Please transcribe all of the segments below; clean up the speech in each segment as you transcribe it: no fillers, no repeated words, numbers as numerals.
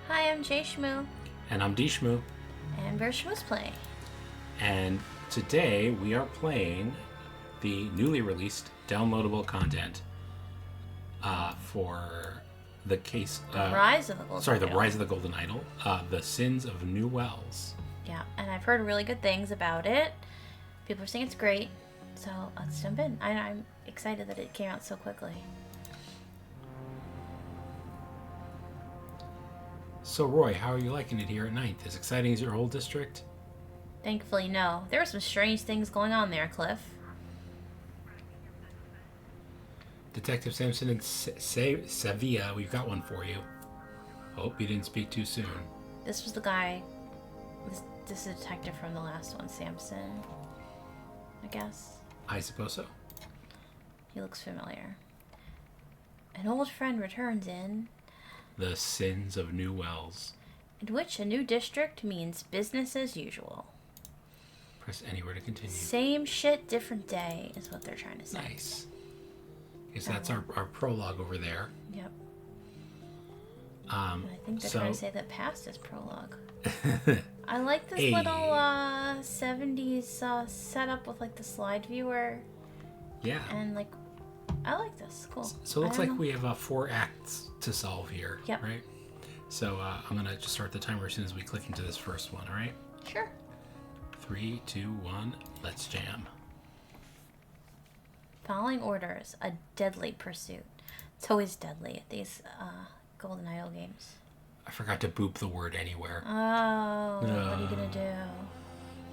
Hi, I'm JShmoo. And I'm DShmoo. And we're Shmoo's playing. And today we are playing the newly released downloadable content for the case... Rise of the Golden Idol. The Rise of the Golden Idol. The Sins of New Wells. Yeah, and I've heard really good things about it. People are saying it's great. So let's jump in. I'm excited that it came out so quickly. So Roy, how are you liking it here at 9th? As exciting as your whole district? Thankfully, no. There were some strange things going on there, Cliff. Detective Sampson in Sevilla, we've got one for you. Hope you didn't speak too soon. This was the guy... This is a detective from the last one, Sampson. I guess. I suppose so. He looks familiar. An old friend returns in... The Sins of New Wells. In which a new district means business as usual. Press anywhere to continue. Same shit, different day is what they're trying to say. Nice. Because that's our prologue over there. Yep. I think they're trying to say that past is prologue. I like this little 70s setup with like the slide viewer. Yeah. And like, I like this. Cool. So it looks like we have 4 acts to solve here. Yep. Right? So I'm going to just start the timer as soon as we click into this first one, all right? Sure. 3, 2, 1, let's jam. Following orders, a deadly pursuit. It's always deadly at these Golden Idol games. I forgot to boop the word anywhere. Oh, what are you going to do?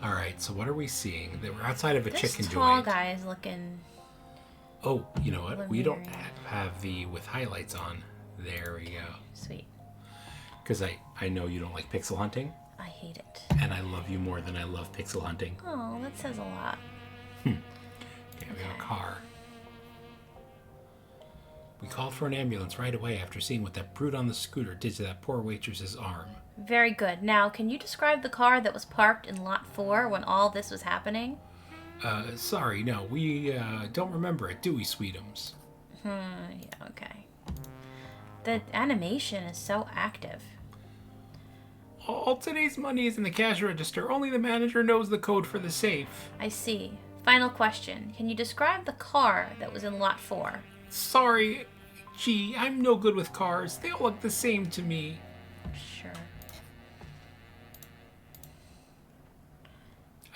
All right, so what are we seeing? We're outside of a chicken joint. This tall guy's looking... Oh, you know what? We don't have the with highlights on. There we go. Sweet. Because I know you don't like pixel hunting. I hate it. And I love you more than I love pixel hunting. Oh, that says a lot. Okay, we have a car. We called for an ambulance right away after seeing what that brute on the scooter did to that poor waitress's arm. Very good. Now, can you describe the car that was parked in lot 4 when all this was happening? Sorry, no, we don't remember it, do we, Sweetums? Yeah, okay. The animation is so active. All today's money is in the cash register. Only the manager knows the code for the safe. I see. Final question. Can you describe the car that was in lot 4? Sorry. Gee, I'm no good with cars. They all look the same to me. Sure.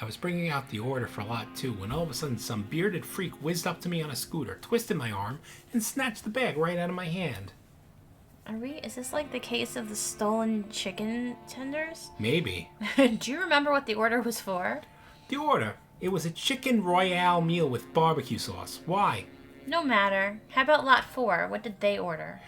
I was bringing out the order for lot 2 when all of a sudden some bearded freak whizzed up to me on a scooter, twisted my arm, and snatched the bag right out of my hand. Is this like the case of the stolen chicken tenders? Maybe. Do you remember what the order was for? The order. It was a chicken royale meal with barbecue sauce. Why? No matter. How about lot 4? What did they order?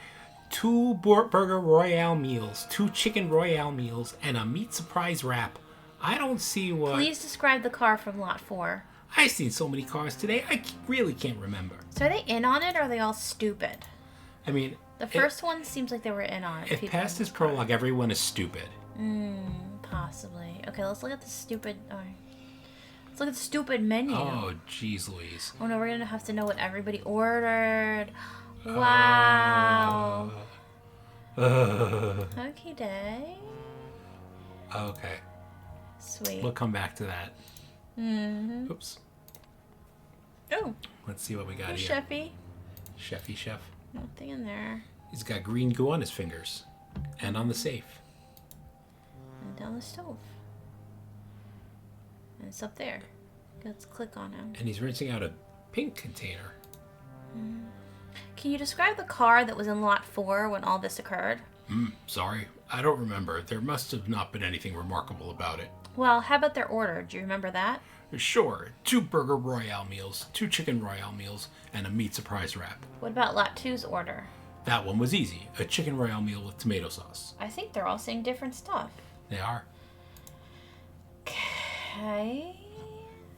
2 burger royale meals, 2 chicken royale meals, and a meat surprise wrap. I don't see what... Please describe the car from lot 4. I've seen so many cars today, I really can't remember. So are they in on it, or are they all stupid? I mean... The first one seems like they were in on it. If past is prologue, everyone is stupid. Possibly. Okay, let's look at the stupid... Let's look at the stupid menu. Oh, jeez Louise. Oh no, we're gonna have to know what everybody ordered. Wow. Okay, day. Okay. Sweet. We'll come back to that. Oops. Oh. Let's see what we got here. Chefy. Chefy chef. Nothing in there. He's got green goo on his fingers. And on the safe. And down the stove. And it's up there. Let's click on him. And he's rinsing out a pink container. Can you describe the car that was in lot 4 when all this occurred? Sorry. I don't remember. There must have not been anything remarkable about it. Well, how about their order? Do you remember that? Sure. 2 burger royale meals, 2 chicken royale meals, and a meat surprise wrap. What about lot 2's order? That one was easy. A chicken royale meal with tomato sauce. I think they're all saying different stuff. They are. Okay.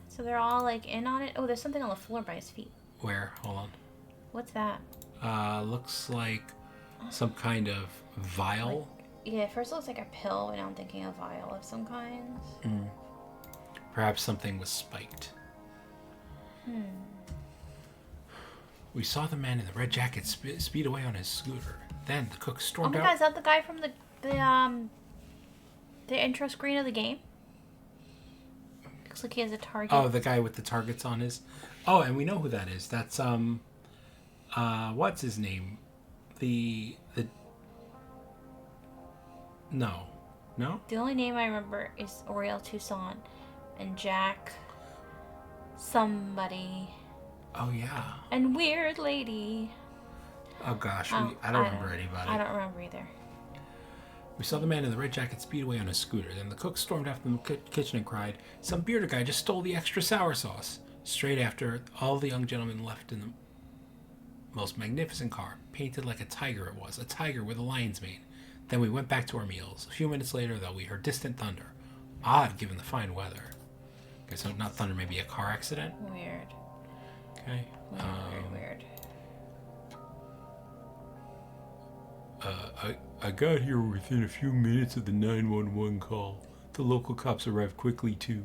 So they're all like in on it. Oh, there's something on the floor by his feet. Where? Hold on. What's that? Looks like some kind of vial. Yeah, at first it looks like a pill, and now I'm thinking a vial of some kind. Perhaps something was spiked. We saw the man in the red jacket speed away on his scooter. Then the cook Oh stormed my out. god, is that the guy from the The intro screen of the game. Looks like he has a target. Oh, the guy with the targets on his... Oh, and we know who that is. That's, what's his name? No. No? The only name I remember is Oriel Toussaint and Jack somebody. Oh, yeah. And Weird Lady. Oh, gosh. I don't remember anybody. I don't remember either. We saw the man in the red jacket speed away on his scooter. Then the cook stormed after the kitchen and cried, "Some bearded guy just stole the extra sour sauce." Straight after, all the young gentlemen left in the most magnificent car, painted like a tiger it was, a tiger with a lion's mane. Then we went back to our meals. A few minutes later, though, we heard distant thunder. Odd, given the fine weather. Okay, so not thunder, maybe a car accident? Weird. Okay. Weird. I got here within a few minutes of the 911 call. The local cops arrived quickly, too.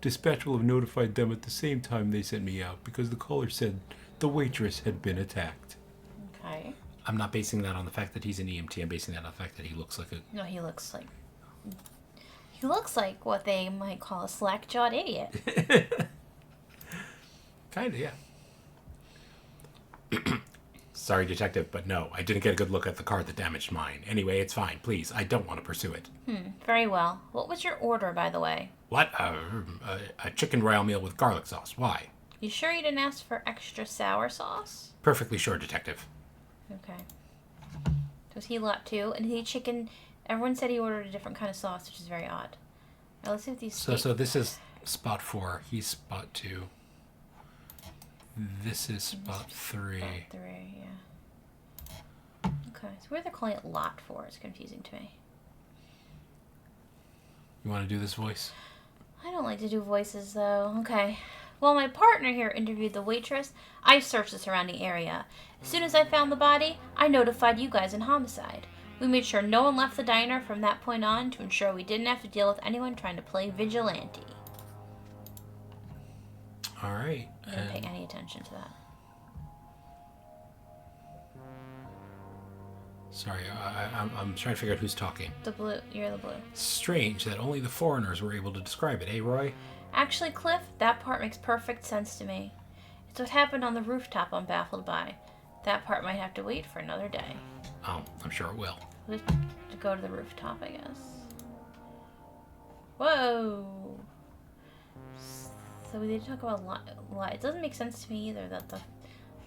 Dispatch will have notified them at the same time they sent me out, because the caller said the waitress had been attacked. Okay. I'm not basing that on the fact that he's an EMT. I'm basing that on the fact that he looks like a... No, he looks like what they might call a slack-jawed idiot. Kinda, yeah. Sorry, detective, but no, I didn't get a good look at the car that damaged mine. Anyway, it's fine. Please, I don't want to pursue it. Very well. What was your order, by the way? What? A chicken royal meal with garlic sauce. Why? You sure you didn't ask for extra sour sauce? Perfectly sure, detective. Okay. Was he lot too? And he chicken... Everyone said he ordered a different kind of sauce, which is very odd. Now, let's see what these... So this is spot 4. He's spot 2. This is spot 3. Spot 3, yeah. Okay, so where they're calling it lot 4 is confusing to me. You want to do this voice? I don't like to do voices, though. Okay. While my partner here interviewed the waitress, I searched the surrounding area. As soon as I found the body, I notified you guys in homicide. We made sure no one left the diner from that point on to ensure we didn't have to deal with anyone trying to play vigilante. All right. I didn't pay any attention to that. Sorry, I'm trying to figure out who's talking. The blue. You're the blue. Strange that only the foreigners were able to describe it, eh, Roy? Actually, Cliff, that part makes perfect sense to me. It's what happened on the rooftop I'm baffled by. That part might have to wait for another day. Oh, I'm sure it will. We have to go to the rooftop, I guess. Whoa! So we did talk about lot. It doesn't make sense to me either that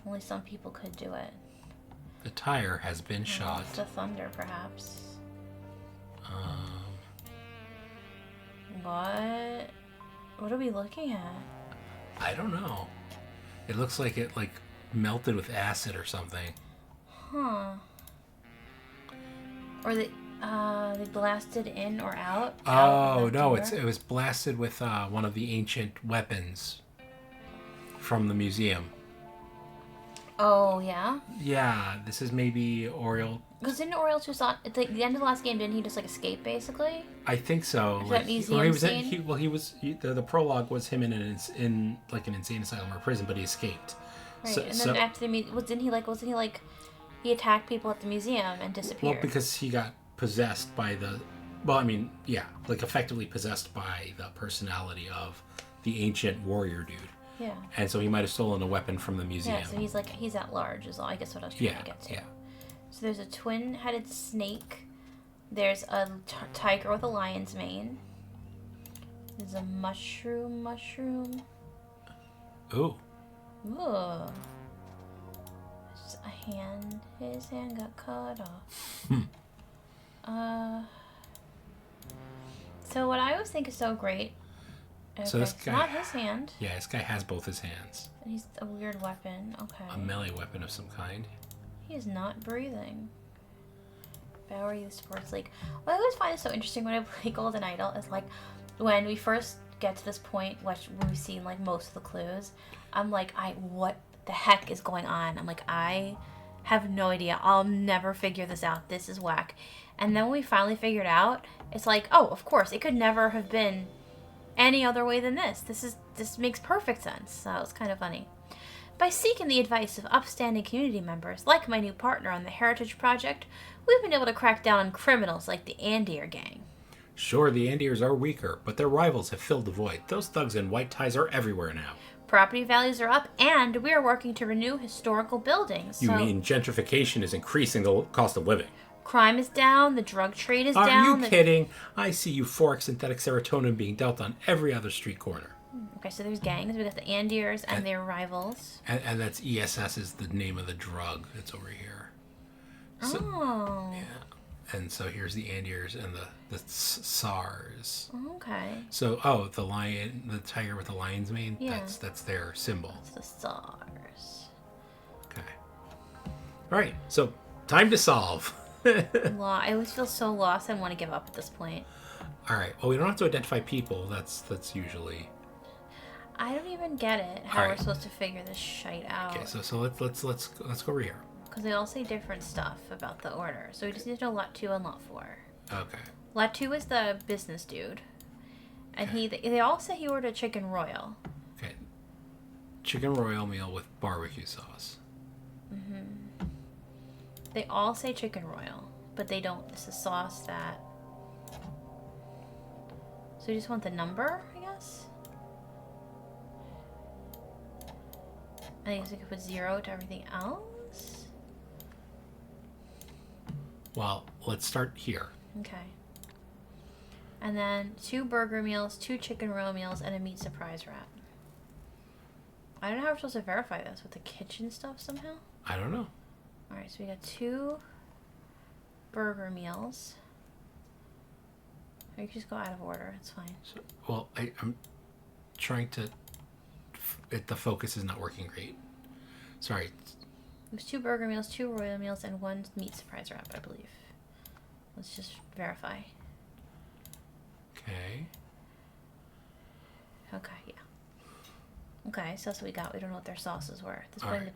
only some people could do it. The tire has been shot. It's the thunder, perhaps. What? What are we looking at? I don't know. It looks like it melted with acid or something. Huh. Or they blasted in or out? Oh, no, it was blasted with one of the ancient weapons from the museum. Oh, yeah? Yeah, this is maybe Oriel. Because didn't Oriel Toussaint, at the end of the last game, didn't he just escape, basically? I think so. That museum scene? The prologue was him in an insane asylum or prison, but he escaped. Right, and then after the he attacked people at the museum and disappeared? Well, because he got possessed by effectively possessed by the personality of the ancient warrior dude. Yeah. And so he might have stolen a weapon from the museum. Yeah, so he's at large is all, I guess, what I was trying to get to. Yeah. So there's a twin-headed snake. There's a tiger with a lion's mane. There's a mushroom. Ooh. Ooh. There's a hand. His hand got cut off. So what I always think is so great. Okay, so this guy, not his hand. Yeah, this guy has both his hands. And he's a weird weapon. Okay. A melee weapon of some kind. He is not breathing. Bower Youth Sports League. What I always find is so interesting when I play Golden Idol is when we first get to this point, which we've seen most of the clues, I'm like, what the heck is going on? I'm like, I have no idea. I'll never figure this out. This is whack. And then when we finally figure it out, it's like, oh, of course, it could never have been any other way than this. This makes perfect sense. So it's kind of funny. By seeking the advice of upstanding community members, like my new partner on the Heritage Project, we've been able to crack down on criminals like the Andeer gang. Sure, the Andeers are weaker, but their rivals have filled the void. Those thugs in white ties are everywhere now. Property values are up, and we are working to renew historical buildings. You mean gentrification is increasing the cost of living? Crime is down, the drug trade is down. Are you kidding? I see euphoric synthetic serotonin being dealt on every other street corner. Okay, so there's gangs. We got the Andeers and their rivals. And that's ESS is the name of the drug that's over here. So, oh. Yeah. And so here's the Andeers and the SARS. Okay. So, the lion, the tiger with the lion's mane, yeah. that's their symbol. That's the SARS. Okay. All right, so time to solve. I always feel so lost and want to give up at this point. All right. Well, we don't have to identify people. That's usually. I don't even get it. How we're supposed to figure this shite out. Okay, so let's go over here. Because they all say different stuff about the order, so we just need to know lot 2 and lot 4. Okay. Lot 2 is the business dude, and they all say he ordered a chicken royal. Okay. Chicken royal meal with barbecue sauce. Mm-hmm. They all say chicken royal, but they don't. It's a sauce that. So you just want the number, I guess? I guess we could put 0 to everything else. Well, let's start here. Okay. And then 2 burger meals, 2 chicken royal meals, and a meat surprise wrap. I don't know how we're supposed to verify this with the kitchen stuff somehow. I don't know. Alright, so we got 2 burger meals. Or you can just go out of order. It's fine. So, well, I'm trying to... the focus is not working great. Sorry. It was 2 burger meals, 2 royal meals, and 1 meat surprise wrap, I believe. Let's just verify. Okay. Okay, yeah. Okay, so that's what we got. We don't know what their sauces were. At this point, with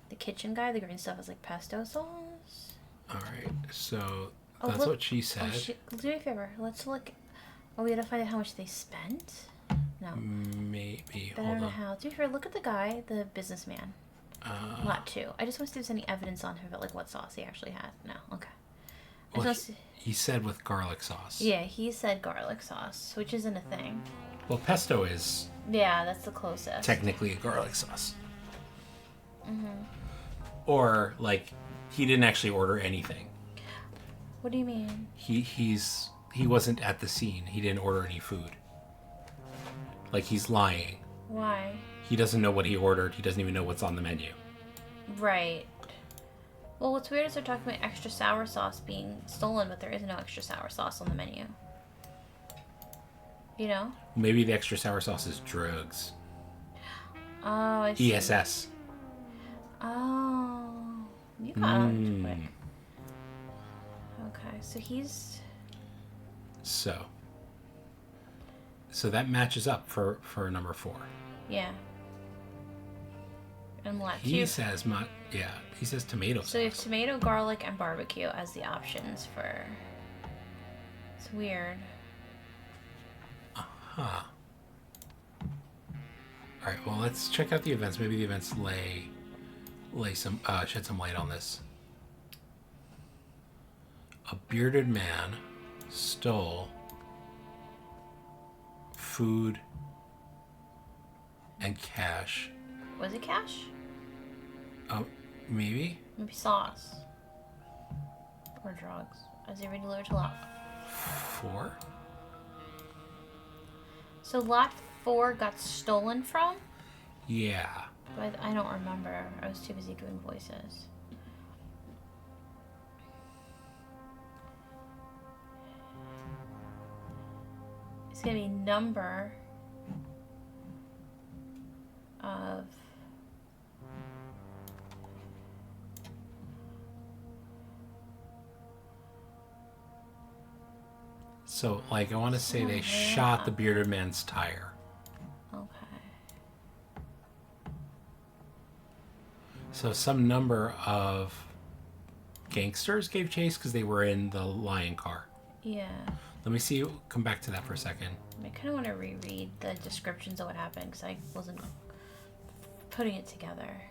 the kitchen guy, the green stuff is like pesto sauce. Alright, so that's what she said. Do me a favor. Let's look. Oh, we gotta find out how much they spent? No. Maybe. But I don't know how. To be fair, look at the guy, the businessman. Lot 2. I just want to see if there's any evidence on him about like what sauce he actually had. No, okay. Well, he said with garlic sauce. Yeah, he said garlic sauce, which isn't a thing. Well, pesto is... Yeah, that's the closest. Technically a garlic sauce. Mm-hmm. Or, like, he didn't actually order anything. What do you mean? He wasn't at the scene. He didn't order any food. Like, he's lying. Why? He doesn't know what he ordered. He doesn't even know what's on the menu. Right. Well, what's weird is they're talking about extra sour sauce being stolen, but there is no extra sour sauce on the menu. You know? Maybe the extra sour sauce is drugs. Oh, I see. ESS. Oh. You got it quick. Okay, so he's... So that matches up for number 4. Yeah. And lot 2. He says he says tomato sauce. So we have tomato, garlic, and barbecue as the options for... It's weird. Uh-huh. Alright, well, let's check out the events. Maybe the events shed some light on this. A bearded man stole food and cash. Was it cash? Oh, maybe? Maybe sauce. Or drugs. As they were delivered to lot 4? So lot 4 got stolen from? Yeah. But I don't remember. I was too busy doing voices. It's gonna be number of So, like, I want to say they shot the bearded man's tire. okay. So some number of gangsters gave chase because they were in the lion car. Yeah. Let me see. Come back to that for a second. I kind of want to reread the descriptions of what happened because I wasn't putting it together.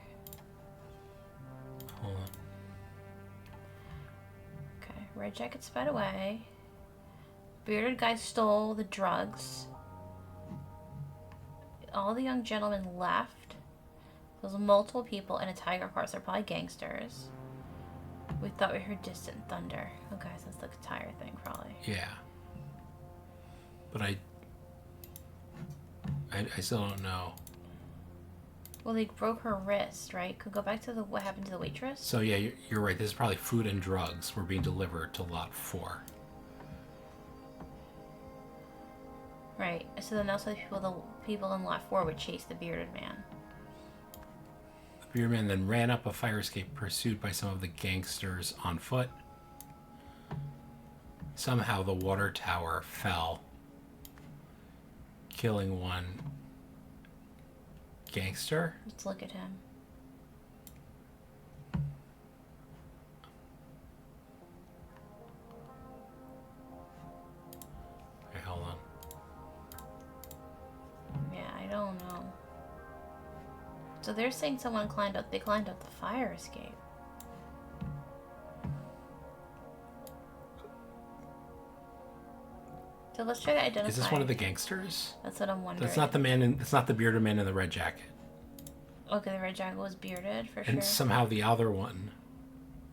Hold on. Okay, Red Jacket sped away. Bearded guy stole the drugs. All the young gentlemen left. There's multiple people in a tiger car, so they're probably gangsters. We thought we heard distant thunder. Okay, so that's the tire thing, probably. Yeah. But I still don't know. Well, they broke her wrist, right? Could go back to what happened to the waitress? So yeah, you're right. This is probably food and drugs were being delivered to lot 4. Right. So then that's why the people in lot 4 would chase the bearded man. The bearded man then ran up a fire escape, pursued by some of the gangsters on foot. Somehow the water tower fell, killing one gangster. Let's look at him. Okay, hold on. Yeah, I don't know. So they're saying someone climbed up. They climbed up the fire escape. So let's try to identify. Is this one of the gangsters? That's what I'm wondering. That's not the man. That's not the bearded man in the red jacket. Okay, the red jacket was bearded for And sure. somehow the other one.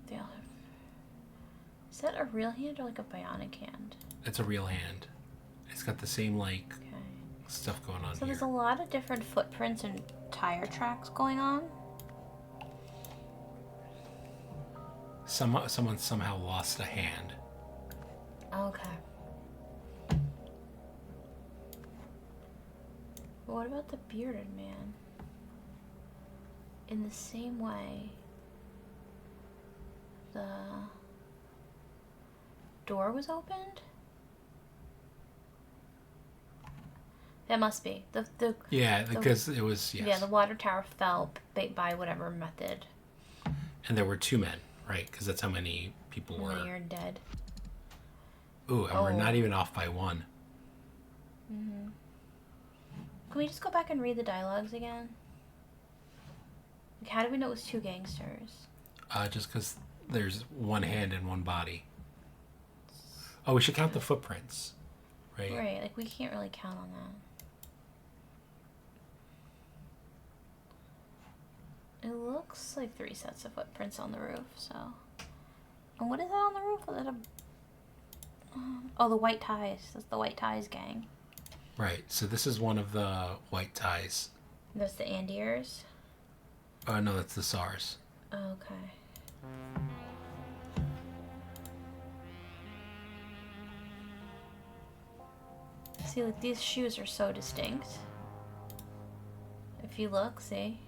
They all have... Is that a real hand or like a bionic hand? It's a real hand. It's got the same like Okay. stuff going on So here. there's a lot of different footprints and tire tracks going on. Someone somehow lost a hand. Okay. But what about the bearded man? In the same way, the door was opened? That must be. Yeah, because it was, yes. Yeah, the water tower fell by whatever method. And there were 2 men, right? Because that's how many people And were. they are dead. Ooh, and we're not even off by 1. Mm-hmm. Can we just go back and read the dialogues again? Like, how do we know it was 2 gangsters? Just because there's 1 hand and 1 body. Oh, we should count the footprints, right? Right, like we can't really count on that. It looks like 3 sets of footprints on the roof, so... And what is that on the roof? Is that a... Oh, the white ties. That's the white ties gang. Right, so this is one of the white ties. That's the Andiers? No, that's the SARS. Okay. See, like, these shoes are so distinct. If you look, see?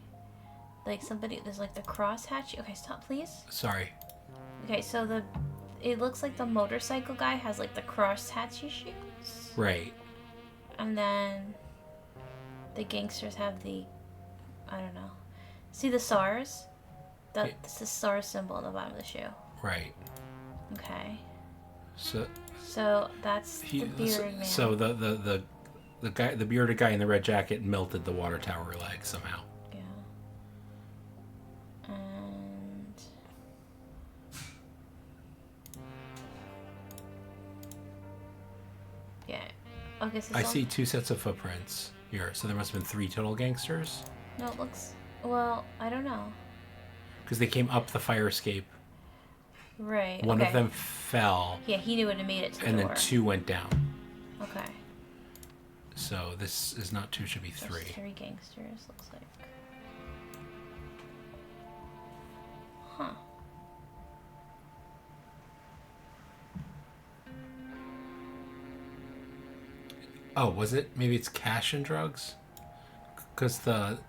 Like, there's like the crosshatch. Okay, stop, please. Sorry. Okay, so it looks like the motorcycle guy has like the crosshatchy shoes. Right. And then the gangsters have I don't know. See the SARS? That's the SARS symbol on the bottom of the shoe. Right. Okay. So that's the bearded man. So the guy, the bearded guy in the red jacket, melted the water tower leg somehow. Yeah. And yeah. Okay, so I see 2 sets of footprints here, so there must have been 3 total gangsters. No, it looks... Well, I don't know. Because they came up the fire escape. Right, One okay. of them fell. Yeah, he knew it and made it to the and door. then 2 went down. Okay. So this is not 2, should be 3. There's 3 gangsters, looks like. Huh. Oh, was it? Maybe it's cash and drugs? Because the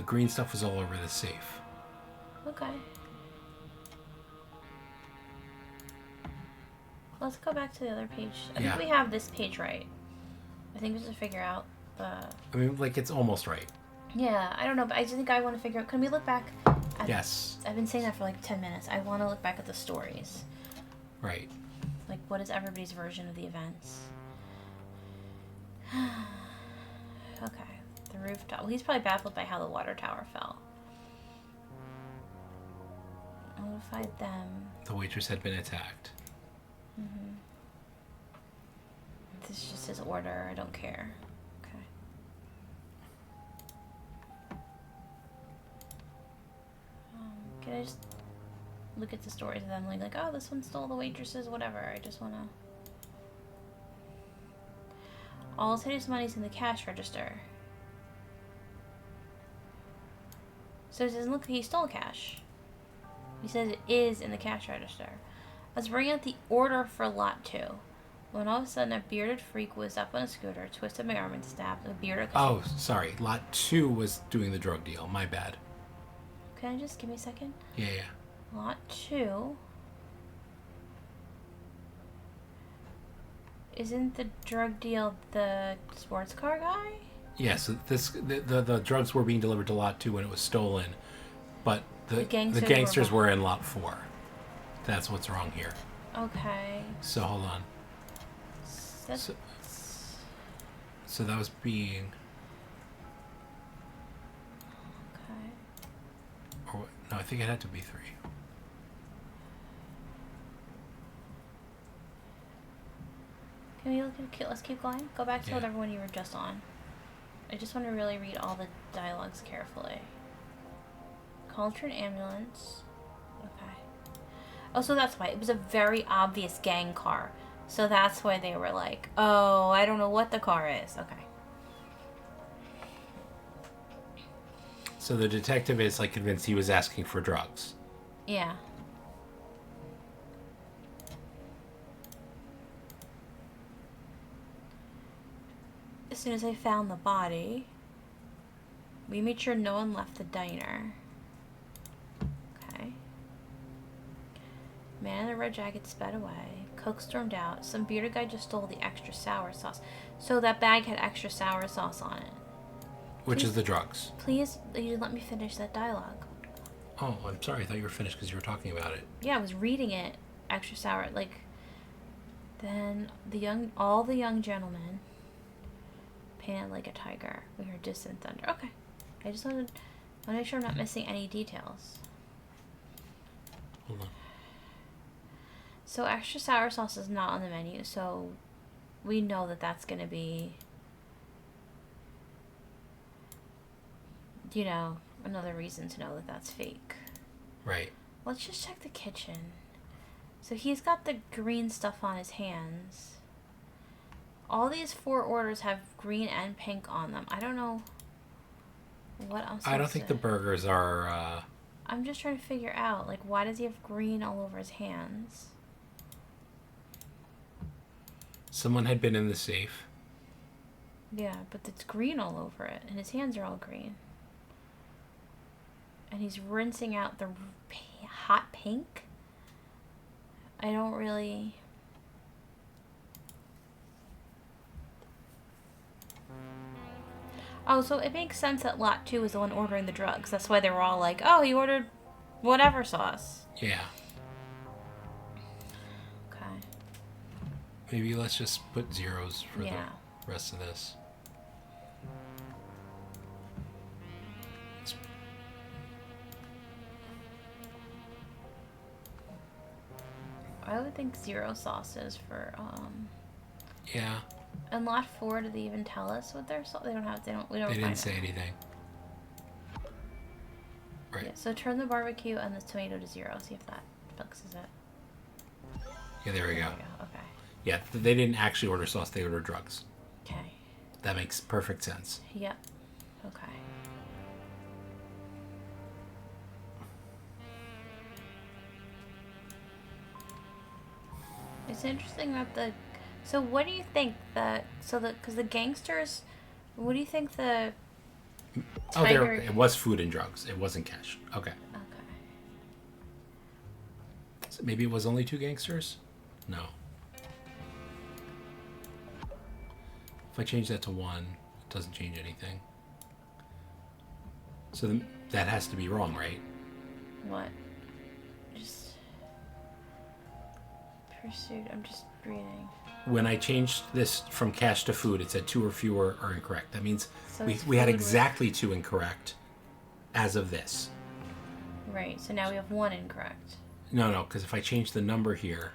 green stuff was all over the safe. Okay. Let's go back to the other page. I think we have this page right. I think we just figure out the... I mean, like, it's almost right. Yeah, I don't know, but I just think I want to figure out... Can we look back at... Yes. I've been saying that for like 10 minutes. I want to look back at the stories. Right. Like, what is everybody's version of the events? Okay. The rooftop. Well, he's probably baffled by how the water tower fell. Notified them. The waitress had been attacked. Mm-hmm. This is just his order. I don't care. Okay. Can I just look at the stories of them like, oh, this one stole the waitresses, whatever. I just want to... All today's money's in the cash register. So it doesn't look like he stole cash. He says it is in the cash register. Let's bring out the order for lot 2. When all of a sudden a bearded freak was up on a scooter, twisted my arm and stabbed a bearded... Oh, sorry. Lot 2 was doing the drug deal. My bad. Can I just give me a second? Yeah. Lot 2... Isn't the drug deal the sports car guy? Yeah, so the drugs were being delivered to Lot 2 when it was stolen, but the gangsters were in Lot 4. That's what's wrong here. Okay. So hold on. So that was being... Okay. Or no, I think it had to be 3. Can we look at... Let's keep going. Go back to Yeah. whatever one you were just on. I just want to really read all the dialogues carefully. Called for an ambulance. Okay. Oh, so that's why. It was a very obvious gang car. So that's why they were like, oh, I don't know what the car is. Okay. So the detective is like convinced he was asking for drugs. Yeah. As soon as I found the body, we made sure no one left the diner. Okay. Man in the red jacket sped away. Cook stormed out. Some bearded guy just stole the extra sour sauce. So that bag had extra sour sauce on it. Which is the drugs. Please, you let me finish that dialogue. Oh, I'm sorry. I thought you were finished because you were talking about it. Yeah, I was reading it. Extra sour. Like, then all the young gentlemen painted like a tiger. We heard distant thunder. Okay. I just want to make sure I'm not missing any details. Hold on. So extra sour sauce is not on the menu, so we know that that's going to be, you know, another reason to know that that's fake. Right. Let's just check the kitchen. So he's got the green stuff on his hands. All these 4 orders have green and pink on them. I don't know what I'm supposed to... I don't think the burgers are... I'm just trying to figure out, like, why does he have green all over his hands? Someone had been in the safe. Yeah, but it's green all over it, and his hands are all green. And he's rinsing out the hot pink? I don't really... Oh, so it makes sense that Lot 2 is the one ordering the drugs. That's why they were all like, oh, he ordered whatever sauce. Yeah. Okay. Maybe let's just put zeros for Yeah. the rest of this. I would think 0 sauces for, Yeah. And Lot 4, did they even tell us what their sauce? We don't They didn't say anything. Right. Yeah, so turn the barbecue and the tomato to 0. See if that fixes it. Yeah, there we go. Okay. Yeah, they didn't actually order sauce, they ordered drugs. Okay. That makes perfect sense. Yep. Okay. It's interesting that so what do you think because the gangsters, what do you think the tiger... It was food and drugs. It wasn't cash. Okay. Okay. So maybe it was only 2 gangsters? No. If I change that to 1, it doesn't change anything. So that has to be wrong, right? What? Just Pursued. I'm just reading. When I changed this from cash to food, it said 2 or fewer are incorrect. That means So we had food exactly 2 incorrect as of this. Right, so now we have 1 incorrect. No, because if I change the number here...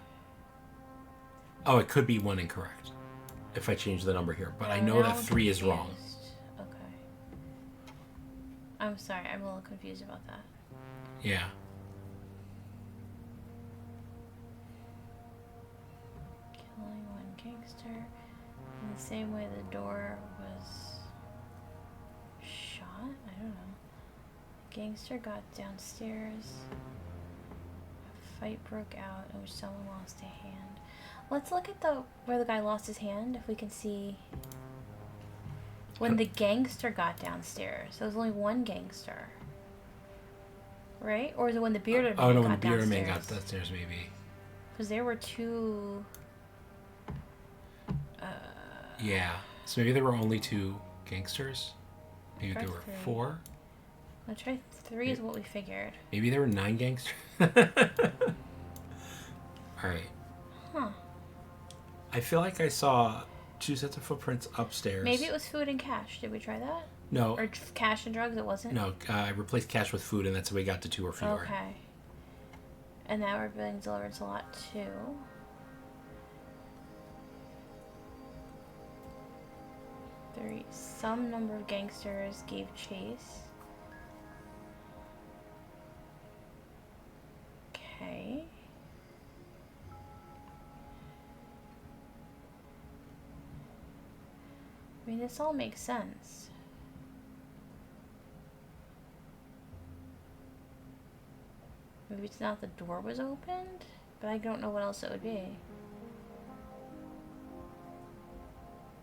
Oh, it could be 1 incorrect if I change the number here. But I know that 3 is wrong. Okay. I'm sorry, I'm a little confused about that. Yeah. Killing 1 gangster. In the same way the door was shot? I don't know. The gangster got downstairs. A fight broke out in which someone lost a hand. Let's look at where the guy lost his hand, if we can see when the gangster got downstairs. There was only 1 gangster. Right? Or is it when the bearded man got downstairs? Oh, no, when the bearded man got downstairs, maybe. Because there were 2... Yeah. So maybe there were only 2 gangsters? Maybe there were 3. 4? Let's try 3 is what we figured. Maybe there were 9 gangsters? Alright. Huh. I feel like I saw 2 sets of footprints upstairs. Maybe it was food and cash. Did we try that? No. Or cash and drugs? It wasn't? No, I replaced cash with food, and that's how we got to 2 or fewer. Okay. And now we're being delivered to lot 2. Some number of gangsters gave chase. Okay. I mean, this all makes sense. Maybe it's not the door was opened, but I don't know what else it would be.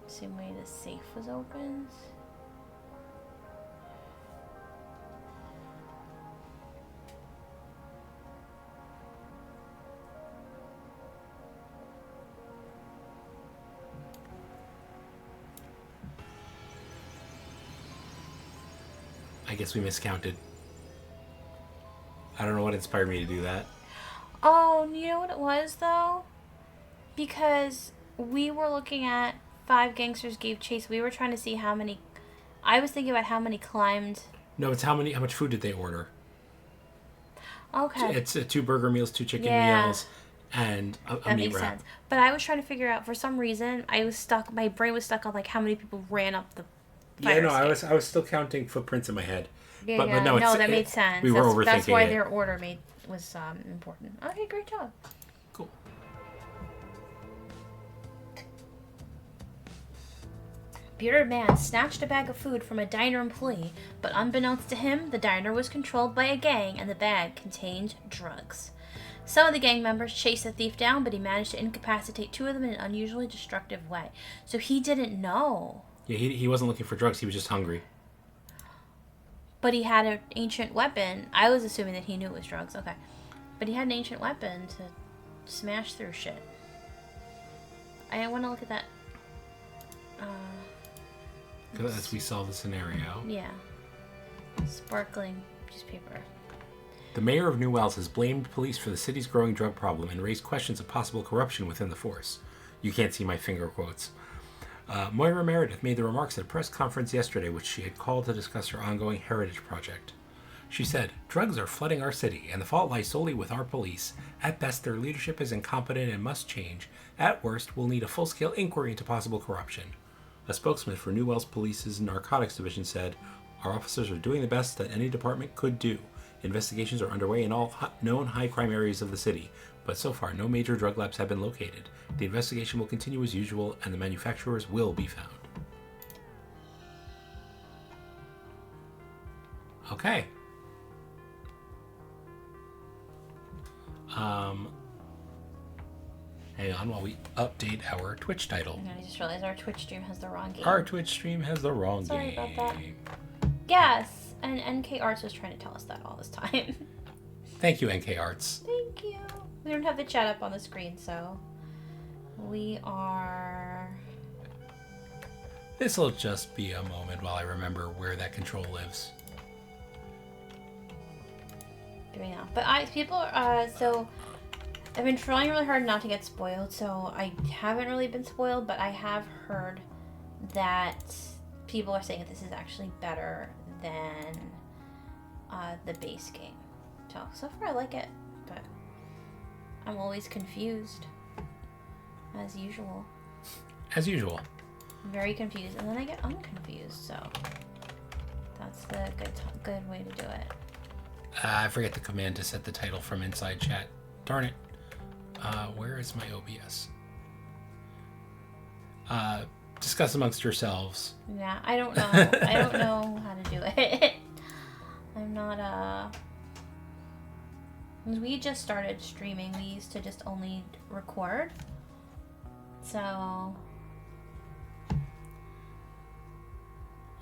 Same way the safe was opened. I guess we miscounted. I don't know what inspired me to do that. Oh, you know what it was, though? Because we were looking at 5 gangsters gave chase. We were trying to see how many... I was thinking about how many climbed... No, it's how much food did they order? Okay. It's 2 burger meals, 2 chicken meals, and a that meat makes wrap. sense. But I was trying to figure out, for some reason, my brain was stuck on like how many people ran up the fire escape. I was still counting footprints in my head. Yeah, but no, that made sense. We were overthinking That's why it. their order was important. Okay, great job. Cool. Bearded man snatched a bag of food from a diner employee, but unbeknownst to him, the diner was controlled by a gang and the bag contained drugs. Some of the gang members chased the thief down, but he managed to incapacitate 2 of them in an unusually destructive way. So he didn't know. Yeah, he wasn't looking for drugs. He was just hungry. But he had an ancient weapon. I was assuming that he knew it was drugs. Okay. But he had an ancient weapon to smash through shit. I want to look at that. As we solve the scenario. Yeah. Sparkling newspaper. The mayor of New Wells has blamed police for the city's growing drug problem and raised questions of possible corruption within the force. You can't see my finger quotes. Moira Meredith made the remarks at a press conference yesterday, which she had called to discuss her ongoing heritage project. She said, "Drugs are flooding our city, and the fault lies solely with our police. At best, their leadership is incompetent and must change. At worst, we'll need a full-scale inquiry into possible corruption." A spokesman for New Wells Police's Narcotics Division said, "Our officers are doing the best that any department could do. Investigations are underway in all known high-crime areas of the city, but so far no major drug labs have been located. The investigation will continue as usual, and the manufacturers will be found." Okay. Hang on while we update our Twitch title. And I just realized our Twitch stream has the wrong game. Our Twitch stream has the wrong Sorry game. about that. Yes, and NK Arts was trying to tell us that all this time. Thank you, NK Arts. Thank you. We don't have the chat up on the screen, so we are... This'll just be a moment while I remember where that control lives. doing that. But so I've been trying really hard not to get spoiled, so I haven't really been spoiled, but I have heard that people are saying that this is actually better than the base game. So far I like it, but I'm always confused, as usual. As usual. Very confused, and then I get unconfused, so that's the good way to do it. I forget the command to set the title from inside chat. Darn it. Where is my OBS? Discuss amongst yourselves. Yeah, I don't know. I don't know how to do it. I'm not, we just started streaming. We used to just only record. So...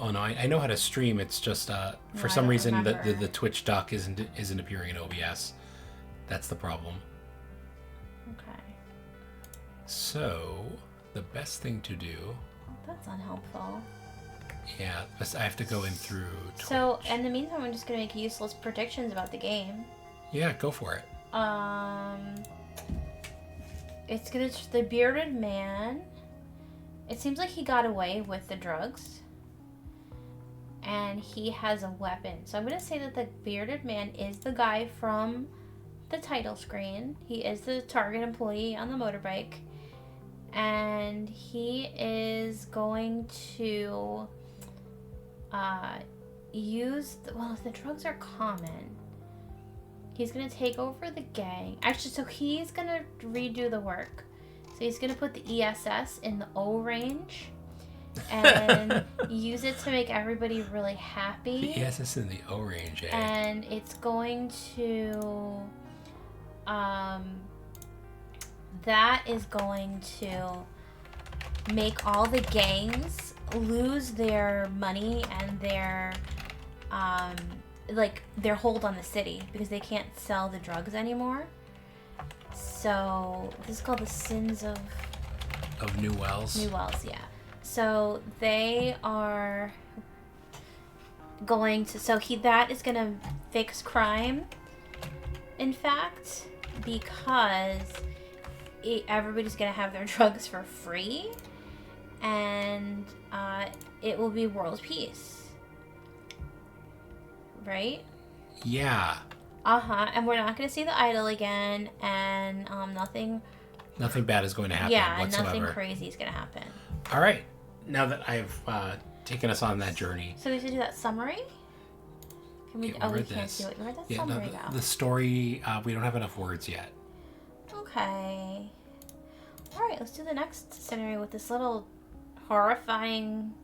Oh no, I know how to stream. It's just for some reason the Twitch dock isn't appearing in OBS. That's the problem. Okay. So the best thing to do. That's unhelpful. Yeah, I have to go in through Twitch. So in the meantime, I'm just gonna make useless predictions about the game. Yeah, go for it. It's gonna the bearded man. It seems like he got away with the drugs. And he has a weapon. So I'm going to say that the bearded man is the guy from the title screen. He is the Target employee on the motorbike. And he is going to use... well, if the drugs are common, he's going to take over the gang. Actually, so he's going to redo the work. So he's going to put the ESS in the O range. And use it to make everybody really happy. The ESS in the O range, eh? And it's going to that is going to make all the gangs lose their money and their like their hold on the city because they can't sell the drugs anymore. So this is called the Sins of New Wells. New Wells, yeah. So they are going to... So that is going to fix crime, in fact, because everybody's going to have their drugs for free, and it will be world peace. Right? Yeah. And we're not going to see the idol again, and nothing bad is going to happen whatsoever. Nothing crazy is going to happen. All right. Now that I've taken us on that journey. So we should do that summary? Can we? Yeah, we can't do it. Where'd that yeah, summary go? The story, we don't have enough words yet. Okay. Alright, let's do the next scenario with this little horrifying...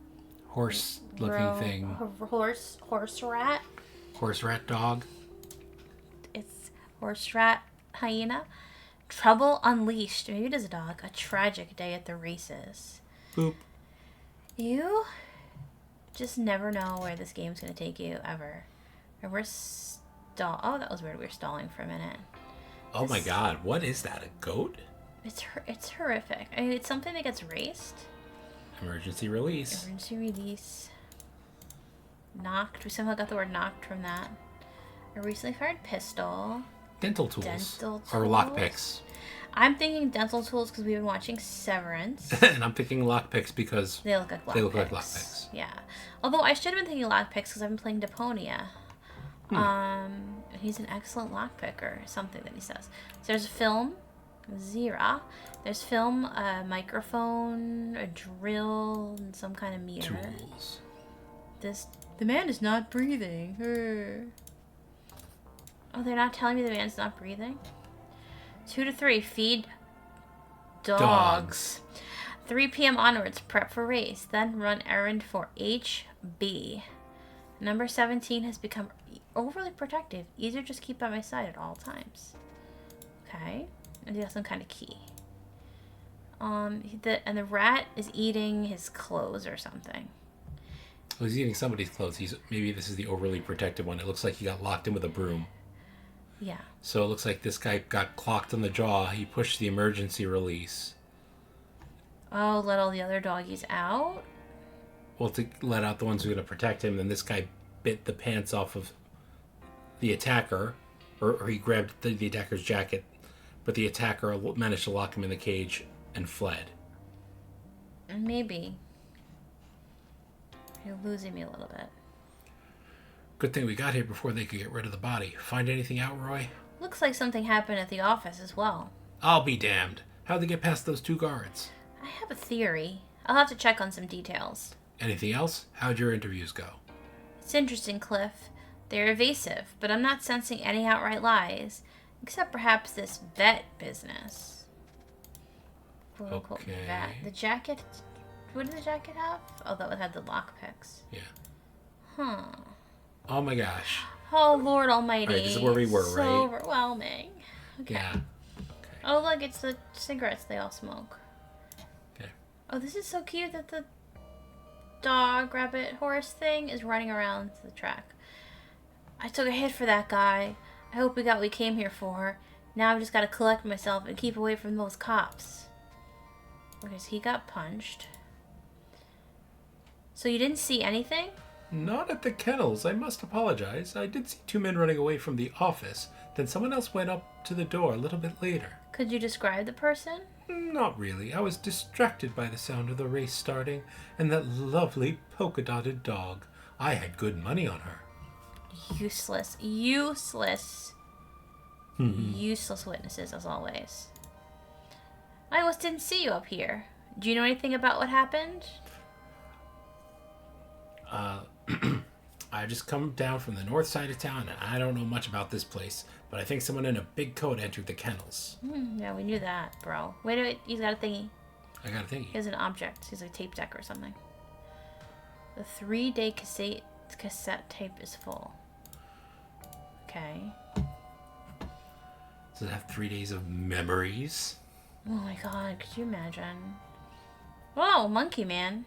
Horse-looking thing. Horse rat. Horse rat dog. It's horse rat hyena. Trouble unleashed. Maybe it is a dog. A tragic day at the races. Boop. You just never know where this game's going to take you, ever. Or we're Oh, that was weird. We were stalling for a minute. Oh my god, what is that? A goat? It's horrific. I mean, it's something that gets raced. Emergency release. Emergency release. Knocked. We somehow got the word knocked from that. A recently fired pistol. Dental tools. Dental tools. Or lockpicks. I'm thinking dental tools because we've been watching Severance. And I'm thinking lockpicks because they look like lockpicks. Yeah. Although I should have been thinking lockpicks because I've been playing Deponia. He's an excellent lockpicker, something that he says. So there's a film, Zira. There's film, a microphone, a drill, and some kind of meter. Tools. The man is not breathing. Oh, they're not telling me the man's not breathing? 2 to 3, feed dogs. 3 p.m. onwards, prep for race. Then run errand for HB. Number 17 has become overly protective. Easier just keep by my side at all times. Okay. And he got some kind of key. And the rat is eating his clothes or something. Well, he's eating somebody's clothes. Maybe this is the overly protective one. It looks like he got locked in with a broom. Yeah. So it looks like this guy got clocked on the jaw. He pushed the emergency release. Oh, let all the other doggies out? Well, to let out the ones who are going to protect him. Then this guy bit the pants off of the attacker. Or he grabbed the attacker's jacket, but the attacker managed to lock him in the cage and fled. Maybe. You're losing me a little bit. Good thing we got here before they could get rid of the body. Find anything out, Roy? Looks like something happened at the office as well. I'll be damned. How'd they get past those 2 guards? I have a theory. I'll have to check on some details. Anything else? How'd your interviews go? It's interesting, Cliff. They're evasive, but I'm not sensing any outright lies, except perhaps this vet business. Quote unquote vet. The jacket. What did the jacket have? Oh, that would have the lockpicks. Yeah. Huh. Oh my gosh. Oh, Lord Almighty. Alright, this is where we were, so right? overwhelming. Okay. Yeah. Okay. Oh, look, it's the cigarettes they all smoke. Okay. Oh, this is so cute that the dog, rabbit, horse thing is running around the track. I took a hit for that guy. I hope we got what we came here for. Now I've just got to collect myself and keep away from those cops. Okay, so he got punched. So you didn't see anything? Not at the kennels. I must apologize. I did see 2 men running away from the office. Then someone else went up to the door a little bit later. Could you describe the person? Not really. I was distracted by the sound of the race starting and that lovely polka-dotted dog. I had good money on her. Useless. Useless. Useless witnesses, as always. I almost didn't see you up here. Do you know anything about what happened? I just come down from the north side of town and I don't know much about this place, but I think someone in a big coat entered the kennels. Yeah, we knew that, bro. Wait, he's got a thingy. I got a thingy. He has an object. He's a tape deck or something. The 3-day cassette tape is full. Okay. Does it have 3 days of memories? Oh my god, could you imagine? Whoa, Monkey Man.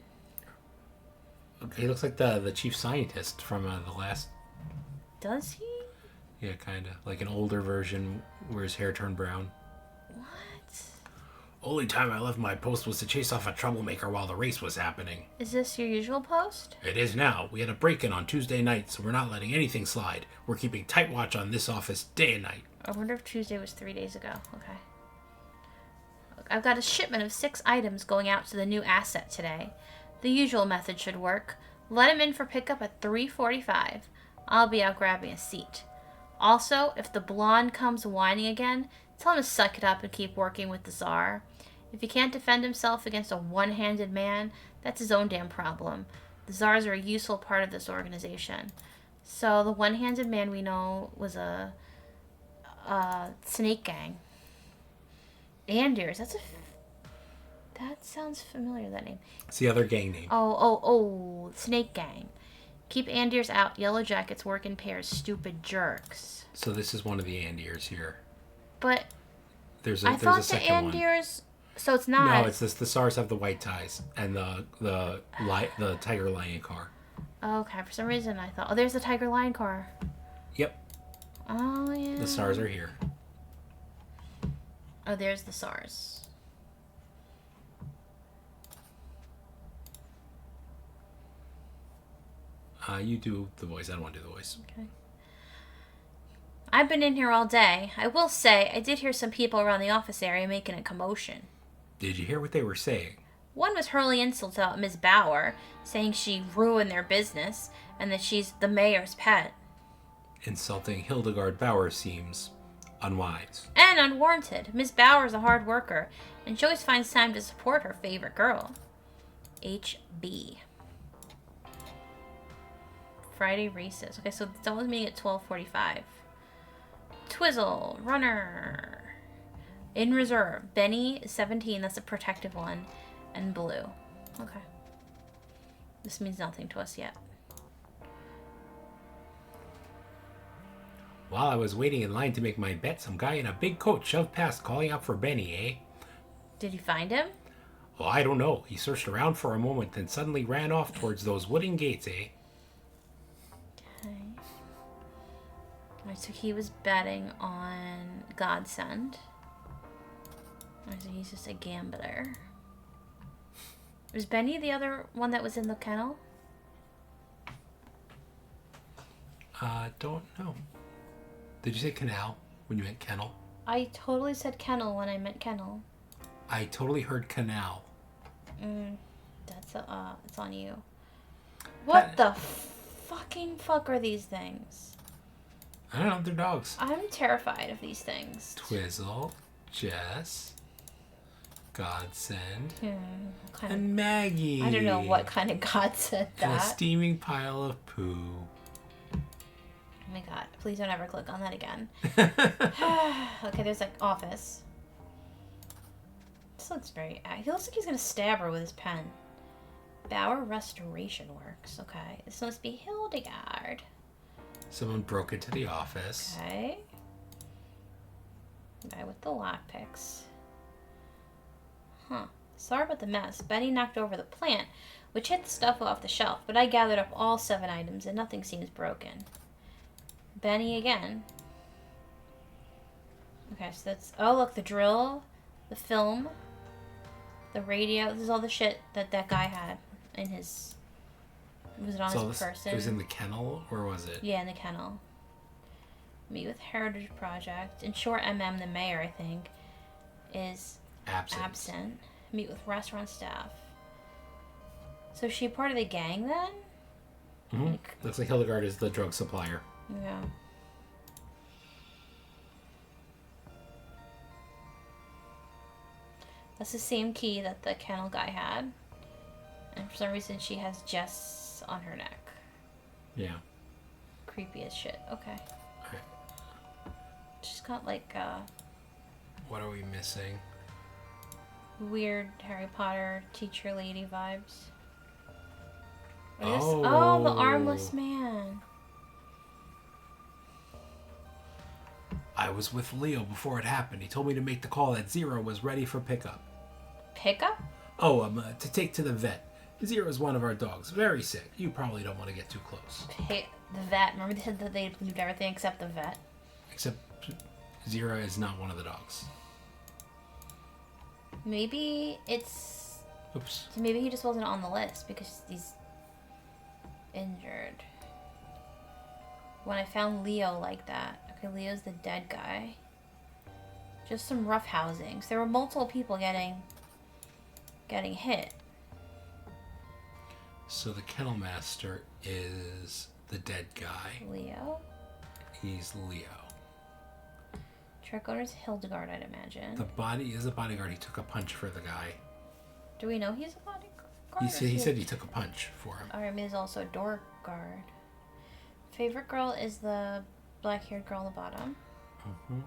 Okay, he looks like the chief scientist from the last... Does he? Yeah, kind of. Like an older version where his hair turned brown. What? Only time I left my post was to chase off a troublemaker while the race was happening. Is this your usual post? It is now. We had a break-in on Tuesday night, so we're not letting anything slide. We're keeping tight watch on this office day and night. I wonder if Tuesday was 3 days ago. Okay. Look, I've got a shipment of 6 items going out to the new asset today. The usual method should work. Let him in for pickup at 3:45. I'll be out grabbing a seat. Also, if the blonde comes whining again, tell him to suck it up and keep working with the Tsar. If he can't defend himself against a one-handed man, that's his own damn problem. The Tsars are a useful part of this organization. So the one-handed man we know was a snake gang. Anders, that sounds familiar, that name. It's the other gang name. Oh, Snake Gang. Keep Anders out. Yellow Jackets work in pairs. Stupid jerks. So this is one of the Andiers here. But There's I thought a the second one. Anders... So it's not... No, it's this. The SARS have the white ties and the tiger lion car. Okay, for some reason I thought... Oh, there's the Tiger Lion car. Yep. Oh, yeah. The SARS are here. Oh, there's the SARS. You do the voice. I don't want to do the voice. Okay. I've been in here all day. I will say, I did hear some people around the office area making a commotion. Did you hear what they were saying? One was hurling insults at Miss Bauer, saying she ruined their business and that she's the mayor's pet. Insulting Hildegard Bauer seems unwise. And unwarranted. Miss Bauer's a hard worker, and she always finds time to support her favorite girl. HB. Friday races. Okay, so someone's meeting at 12:45. Twizzle, runner. In reserve. Benny, 17, that's a protective one. And blue. Okay. This means nothing to us yet. While I was waiting in line to make my bet, some guy in a big coat shoved past calling out for Benny, eh? Did you find him? Oh, I don't know. He searched around for a moment, then suddenly ran off towards those wooden gates, eh? Okay. Alright, so he was betting on Godsend. Alright, so he's just a gambler. Was Benny the other one that was in the kennel? Don't know. Did you say canal when you meant kennel? I totally said kennel when I meant kennel. I totally heard canal. That's it's on you. What the fucking fuck are these things? I don't know, they're dogs. I'm terrified of these things. Twizzle, Jess, Godsend, Kind and Maggie. I don't know what kind of god said And a that. steaming pile of poo. Oh my god, please don't ever click on that again. Okay, there's like office. This looks very... He looks like he's gonna stab her with his pen. Bower Restoration Works. Okay, this must be Hildegard. Someone broke into the office. Okay. Guy with the lockpicks. Huh. Sorry about the mess. Benny knocked over the plant, which hit the stuff off the shelf, but I gathered up all 7 items and nothing seems broken. Benny again. Okay, so that's... Oh, look, the drill, the film, the radio. This is all the shit that that guy had in his... Was it on his person? It was in the kennel, or was it? Yeah, in the kennel. Meet with Heritage Project. Ensure MM, the mayor, I think, is absent. Meet with restaurant staff. So is she part of the gang then? Mm-hmm. Looks like Hildegard is the drug supplier. Yeah. That's the same key that the kennel guy had. And for some reason she has Jess on her neck. Yeah. Creepy as shit. Okay. Alright. She's got like What are we missing? weird Harry Potter teacher lady vibes. Oh. Oh, the armless man. I was with Leo before it happened. He told me to make the call that Zero was ready for pickup. Pickup? Oh, to take to the vet. Zero's one of our dogs. Very sick. You probably don't want to get too close. The vet. Remember they said that they moved everything except the vet? Except Zero is not one of the dogs. Maybe it's... Oops. Maybe he just wasn't on the list because he's injured. When I found Leo like that. Okay, Leo's the dead guy. Just some rough housings. There were multiple people getting hit. So the kennel master is the dead guy. Leo? He's Leo. Truck owner's Hildegard, I'd imagine. The body is a bodyguard. He took a punch for the guy. Do we know he's a bodyguard? He said he took a punch for him. Alright, there's also a door guard. Favorite girl is the black-haired girl on the bottom. Mm-hmm.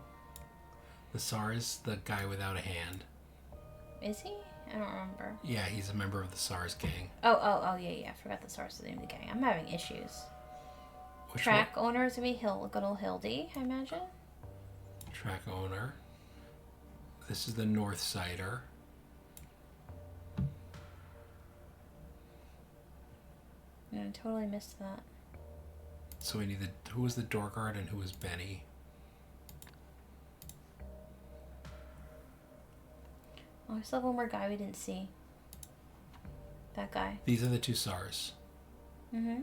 The SAR is the guy without a hand. Is he? I don't remember. Yeah, he's a member of the SARS gang. Oh, yeah. I forgot the source of the name of the gang. I'm having issues. Which Track owner is going to be good old Hildy, I imagine. Track owner. This is the North Sider. I totally missed that. So we need who was the door guard and who was Benny? Oh, we still have one more guy we didn't see. That guy. These are the 2 SARS. Mm-hmm.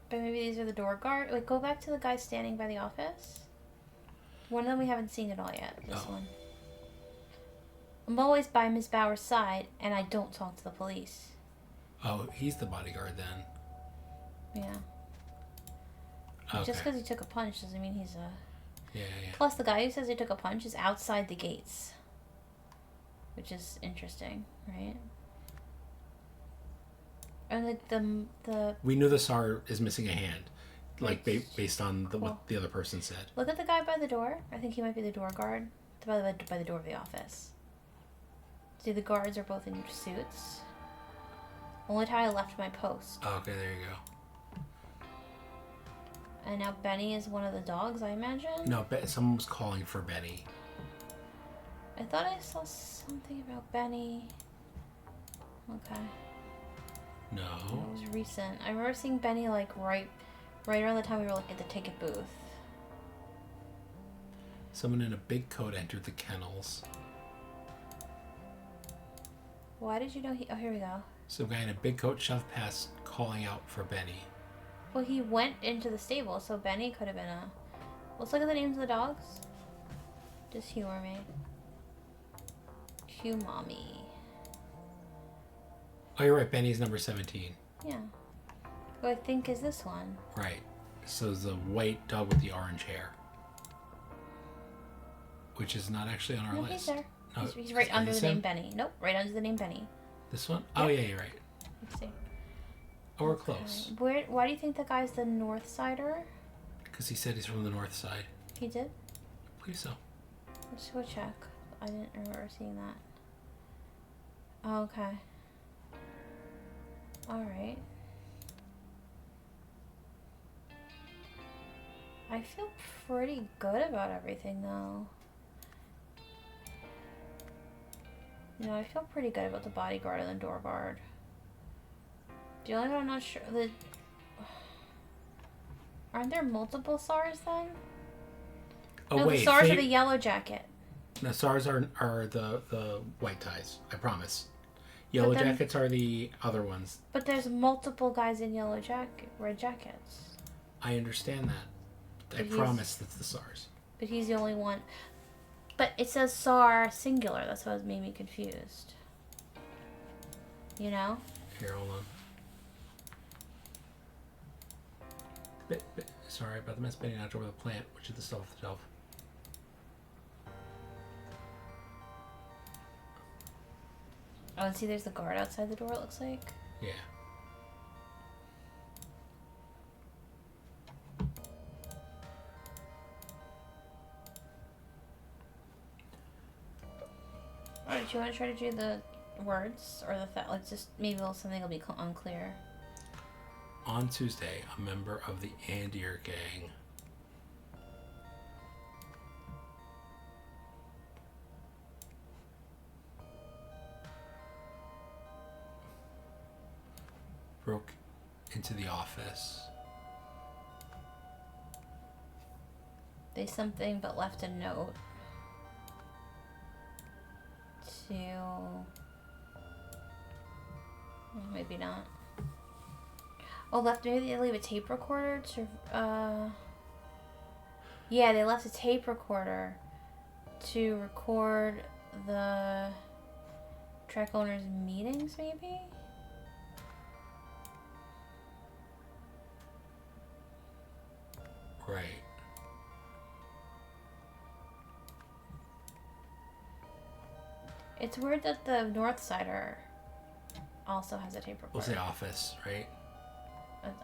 But maybe these are the door guard. Wait, go back to the guy standing by the office. One of them we haven't seen at all yet. This one. I'm always by Miss Bauer's side, and I don't talk to the police. Oh, he's the bodyguard then. Yeah. Okay. Just because he took a punch doesn't mean he's a... Yeah. Plus, the guy who says he took a punch is outside the gates. Which is interesting, right? And the We knew the SAR is missing a hand. Like, based on what the other person said. Look at the guy by the door. I think he might be the door guard. By the door of the office. See, the guards are both in suits. Only time I left my post. Oh, okay, there you go. And now Benny is one of the dogs, I imagine? No, someone was calling for Benny. I thought I saw something about Benny. Okay. No. It was recent. I remember seeing Benny like right around the time we were looking at the ticket booth. Someone in a big coat entered the kennels. Why did you know he... Oh, here we go. Some guy in a big coat shoved past, calling out for Benny. Well, he went into the stable, so Benny could have been a... Let's look at the names of the dogs. Just humor me. Cue mommy. Oh, you're right. Benny's number 17. Yeah. Who I think is this one. Right. So the white dog with the orange hair. Which is not actually on our No, list. he's there. No, He's right under the name Benny. Nope, right under the name Benny. This one? Oh, yeah, you're right. Let's see. Oh, we're close. Why do you think the guy's the North Sider? Because he said he's from the north side. He did? I believe so. Let's go check. I didn't remember seeing that. Oh, okay. Alright. I feel pretty good about everything, though. You know, I feel pretty good about the bodyguard and the door guard. The only one I'm not sure... Aren't there multiple SARS, then? Oh, no, wait. the SARS are the yellow jacket. No, SARS are the white ties. I promise. Yellow jackets are the other ones. But there's multiple guys in red jackets. I understand that. I promise that's the SARS. But he's the only one. But it says SAR singular. That's what made me confused. You know? Here, hold on. Sorry about the mess. Benny knocked over the plant, which is the stuff off the shelf. Oh, and see, there's the guard outside the door, it looks like. Yeah. Alright, do you want to try to do the words? Or like, just maybe something will be unclear. On Tuesday, a member of the Andier gang broke into the office. They something but left a note to... maybe not. Oh, maybe they leave a tape recorder to, yeah, they left a tape recorder to record the track owners' meetings, maybe? Right. It's weird that the North Sider also has a tape recorder. We'll say office, right?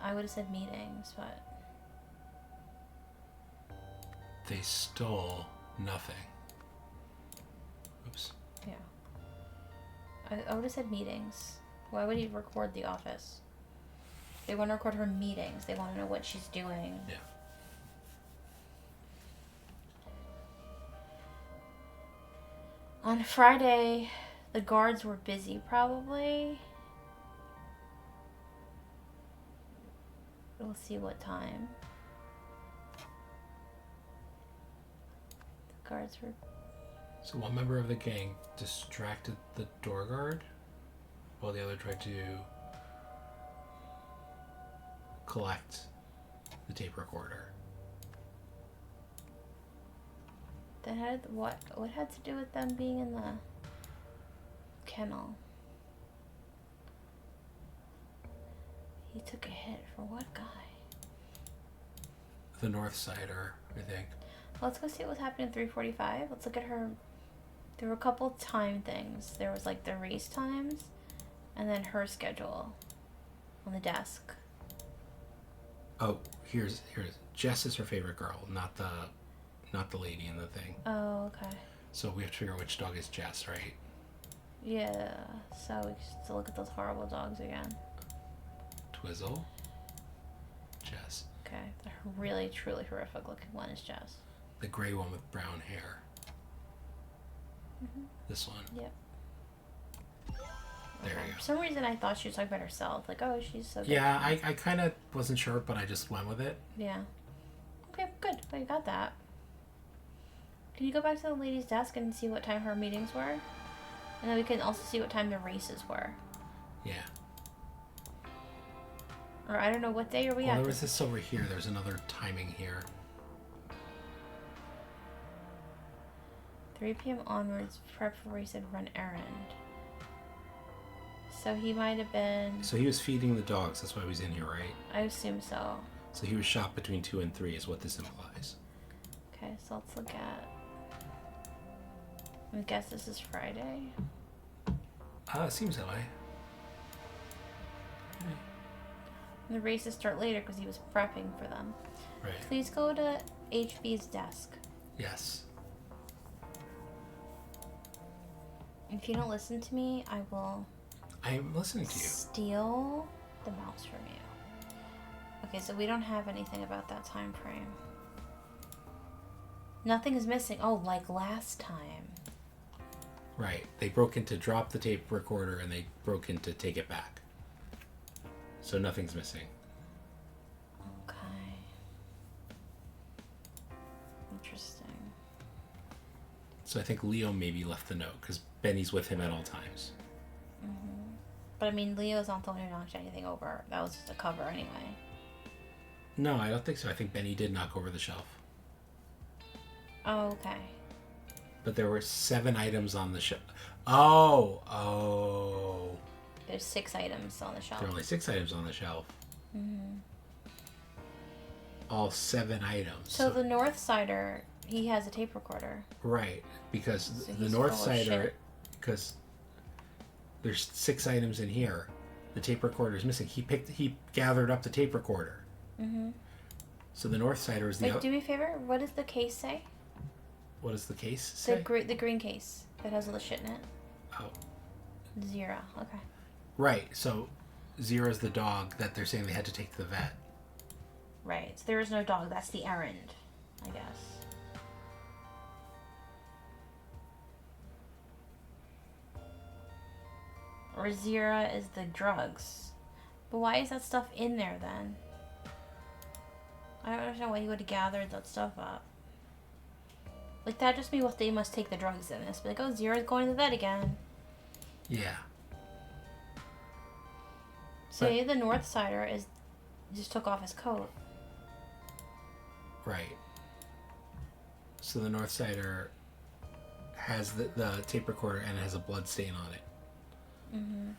I would have said meetings, but... They stole nothing. Oops. Yeah. I would have said meetings. Why would he record the office? They want to record her meetings. They want to know what she's doing. Yeah. On Friday, the guards were busy, probably. We'll see what time. The guards were... So one member of the gang distracted the door guard while the other tried to collect the tape recorder. That had what had to do with them being in the kennel? He took a hit for what guy? The North Sider, I think. Let's go see what was happening at 3:45. Let's look at her. There were a couple time things. There was like the race times, and then her schedule on the desk. Oh, here's Jess is her favorite girl, not the lady in the thing. Oh, okay. So we have to figure out which dog is Jess, right? Yeah. So we just look at those horrible dogs again. Twizzle. Jess. Okay. The really, truly horrific looking one is Jess. The gray one with brown hair. Mm-hmm. This one. Yep. There Okay. you go. For some reason, I thought she was talking about herself. Like, oh, she's so good. Yeah, I kind of wasn't sure, but I just went with it. Yeah. Okay, good. Well, you got that. Can you go back to the lady's desk and see what time her meetings were? And then we can also see what time the races were. Yeah. Or I don't know what day are we Well, at. there was this over here. There's another timing here. 3 p.m. onwards, prep for race and run errand. So he might have been... So he was feeding the dogs. That's why he was in here, right? I assume so. So he was shot between 2 and 3 is what this implies. Okay, so let's look at... I guess this is Friday. It seems that way. Okay. And the races start later because he was prepping for them. Right. Please go to HB's desk. Yes. If you don't listen to me, I will... I'm listening to you. Steal the mouse from you. Okay, so we don't have anything about that time frame. Nothing is missing. Oh, like last time. Right. They broke in to drop the tape recorder and they broke in to take it back. So nothing's missing. Okay. Interesting. So I think Leo maybe left the note because Benny's with him at all times. Mm-hmm. But I mean, Leo's not the one who knocked anything over. That was just a cover anyway. No, I don't think so. I think Benny did knock over the shelf. Oh, okay. But there were 7 items on the shelf. Oh. There's 6 items on the shelf. There are only 6 items on the shelf. Mm-hmm. All 7 items. So the North Sider, he has a tape recorder. Right, because So the he's North full of Sider, shit. because there's 6 items in here. The tape recorder is missing. He gathered up the tape recorder. Mm-hmm. So the North Sider is the... Wait, do me a favor. What does the case say? What does the case say? The green case that has all the shit in it. Oh. 0. Okay. Right, so 0 is the dog that they're saying they had to take to the vet. Right. So there is no dog. That's the errand, I guess. Or 0 is the drugs. But why is that stuff in there then? I don't understand why he would have gathered that stuff up. Like, that just means what they must take the drugs in this. Be like, oh, 0 is going to the vet again. Yeah. So maybe the North Sider is just took off his coat. Right. So the North Sider has the tape recorder and it has a blood stain on it. Mm-hmm.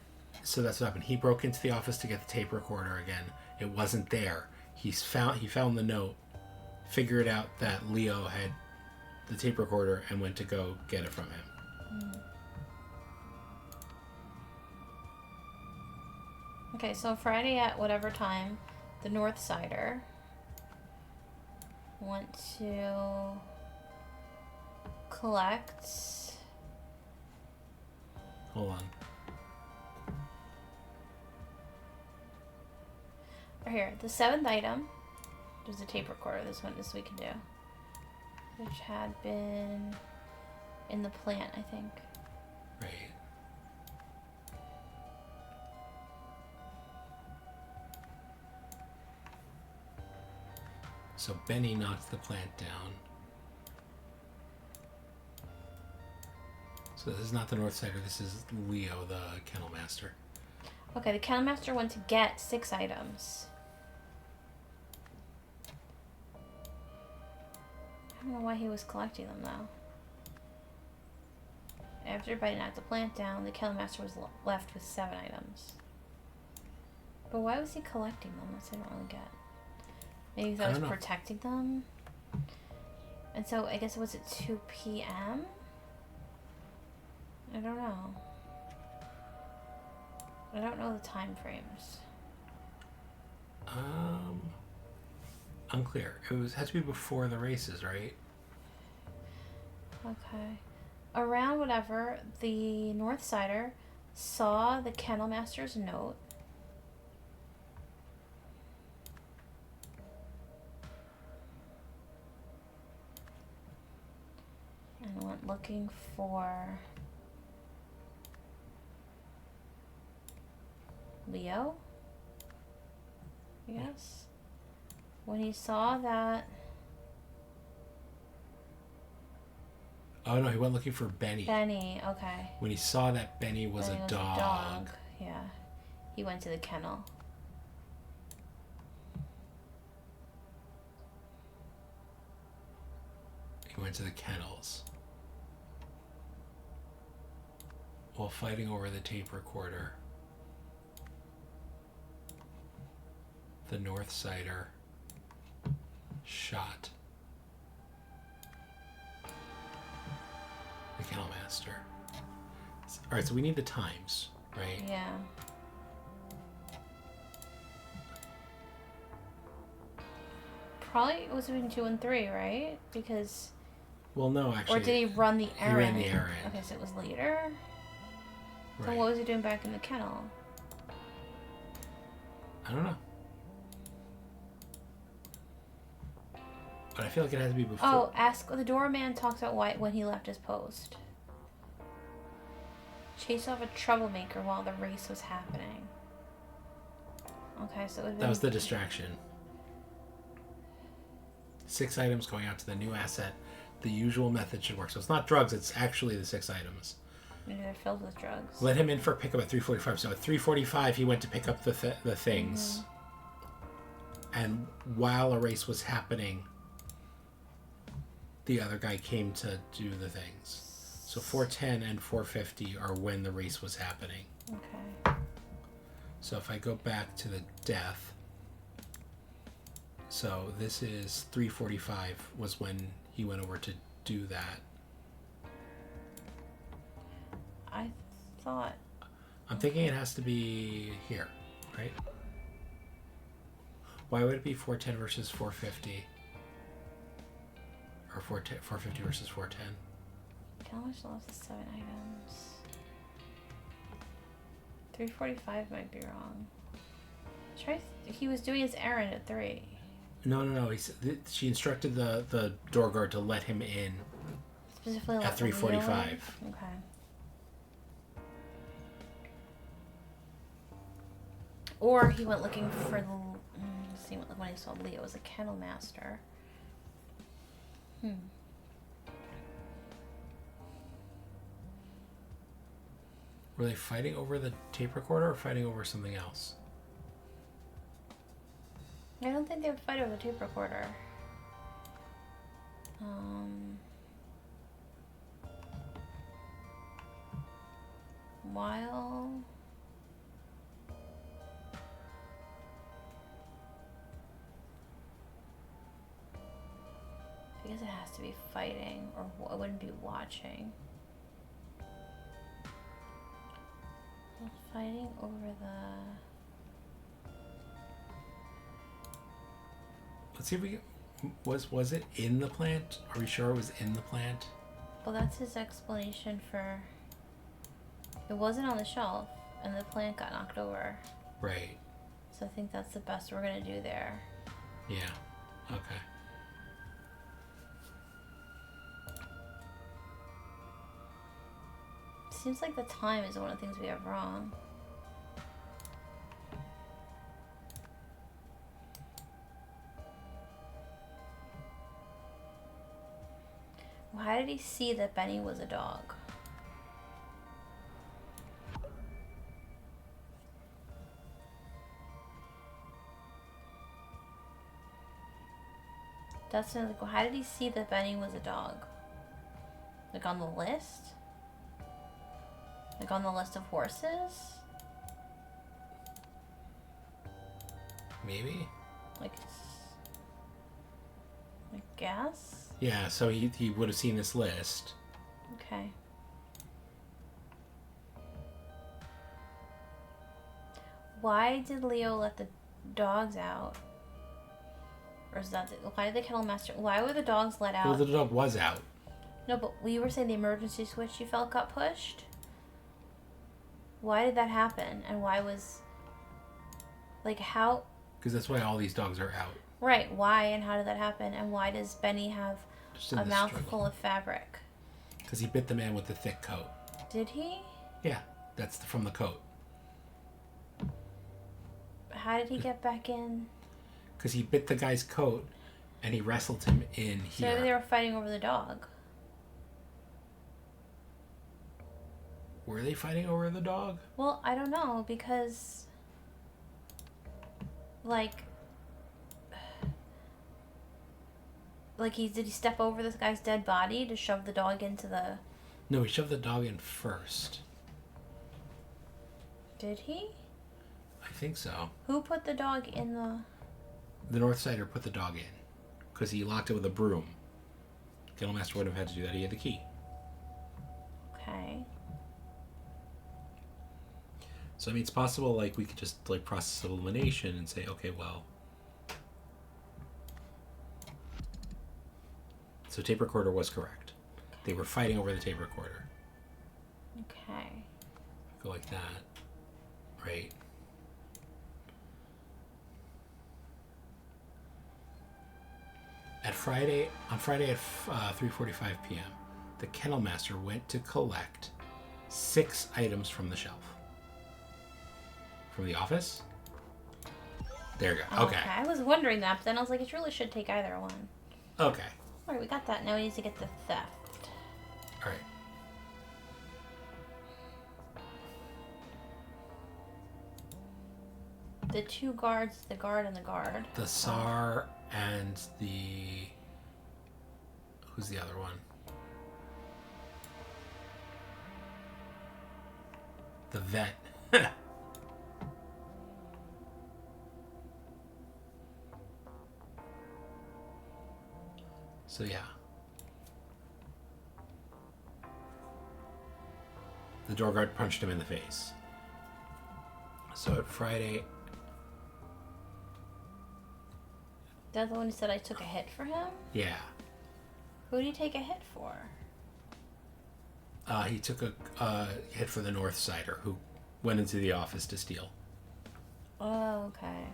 So that's what happened. He broke into the office to get the tape recorder again. It wasn't there. He found the note, figured out that Leo had the tape recorder and went to go get it from him. Mm. Okay, so Friday at whatever time, the North Sider went to collect... Hold on. Right here, the 7th item was a tape recorder. This we can do, which had been in the plant, I think. Right. So Benny knocked the plant down. So this is not the North Sider. This is Leo, the kennel master. Okay, the kennel master went to get 6 items. I don't know why he was collecting them though. After everybody knocked the plant down, the kennel master was left with 7 items. But why was he collecting them? That's what I don't really get. Maybe that was protecting them. And so I guess it was at 2 p.m. I don't know. I don't know the time frames. Unclear. Had to be before the races, right? Okay. Around whatever, the North Sider saw the kennel master's note. And went looking for Leo, I guess. When he saw that... Oh no, he went looking for Benny. Benny, okay. When he saw that Benny was a dog. Yeah. He went to the kennel. He went to the kennels. while fighting over the tape recorder. The North Sider shot the Kennel Master. All right, so we need the times, right? Yeah. Probably it was between 2 and 3, right? Because... Well, no, actually. Or did he run the errand? He ran the errand. Okay, so it was later? Right. So what was he doing back in the kennel? I don't know. But I feel like it has to be before. Oh, ask the doorman talks about why when he left his post. Chase off a troublemaker while the race was happening. Okay, so it would That was the distraction. 6 items going out to the new asset. The usual method should work. So it's not drugs, it's actually the 6 items. Maybe they're filled with drugs. Let him in for pickup at 3:45. So at 3:45 he went to pick up the things. Mm-hmm. And while a race was happening, the other guy came to do the things. So 4:10 and 4:50 are when the race was happening. Okay. So if I go back to the death, so this is 3:45 was when he went over to do that. I thought... I'm thinking it has to be here, right? Why would it be 4:10 versus 4:50? Or 4:50 versus 4:10? How much lost the 7 items? 3:45 might be wrong. He was doing his errand at 3. No. She instructed the door guard to let him in Specifically at 3:45. Okay. Or he went looking for the... see when he saw Leo as a kennel master. Were they fighting over the tape recorder or fighting over something else? I don't think they would fight over the tape recorder. While... I guess it has to be fighting, or it wouldn't be watching. Fighting over the... Let's see if we can... Was it in the plant? Are we sure it was in the plant? Well, that's his explanation for... It wasn't on the shelf, and the plant got knocked over. Right. So I think that's the best we're gonna do there. Yeah. Okay. Seems like the time is one of the things we have wrong. Why did he see that Benny was a dog? That's another. How did he see that Benny was a dog? Like on the list? Like on the list of horses? Maybe? Like, I guess? Yeah, so he would have seen this list. Okay. Why did Leo let the dogs out? Or is that... Why did the kennel master... Why were the dogs let out? Well, the dog was out. No, but we were saying the emergency switch you felt got pushed? Why did that happen? And why was... Like, how... Because that's why all these dogs are out. Right, why and how did that happen? And why does Benny have a mouthful of fabric? Because he bit the man with the thick coat. Did he? Yeah, that's from the coat. How did he get back in? Because he bit the guy's coat and he wrestled him in here. So they were fighting over the dog. Were they fighting over the dog? Well, I don't know, because... Like, did he step over this guy's dead body to shove the dog into the... No, he shoved the dog in first. Did he? I think so. Who put the dog in the... The Northsider put the dog in because he locked it with a broom. Kennelmaster wouldn't have had to do that. He had the key. Okay. So I mean, it's possible like we could just like process of elimination and say, okay, well. So tape recorder was correct. They were fighting over the tape recorder. Okay. Go like that, right? On Friday at 3:45 p.m., the kennel master went to collect 6 items from the shelf. From the office? There you go. Okay. I was wondering that, but then I was like, it really should take either one. Okay. Alright, we got that. Now we need to get the theft. All right. The 2 guards, the guard and the guard. The SAR and the... Who's the other one? The vet. So yeah. The door guard punched him in the face. So at Friday... The other one who said I took a hit for him? Yeah. Who did he take a hit for? He took a hit for the Northsider, who went into the office to steal. Oh, okay.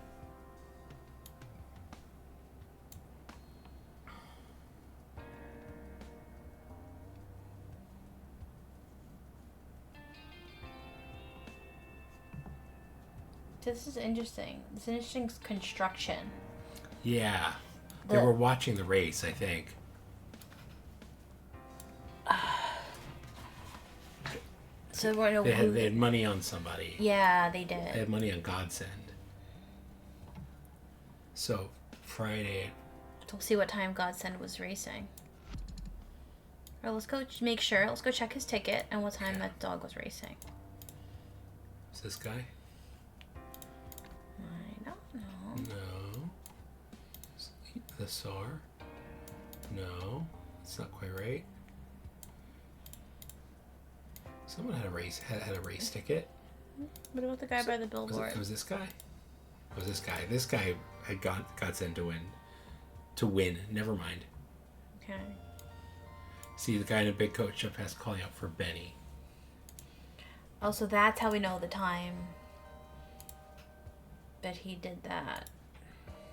This is interesting. It's an interesting construction. Yeah. They were watching the race, I think. So we're no. They had money on somebody. Yeah, they They did. had money on Godsend. So Friday. We'll see what time Godsend was racing. Or let's go make sure. Let's go check his ticket and what time that dog was racing. Is this guy? I don't know. No. The SAR? No. It's not quite right. Someone had a race ticket. What about the guy by the billboard? It was this guy? It was this guy. This guy had got sent to win. To win. Never mind. Okay. See, the guy in a big coat shop has calling out for Benny. Oh, so that's how we know the time that he did that.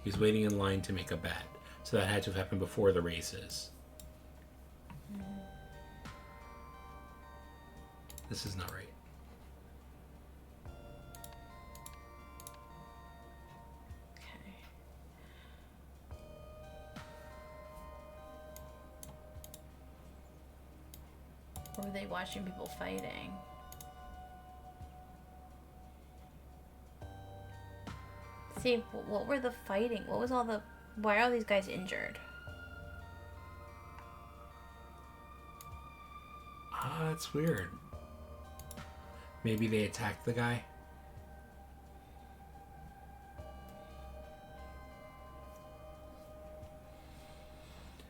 He was waiting in line to make a bet. So that had to have happened before the races. This is not right. Okay. Or were they watching people fighting? See, what were the fighting? What was all the... Why are all these guys injured? That's weird. Maybe they attacked the guy?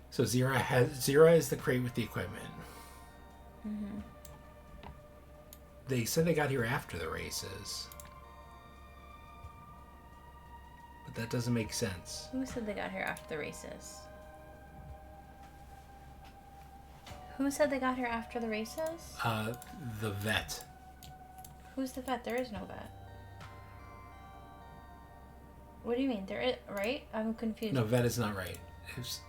So Zira is the crate with the equipment. Mm-hmm. They said they got here after the races. But that doesn't make sense. Who said they got here after the races? Who said they got here after the races? The vet. Who's the vet? There is no vet. What do you mean? There is, right? I'm confused. No, vet is not right.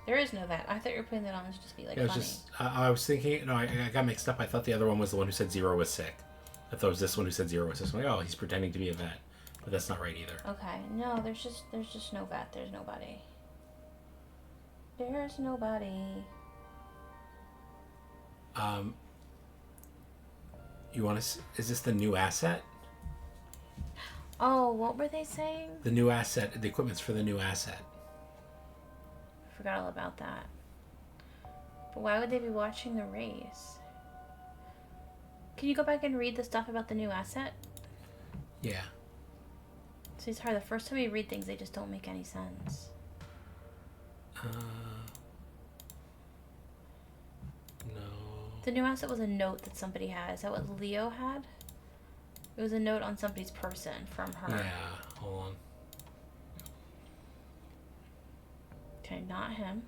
There is no vet. I thought you were putting that on to just be like it was funny. just, I was thinking, no, I got mixed up. I thought the other one was the one who said Zero was sick. I thought it was this one who said Zero was sick. I'm like, oh, he's pretending to be a vet. But that's not right either. Okay, no, there's just no vet. There's nobody. There's nobody. You want to? Is this the new asset? Oh, what were they saying? The new asset. The equipment's for the new asset. Forgot all about that. But why would they be watching the race? Can you go back and read the stuff about the new asset? Yeah. So it's hard. The first time you read things, they just don't make any sense. No. The new asset was a note that somebody had. Is that what Leo had? It was a note on somebody's person from her. Yeah, hold on. Okay, not him.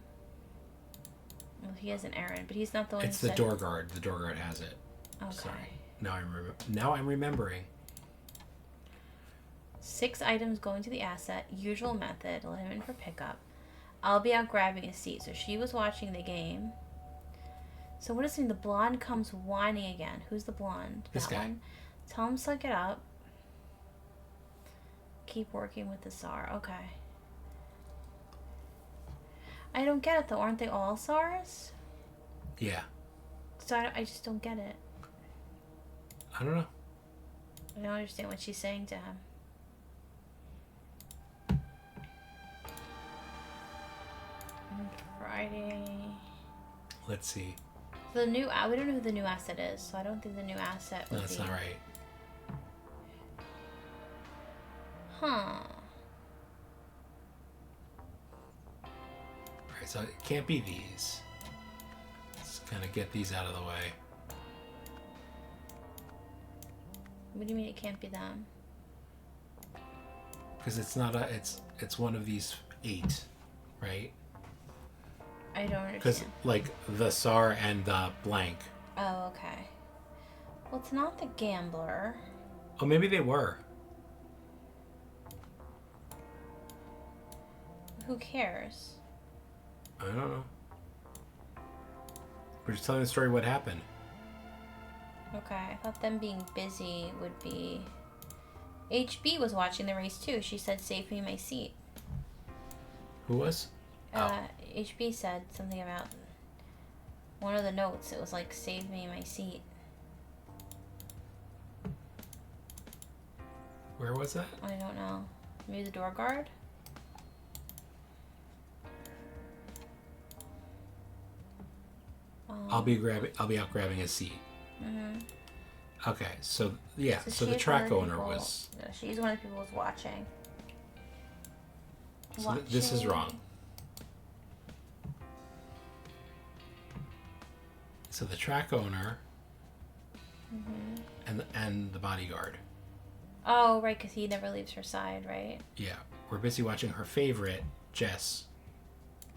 Well, he has an errand, but he's not the one It's who the said... door guard. The door guard has it. Okay. Sorry. Now I'm remembering. 6 items going to the asset. Usual method. Let him in for pickup. I'll be out grabbing a seat. So she was watching the game. So what is it? The blonde comes whining again. Who's the blonde? This guy. One. Tell him to suck it up. Keep working with the SAR. Okay. I don't get it though. Aren't they all SARs? Yeah. So I just don't get it. I don't know. I don't understand what she's saying to him. Friday. Let's see. The new... we don't know who the new asset is, so I don't think the new asset would No, that's be... not right. Huh. Alright, so it can't be these. Let's kind of get these out of the way. What do you mean it can't be them? Because it's not a... It's one of these 8, right? I don't Because, understand. like, the SAR and the blank. Oh, okay. Well, it's not the gambler. Oh, maybe they were. Who cares? I don't know. We're just telling the story what happened. Okay, I thought them being busy would be... HB was watching the race too. She said, save me my seat. Who was? HB said something about one of the notes. It was like, save me my seat. Where was that? I don't know. Maybe the door guard? I'll be out grabbing a seat. Mm-hmm. Okay, so yeah, so the she's track one of the owner people- was. Yeah, she's one of the people who was watching. So this is wrong. So the track owner and the bodyguard. Oh, right, because he never leaves her side, right? Yeah, we're busy watching her favorite Jess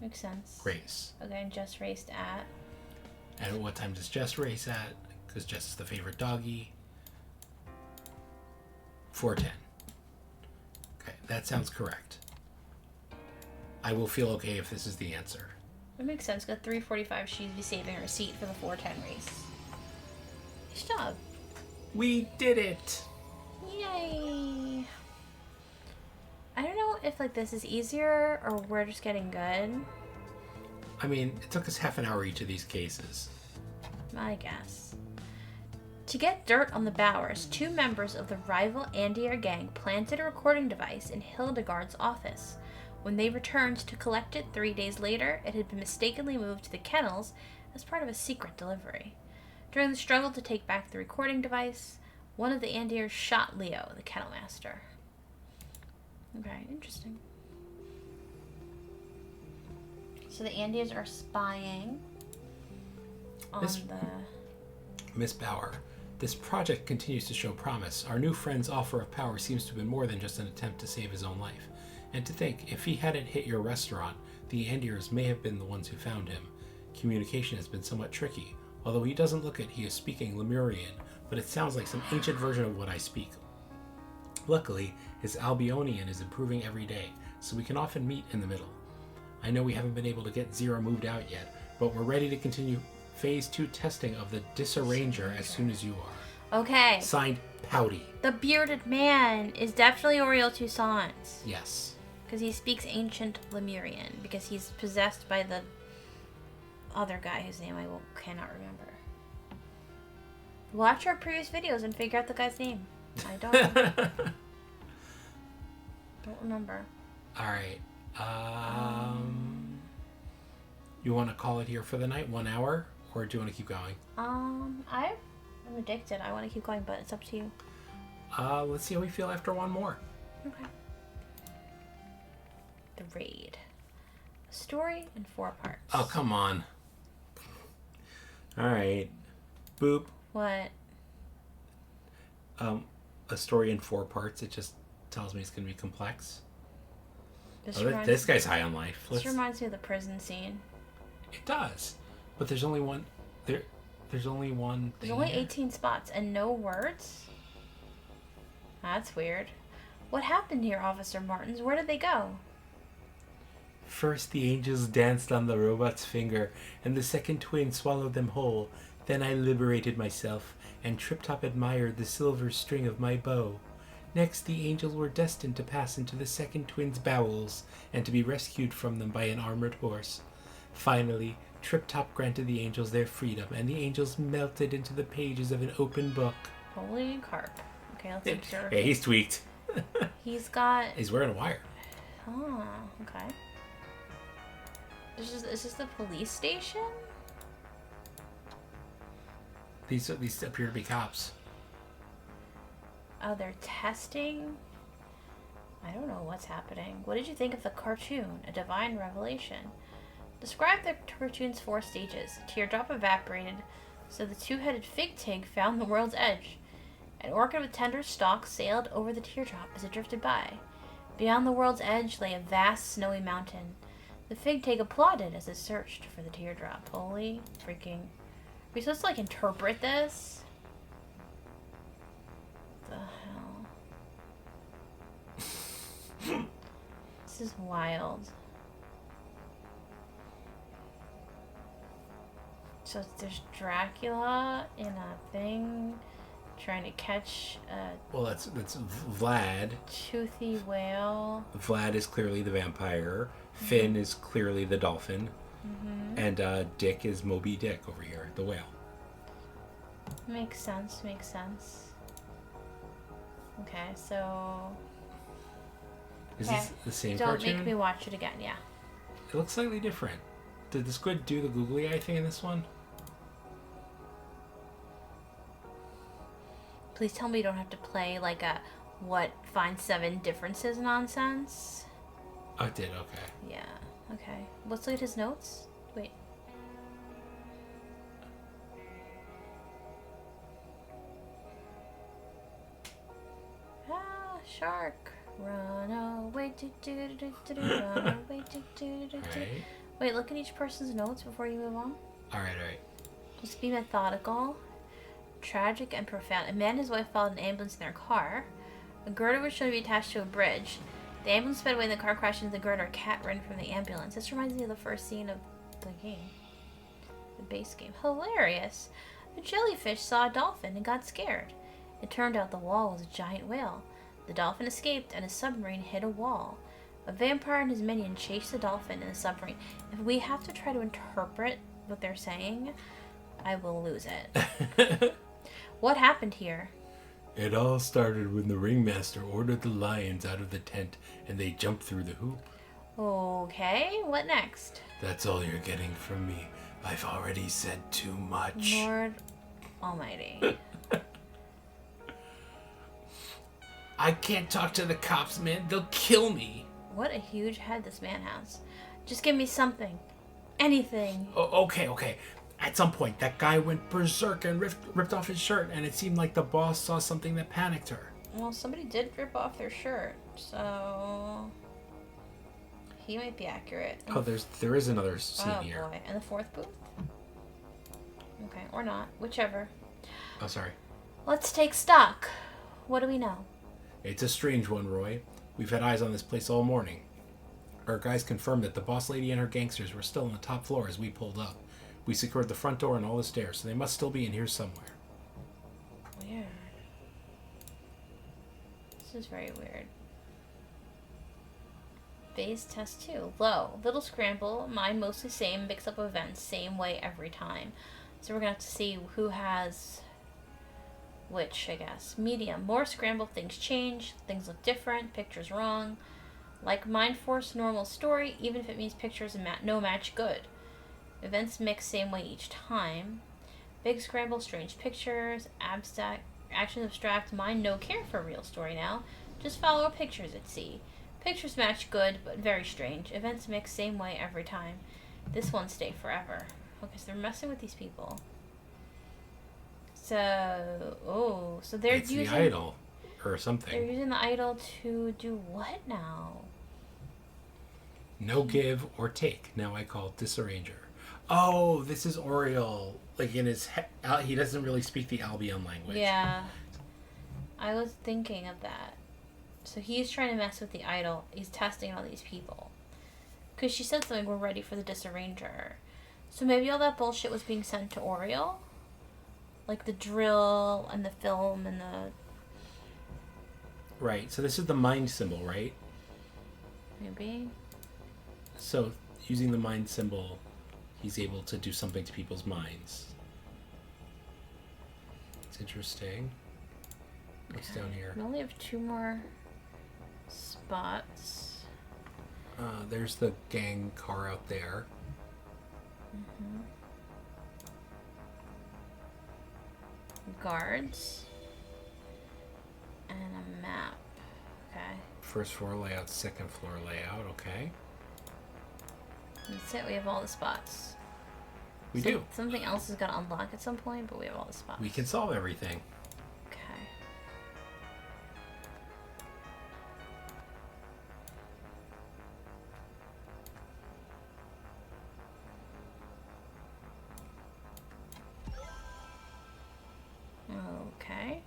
Makes sense. race. Okay, and just raced at... And what time does Jess race at? Because Jess is the favorite doggy. 4:10. Okay, that sounds correct. I will feel okay if this is the answer. That makes sense, because 3:45 she'd be saving her seat for the 4:10 race. Nice job. We did it! Yay! I don't know if like this is easier or we're just getting good. I mean, it took us half an hour each of these cases. I guess. To get dirt on the Bowers, 2 members of the rival Andier gang planted a recording device in Hildegard's office. When they returned to collect it 3 days later, it had been mistakenly moved to the kennels as part of a secret delivery. During the struggle to take back the recording device, one of the Andiers shot Leo, the kennel master. Okay, interesting. So the Andiers are spying on Miss Bauer, this project continues to show promise. Our new friend's offer of power seems to have been more than just an attempt to save his own life. And to think, if he hadn't hit your restaurant, the Andiers may have been the ones who found him. Communication has been somewhat tricky. Although he doesn't look it, he is speaking Lemurian, but it sounds like some ancient version of what I speak. Luckily, his Albionian is improving every day, so we can often meet in the middle. I know we haven't been able to get Zero moved out yet, but we're ready to continue Phase 2 testing of the Disarranger as soon as you are. Okay. Signed, Pouty. The bearded man is definitely Oriel Toussaint. Yes. Because he speaks ancient Lemurian. Because he's possessed by the other guy whose name I cannot remember. Watch our previous videos and figure out the guy's name. I don't know. Don't remember. Alright. You want to call it here for the night? 1 hour? Or do you want to keep going? I'm addicted. I want to keep going, but it's up to you. Let's see how we feel after one more. Okay. The Raid. A story in 4 parts. Oh, come on. All right. Boop. What? A story in 4 parts. It just tells me it's going to be complex. This guy's high on life. This reminds me of the prison scene. It does. But there's only one... There's only one thing. There's only here. 18 spots and no words? That's weird. What happened here, Officer Martins? Where did they go? First the angels danced on the robot's finger, and the second twin swallowed them whole. Then I liberated myself, and Trip Top admired the silver string of my bow. Next the angels were destined to pass into the second twin's bowels, and to be rescued from them by an armored horse. Finally, Trip Top granted the angels their freedom, and the angels melted into the pages of an open book. Holy carp. Okay, let's observe. Hey, he's tweaked. He's got... He's wearing a wire. Oh, okay. Is this the police station? These appear to be cops. Oh, they're testing? I don't know what's happening. What did you think of the cartoon? A divine revelation. Describe the cartoon's 4 stages. A teardrop evaporated, so the 2-headed fig tig found the world's edge. An orchid with tender stalks sailed over the teardrop as it drifted by. Beyond the world's edge lay a vast snowy mountain. The fig tig applauded as it searched for the teardrop. Holy freaking... Are we supposed to, like, interpret this? What the hell? This is wild. So there's Dracula in a thing trying to catch a... Well, that's Vlad. Toothy whale. Vlad is clearly the vampire. Finn is clearly the dolphin. Mm-hmm. And Dick is Moby Dick over here, the whale. Makes sense, makes sense. Okay, so... Is this the same Don't cartoon? make me watch it again, yeah. It looks slightly different. Did the squid do the googly eye thing in this one? Please tell me you don't have to play like a find 7 differences nonsense. Oh, it did, okay. Yeah, okay. Let's look at his notes. Wait. Ah, shark. Run away, run away, Alright. Wait, look at each person's notes before you move on. Alright. Just be methodical. Tragic and profound. A man and his wife followed an ambulance in their car. A girder was shown to be attached to a bridge. The ambulance sped away and the car crashed into the girder. A cat ran from the ambulance. This reminds me of the first scene of the game. The base game. Hilarious. A jellyfish saw a dolphin and got scared. It turned out the wall was a giant whale. The dolphin escaped and a submarine hit a wall. A vampire and his minion chased the dolphin in the submarine. If we have to try to interpret what they're saying, I will lose it. What happened here? It all started when the ringmaster ordered the lions out of the tent and they jumped through the hoop. Okay, what next? That's all you're getting from me. I've already said too much. Lord Almighty. I can't talk to the cops, man. They'll kill me. What a huge head this man has. Just give me something. Anything. Okay. At some point, that guy went berserk and ripped off his shirt, and it seemed like the boss saw something that panicked her. Well, somebody did rip off their shirt, so... He might be accurate. Oh, there is another scene here. Oh boy, and the 4th booth? Okay, or not, whichever. Oh, sorry. Let's take stock. What do we know? It's a strange one, Roy. We've had eyes on this place all morning. Our guys confirmed that the boss lady and her gangsters were still on the top floor as we pulled up. We secured the front door and all the stairs, so they must still be in here somewhere. Weird. This is very weird. Phase test 2. Low. Little scramble. Mine mostly same. Mix up events. Same way every time. So we're going to have to see who has which, I guess. Medium. More scramble. Things change. Things look different. Pictures wrong. Like Mind Force, normal story. Even if it means pictures and no match, good. Events mix same way each time. Big scramble, strange pictures, abstract Actions abstract, mind no care for a real story now. Just follow pictures at sea. Pictures match good, but very strange. Events mix same way every time. This one stay forever. Okay, so they're messing with these people. So they're It's using the idol or They're something. using the idol to do what now? No give or take. Now I call disarranger. Oh, this is Oriole. Like in his he doesn't really speak the Albion language. Yeah, I was thinking of that. So he's trying to mess with the idol. He's testing all these people. Because she said something, we're ready for the disarranger. So maybe all that bullshit was being sent to Oriole? Like the drill and the film and the... Right. So this is the mind symbol, right? Maybe? So using the mind symbol, he's able to do something to people's minds. It's interesting. What's down here? We only have 2 more spots. There's the gang car out there. Guards. And a map. Okay. First floor layout, second floor layout. Okay. That's it. We have all the spots. We do. Something else is going to unlock at some point, but we have all the spots. We can solve everything. Okay. Okay.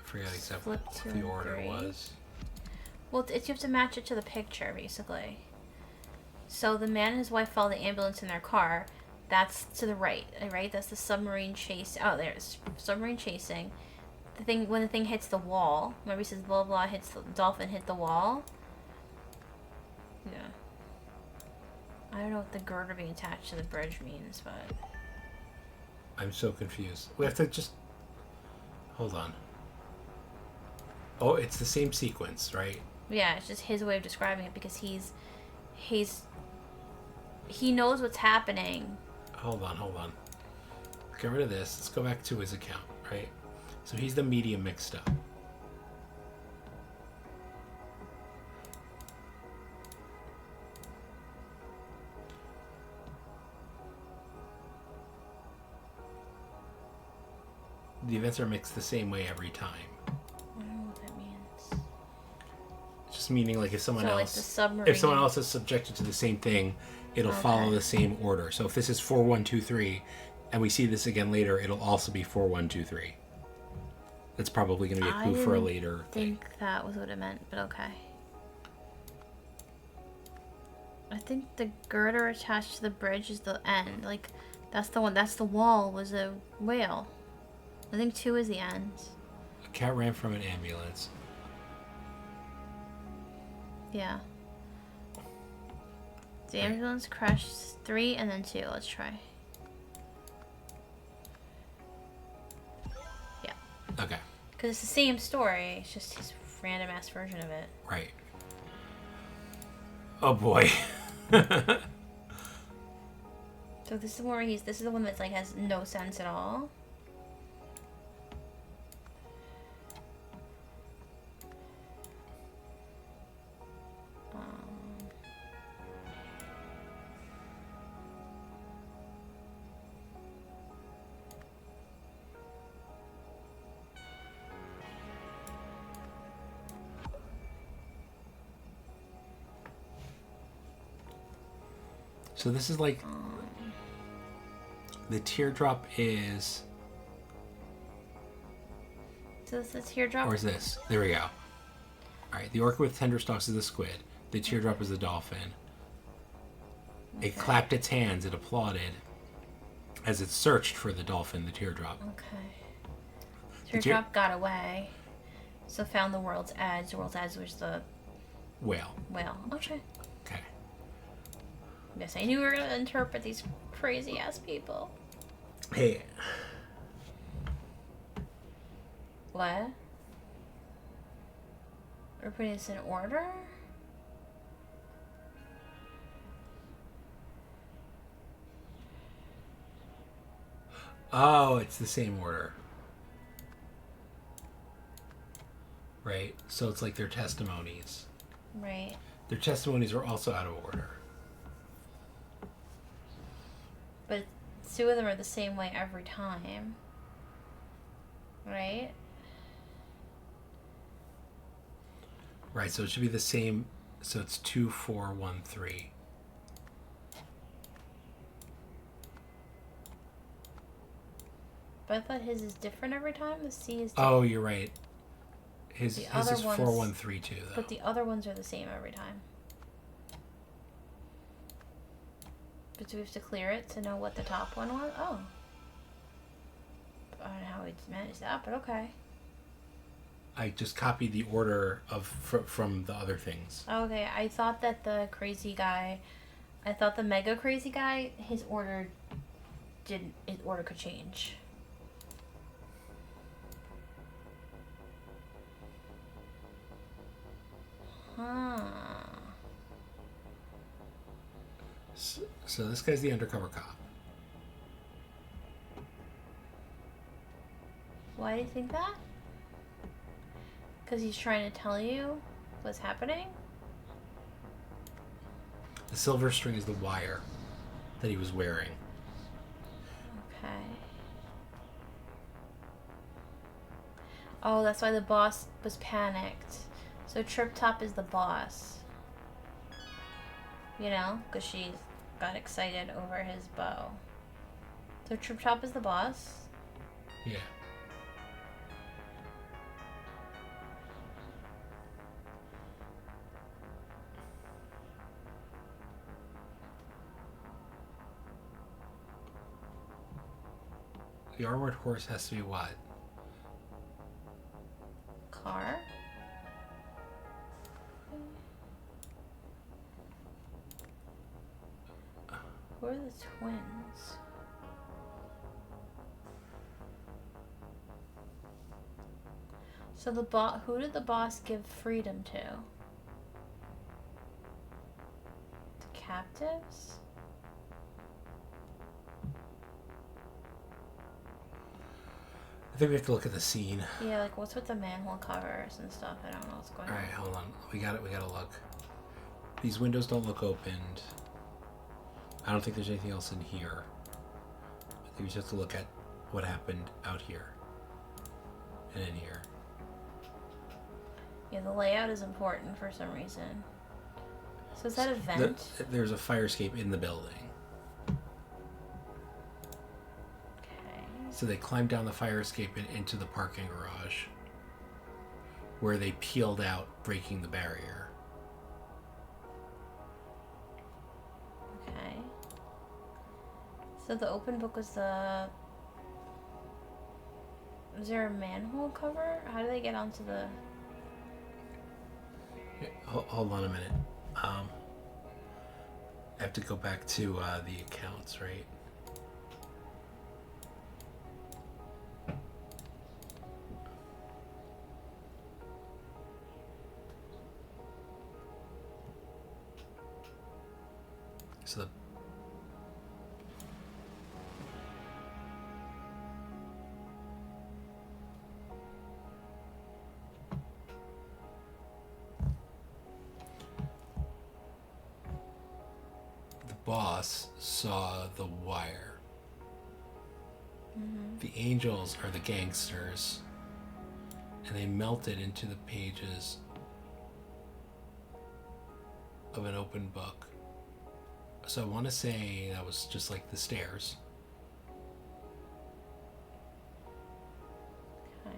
I forgot exactly Flip what 2 the and order 3. was. Well, you have to match it to the picture, basically. So the man and his wife follow the ambulance in their car. That's to the right, right? That's the submarine chase. Oh, there's submarine chasing. The thing when the thing hits the wall. Remember, he says blah blah hits the dolphin hit the wall. Yeah. I don't know what the girder being attached to the bridge means, but I'm so confused. We have to just hold on. Oh, it's the same sequence, right? yeah, it's just his way of describing it because he knows what's happening. Hold on. Get rid of this. Let's go back to his account, right? So he's the medium mixed up. The events are mixed the same way every time. I don't know what that means. Just meaning like if someone So, like, else the submarine- if someone else is subjected to the same thing, it'll follow the same order. So if this is 4123 and we see this again later, it'll also be 4123. That's probably going to be a clue for a later I thing. think that was what it meant, but okay. I think the girder attached to the bridge is the end. Like, that's the one. That's the wall. Was a whale. I think 2 is the end. A cat ran from an ambulance. Yeah. The ambulance crashed 3 and then 2. Let's try. Yeah. Okay. Because it's the same story. It's just his random ass version of it. Right. Oh boy. So this is where this is the one that's like has no sense at all. So this is like the teardrop is, So this is teardrop. or is this? There we go. All right, the orca with tender stalks is the squid. The teardrop is the dolphin. It clapped its hands. It applauded as it searched for the dolphin, the teardrop. Okay. Teardrop got away. So found the world's edge. The world's edge was the Whale. whale. Okay. Okay. Yes, I knew we were gonna interpret these crazy ass people. Hey, What? We're putting this in order? Oh, it's the same order. Right? So it's like their testimonies. Right. Their testimonies are also out of order. But two of them are the same way every time. Right? Right, so it should be the same. So it's 2, 4, 1, 3. But I thought his is different every time. The C is different. Oh, you're right. His is other 4, ones- 1, 3, 2, though. But the other ones are the same every time. But do we have to clear it to know what the top one was? Oh. I don't know how we managed that, but okay. I just copied the order of from the other things. Okay, I thought that the crazy guy, I thought the mega crazy guy, his order could change. Huh. So this guy's the undercover cop. Why do you think that? Because he's trying to tell you what's happening? The silver string is the wire that he was wearing. Okay. Oh, that's why the boss was panicked. So Trip Top is the boss. You know? Because she got excited over his bow. So Trip Top is the boss? Yeah. The armored horse has to be what? Car? Who are the twins? So who did the boss give freedom to? The captives? I think we have to look at the scene. Yeah, like what's with the manhole covers and stuff? I don't know what's going on. Alright, hold on. We gotta look. These windows don't look opened. I don't think there's anything else in here. I think we just have to look at what happened out here. And in here. Yeah, the layout is important for some reason. So is that a vent? There's a fire escape in the building. Okay. So they climbed down the fire escape and into the parking garage, where they peeled out, breaking the barrier. Okay. So the open book was the... Was there a manhole cover? How do they get onto the... Yeah, hold on a minute. I have to go back to the accounts, right? So the boss saw the wire. Mm-hmm. The angels are the gangsters, and they melted into the pages of an open book. So I want to say that was just like the stairs. Okay.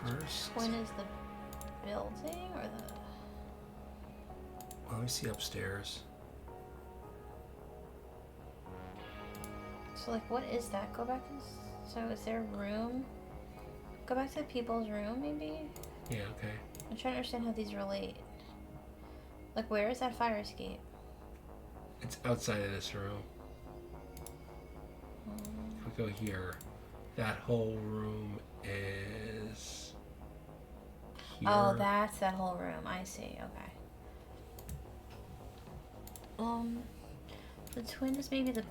First, When is the building or the... let me see upstairs. So like what is that? Go back to... So is there a room? Go back to the people's room maybe? Yeah, okay. I'm trying to understand how these relate. Like where is that fire escape? It's outside of this room. we go here, that whole room is here. Oh, that's that whole room. I see. Okay. The twin is maybe the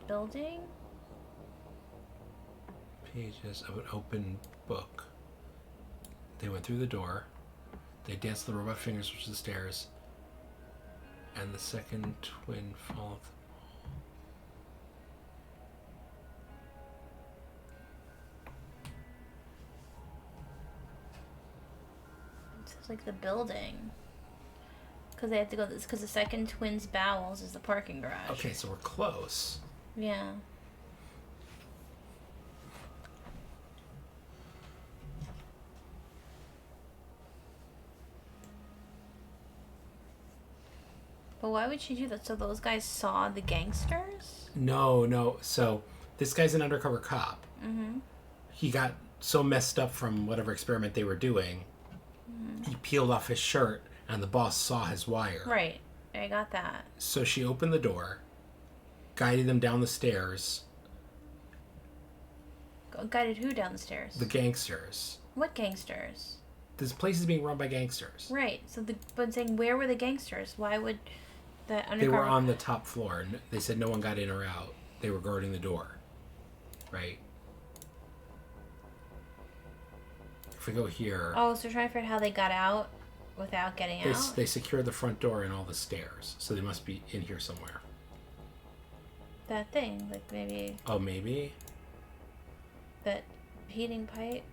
building? Pages of an open book. They went through the door. They danced the robot fingers, which is the stairs. And the second twin followed them. It sounds like the building. Because they have to go. Because the second twin's bowels is the parking garage. Okay, so we're close. Yeah. But why would she do that? So those guys saw the gangsters? No. So this guy's an undercover cop. Mm-hmm. He got so messed up from whatever experiment they were doing. He peeled off his shirt, and the boss saw his wire. Right. I got that. So she opened the door, guided them down the stairs. Guided who down the stairs? The gangsters. What gangsters? This place is being run by gangsters. Right. So but saying where were the gangsters? Why would the undercover? They were on the top floor, and they said no one got in or out. They were guarding the door. Right. If we go here. Oh, so we're trying to figure out how they got out without getting out? They secured the front door and all the stairs, so they must be in here somewhere. That thing, like maybe. Oh, maybe? That heating pipe?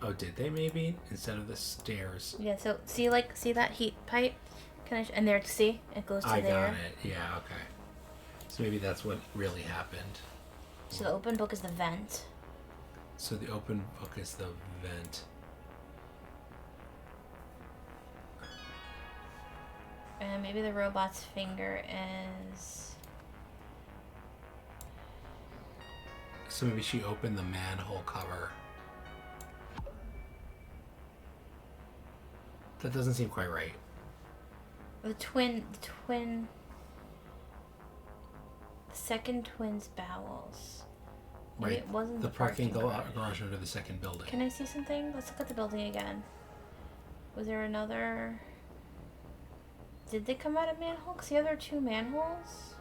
Oh, did they maybe? Instead of the stairs. Yeah, so see that heat pipe? And there, see? It goes to I there. got it. Yeah, okay. So maybe that's what really happened. So the open book is the vent. So the open book is the vent. And maybe the robot's finger is... So maybe she opened the manhole cover. That doesn't seem quite right. The second twin's bowels. Maybe Right. it wasn't The parking garage under the second building. Can I see something? Let's look at the building again. Was there another... Did they come out of manhole? Because the other two manholes?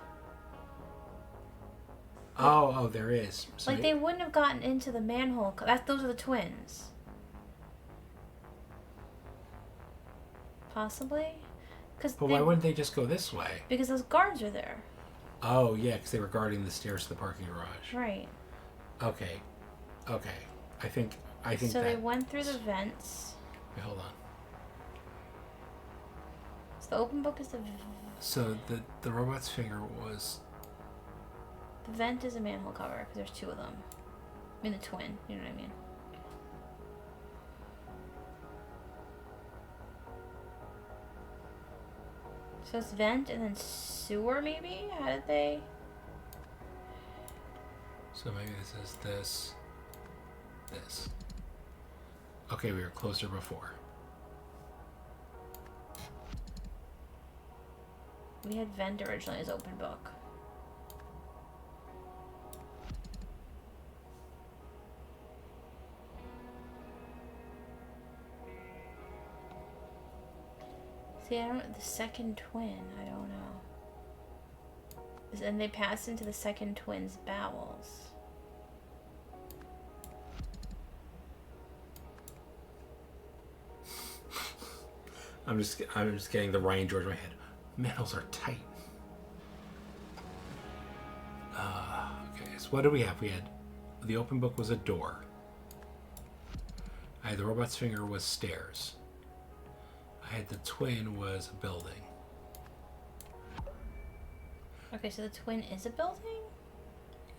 Oh, there is. So Like, they wouldn't have gotten into the manhole. Those are the twins. Possibly? But why wouldn't they just go this way? Because those guards are there. Oh, yeah, because they were guarding the stairs to the parking garage. Right. Okay. I think so they went through the vents. Wait, hold on. So the open book is the... So the robot's finger was... The vent is a manhole cover, because there's two of them. I mean, the twin. You know what I mean? So it's vent and then sewer, maybe? How did they... So maybe this is this. Okay, we were closer before. We had vent originally as open book. See, the second twin, I don't know. And they passed into the second twin's bowels. I'm just getting the Ryan George in my head. Manholes are tight. Okay, so what do we have? We had the open book was a door. I had the robot's finger was stairs. I had the twin was a building. Okay, so the twin is a building?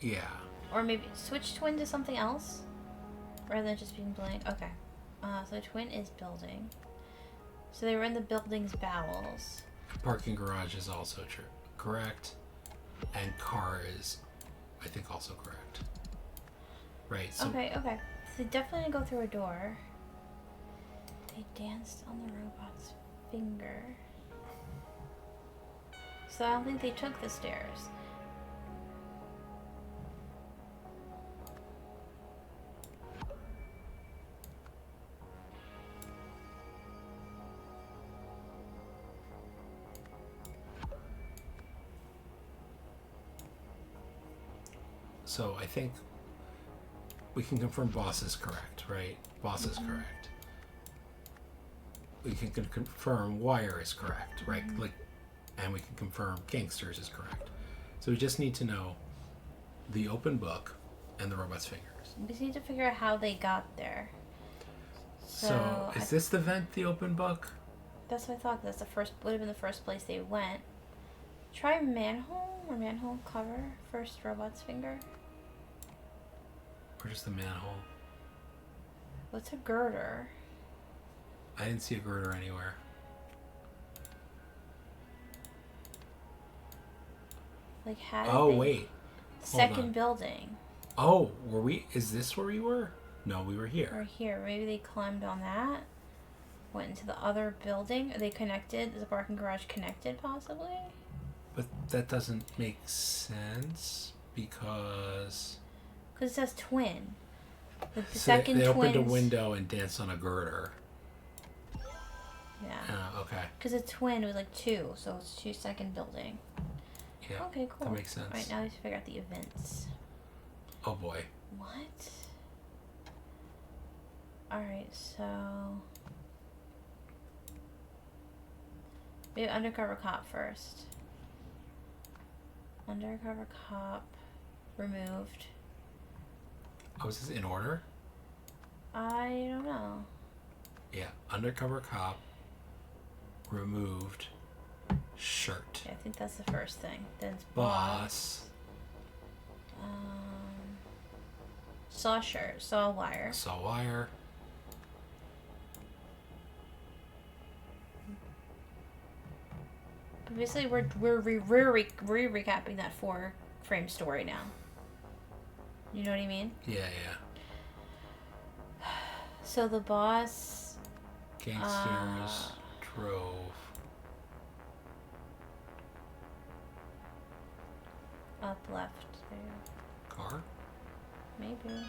Yeah. Or maybe switch twin to something else? Rather than just being blank. Okay. So the twin is building. So they were in the building's bowels. Parking garage is also true. Correct. And car is, I think, also correct. Right. So Okay. So they definitely didn't go through a door. They danced on the robot's finger. So I don't think they took the stairs. So I think we can confirm boss is correct, right? Boss is correct. We can confirm wire is correct, right? Like, and we can confirm gangsters is correct. So we just need to know the open book and the robot's fingers. We just need to figure out how they got there. So is this the vent, the open book? That's what I thought. That's would have been the first place they went. Try manhole or manhole cover. First robot's finger. Or just the manhole? What's a girder? I didn't see a girder anywhere. Like how? Oh wait. Second building. Oh, were we? Is this where we were? No, we were here. We're here. Maybe they climbed on that. Went into the other building. Are they connected? Is the parking garage connected, possibly? But that doesn't make sense because it says twin. The so second they opened a twins- window and danced on a girder. Yeah. Okay. Because a twin was like two, so it's two second building. Yeah. Okay, cool. That makes sense. All right, now we have to figure out the events. Oh boy. What? Alright, so... maybe undercover cop first. Undercover cop removed. Oh, is this in order? I don't know. Yeah. Undercover cop removed shirt. Yeah, I think that's the first thing. Then it's Boss. Saw shirt, saw wire. Saw wire. But basically, we're recapping that 4-frame story now. You know what I mean? Yeah, yeah. So the boss... Gangsters drove. up left there. Car? Maybe.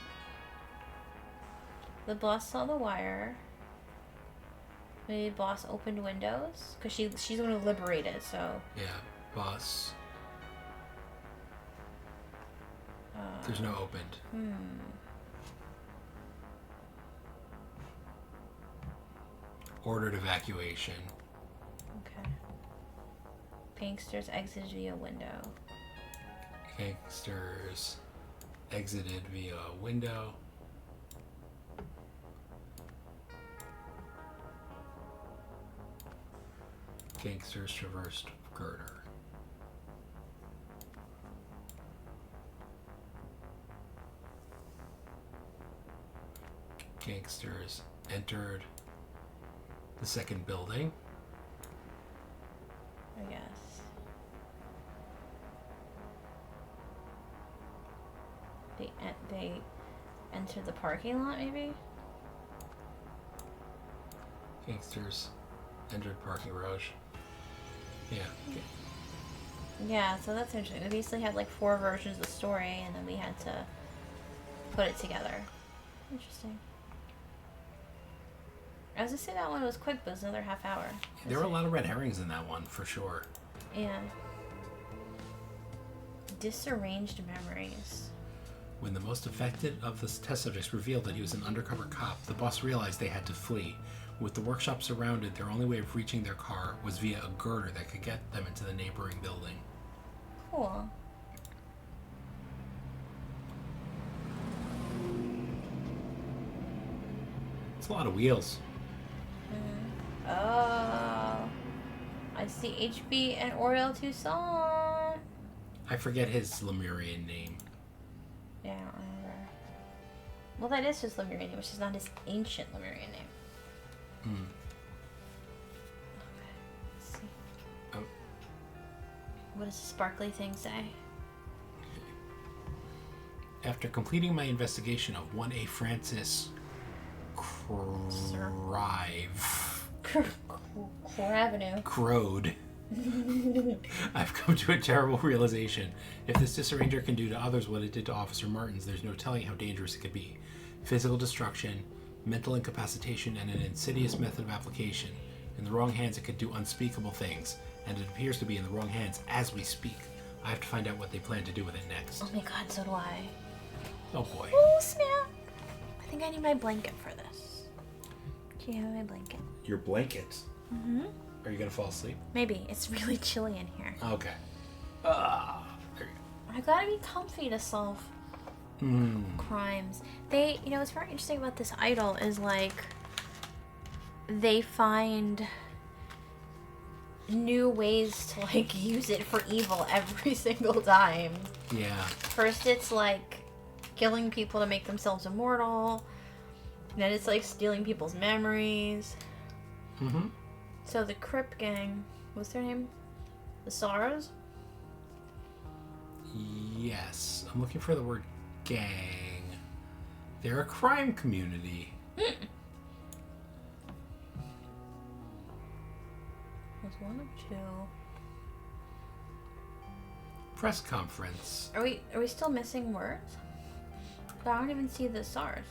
The boss saw the wire. Maybe the boss opened windows. Because she's the one who liberated, so... Yeah. Boss. There's no opened. Ordered evacuation. Okay. Gangsters exited via window. Gangsters exited via window. Gangsters traversed girder. Gangsters entered the second building. I guess. They entered the parking lot, maybe? Gangsters entered parking garage. Yeah. Okay. Yeah, so that's interesting. We basically had like 4 versions of the story, and then we had to put it together. Interesting. I was gonna say that one was quick, but it was another half hour. There were a lot of red herrings in that one, for sure. Yeah. Disarranged memories. When the most affected of the test subjects revealed that he was an undercover cop, the boss realized they had to flee. With the workshop surrounded, their only way of reaching their car was via a girder that could get them into the neighboring building. Cool. It's a lot of wheels. Oh. I see HB and Oriel Tucson. I forget his Lemurian name. Yeah, I don't remember. Well, that is his Lemurian name, which is not his ancient Lemurian name. Okay, let's see. Oh. What does the sparkly thing say? After completing my investigation of 1A Francis Crowd, I've come to a terrible realization. If this disarranger can do to others what it did to Officer Martins, there's no telling how dangerous it could be. Physical destruction, mental incapacitation, and an insidious method of application. In the wrong hands, it could do unspeakable things, and it appears to be in the wrong hands as we speak. I have to find out what they plan to do with it next. Oh my god, so do I. Oh boy. Oh, snap. I think I need my blanket for this. Do you have my blanket? Your blanket? Mm-hmm. Are you gonna fall asleep? Maybe. It's really chilly in here. Okay. There you I gotta be comfy to solve go. crimes. What's very interesting about this idol is, like, they find new ways to, like, use it for evil every single time. Yeah. First it's, like, killing people to make themselves immortal. Then it's, like, stealing people's memories. Mm-hmm. So the Crip gang, what's their name? The SARS? Yes. I'm looking for the word gang. They're a crime community. Was one of two. Press conference. Are we still missing words? But I don't even see the SARS.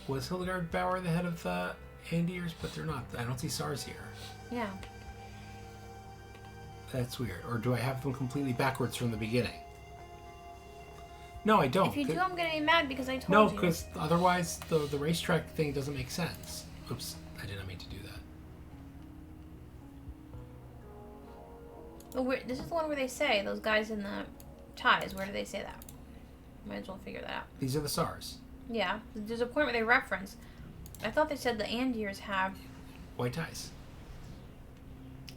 Was Hildegard Bauer the head of the Andiers? But they're not. I don't see SARS here. Yeah. That's weird. Or do I have them completely backwards from the beginning? No, I don't. If you do, I'm gonna be mad because I told No, you. because otherwise the racetrack thing doesn't make sense. Oops, I did not mean to do that. Oh, this is the one where they say, those guys in the ties, where do they say that? Might as well figure that out. These are the SARS. Yeah, there's a point where they reference. I thought they said the Andiers have. White ties.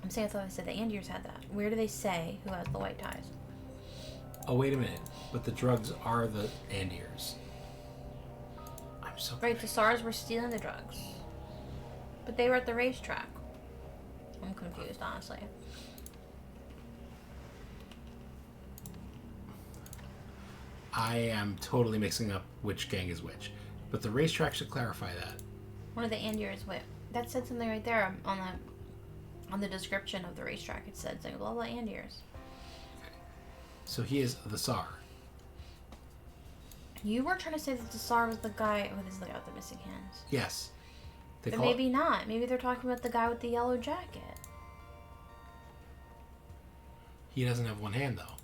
I'm saying I thought they said the Andiers had that. Where do they say who has the white ties? Oh, wait a minute. But the drugs are the Andiers. I'm so Right, the SARS were stealing the drugs. But they were at the racetrack. I'm confused, honestly. I am totally mixing up which gang is which. But the racetrack should clarify that. One of the Andiers, wait, that said something right there on the description of the racetrack. It said something, blah, blah, Andiers. So he is the SAR. You were trying to say that the SAR was the guy who is the guy with the missing hands. Yes. They But call maybe not. Maybe they're talking about the guy with the yellow jacket. He doesn't have one hand, though.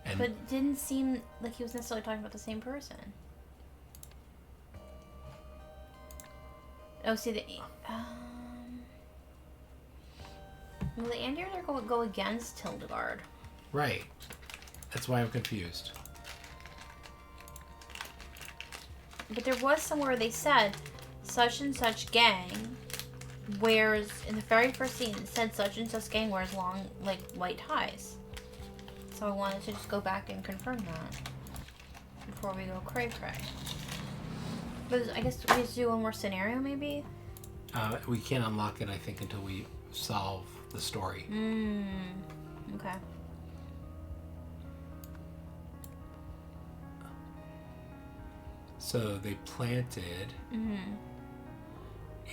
And But it didn't seem like he was necessarily talking about the same person. Oh, see, well, the Andiers are going to go against Hildegard. right. That's why I'm confused. But there was somewhere they said such and such gang wears, in the very first scene, it said such and such gang wears long, like, white ties. So I wanted to just go back and confirm that before we go cray-cray. But I guess we just do one more scenario, maybe? We can't unlock it, I think, until we solve the story. Okay. So they planted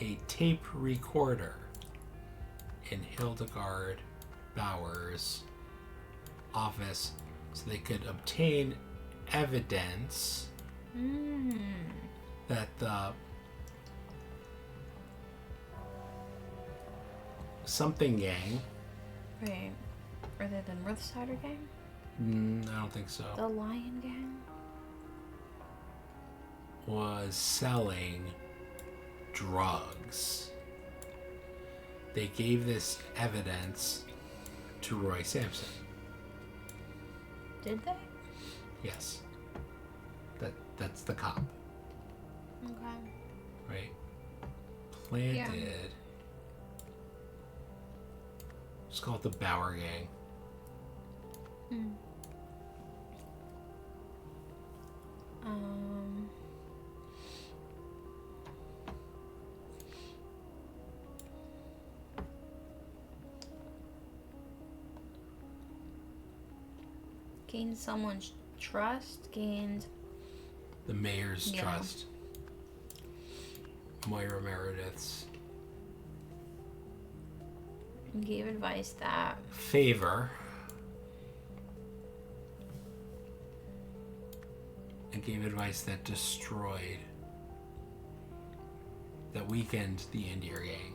a tape recorder in Hildegard Bauer's office so they could obtain evidence that the something gang, Right. Rather than Riverside gang? I don't think so, The Lion gang? was selling drugs. They gave this evidence to Roy Sampson. Did they? Yes. That's the cop, Okay. right? Planted. Just call it the Bauer gang. Gained someone's trust, gained... The mayor's Yeah. trust. Moira Meredith's gave advice that... favor. And gave advice that destroyed, that weakened the Indier gang.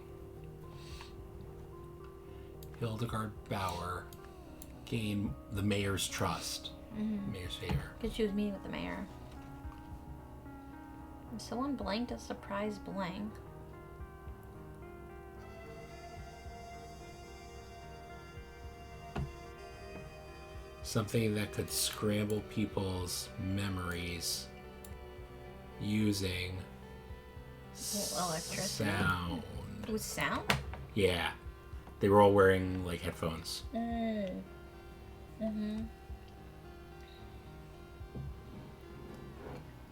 Hildegard Bauer gain the mayor's trust. Mayor's favor. Because she was meeting with the mayor. And someone blanked a surprise blank. Something that could scramble people's memories using Electricity. sound. It was sound? Yeah. They were all wearing, like, headphones.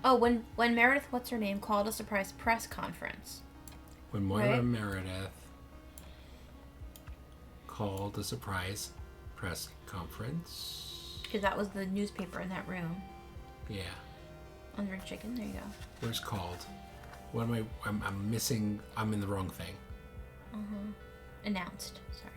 Oh, when Meredith, what's her name, called a surprise press conference. When Moira Right. Meredith called a surprise press conference. Because that was the newspaper in that room. Yeah. Under chicken, there you go. Where's called? What am I'm missing. I'm in the wrong thing. Announced, sorry.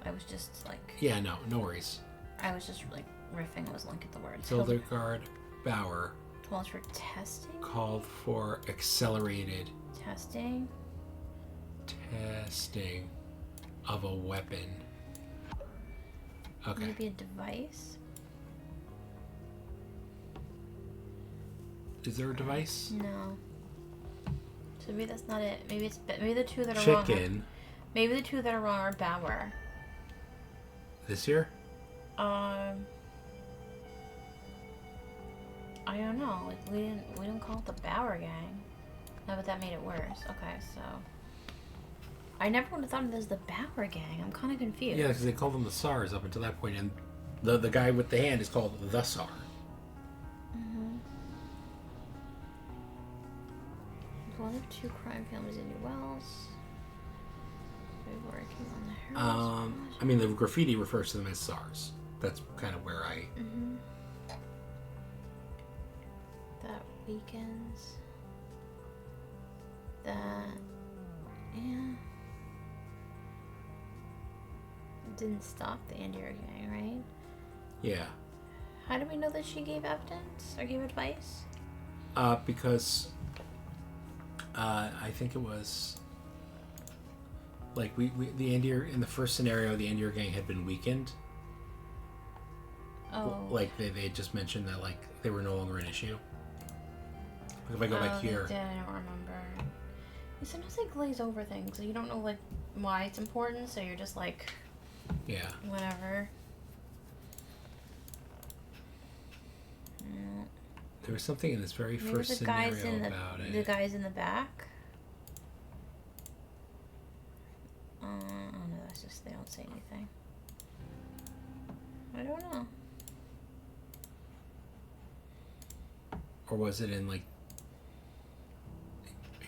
I was just like... Yeah, no worries. I was just like riffing, I was looking at the words. Hildegard Bauer Calls for testing? called for accelerated Testing? testing of a weapon. Okay. Maybe a device? Is there a device? No. So maybe that's not it. Maybe the two that are wrong. Chicken. Maybe the two that are wrong are Bauer. This year? I don't know. Like we didn't call it the Bauer gang. No, but that made it worse. Okay, so I never would have thought of this as the Bauer gang. I'm kind of confused. Yeah, because they called them the SARS up until that point, and the guy with the hand is called the SAR. One of two crime families in New Wells. We're working on the Harris I mean, the graffiti refers to them as SARS. That's kind of where I... That weekends. That... Yeah. Didn't stop the Andier gang, right? Yeah. How do we know that she gave evidence or gave advice? Because... I think it was... Like, we the Andier... In the first scenario, the Andier gang had been weakened. Oh. Like, they had just mentioned that, like, they were no longer an issue. Like, if I go back here... I don't remember. Sometimes they glaze over things. You don't know, like, why it's important, so you're just like... Yeah. Whatever. There was something in this very first scenario about it. The guys in the back? Oh no, that's just they don't say anything. I don't know. Or was it in, like...